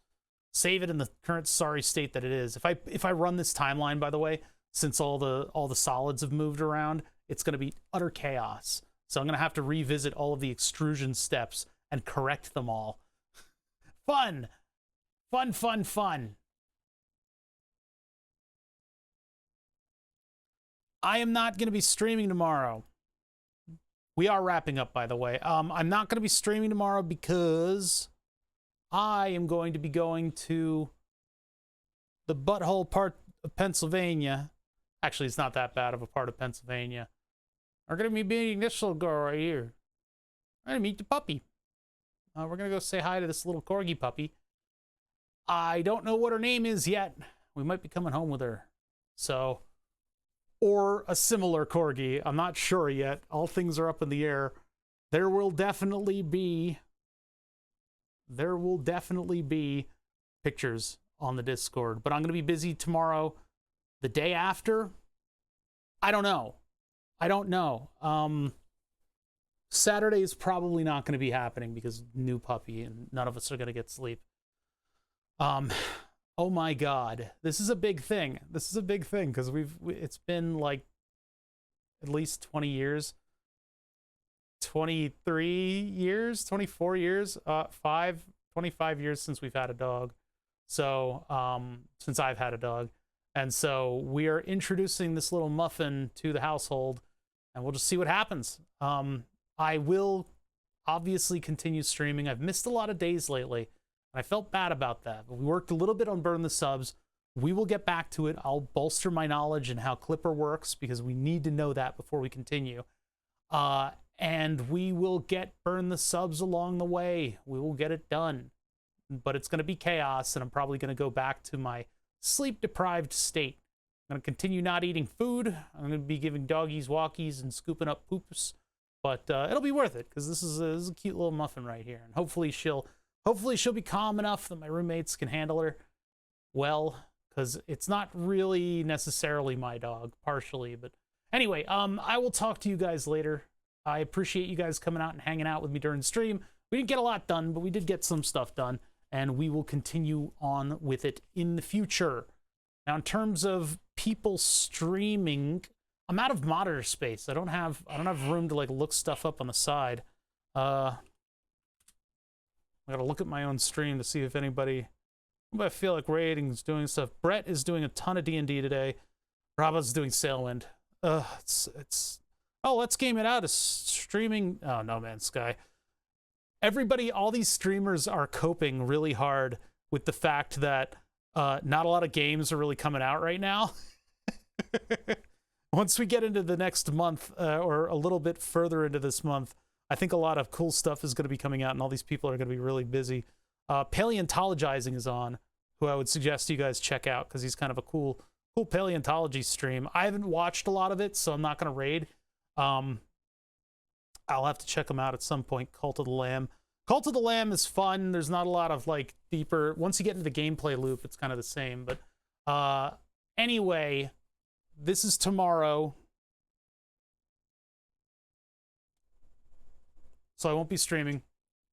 Save it in the current sorry state that it is. If I run this timeline, by the way, since all the solids have moved around, it's going to be utter chaos. So I'm going to have to revisit all of the extrusion steps and correct them all. Fun. Fun, fun, fun. I am not going to be streaming tomorrow. We are wrapping up, by the way. I'm not going to be streaming tomorrow because I am going to be going to the butthole part of Pennsylvania. Actually, it's not that bad of a part of Pennsylvania. We're going to be meeting this little girl right here. We're going to meet the puppy. We're going to go say hi to this little corgi puppy. I don't know what her name is yet. We might be coming home with her. So, or a similar corgi. I'm not sure yet. All things are up in the air. There will definitely be pictures on the Discord, but I'm going to be busy tomorrow. The day after, I don't know. Saturday is probably not going to be happening because new puppy and none of us are going to get sleep. Oh my God, this is a big thing. Because it's been like at least 20 years, 23 years, 24 years, 25 years since we've had a dog. So, since I've had a dog. And so we are introducing this little muffin to the household, and we'll just see what happens. I will obviously continue streaming. I've missed a lot of days lately, and I felt bad about that. But we worked a little bit on Burn the Subs. We will get back to it. I'll bolster my knowledge in how Clipper works, because we need to know that before we continue. And we will get Burn the Subs along the way. We will get it done. But it's going to be chaos, and I'm probably going to go back to my sleep-deprived state. I'm going to continue not eating food. I'm going to be giving doggies walkies and scooping up poops. But it'll be worth it, because this is a cute little muffin right here. And hopefully she'll be calm enough that my roommates can handle her well, because it's not really necessarily my dog, partially. But anyway, I will talk to you guys later. I appreciate you guys coming out and hanging out with me during the stream. We didn't get a lot done, but we did get some stuff done, and we will continue on with it in the future. Now, in terms of people streaming, I'm out of monitor space. I don't have room to like look stuff up on the side. I gotta look at my own stream to see if anybody I feel like ratings doing stuff. Brett is doing a ton of D&D today. Robo's doing Sailwind. It's oh, let's game it out. Is streaming. Oh, No Man's Sky. Everybody, all these streamers are coping really hard with the fact that not a lot of games are really coming out right now. Once we get into the next month, or a little bit further into this month, I think a lot of cool stuff is going to be coming out, and all these people are going to be really busy. Paleontologizing is on, who I would suggest you guys check out, because he's kind of a cool paleontology stream. I haven't watched a lot of it, so I'm not going to raid. I'll have to check them out at some point. Cult of the Lamb. Cult of the Lamb is fun. There's not a lot of like deeper. Once you get into the gameplay loop, it's kind of the same. But anyway, this is tomorrow, so I won't be streaming.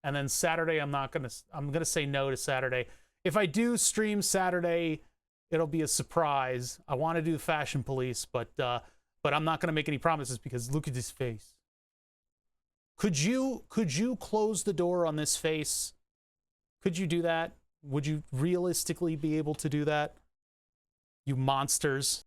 And then Saturday, I'm gonna say no to Saturday. If I do stream Saturday, it'll be a surprise. I want to do Fashion Police, but I'm not going to make any promises because look at this face. Could you close the door on this face? Could you do that? Would you realistically be able to do that? You monsters.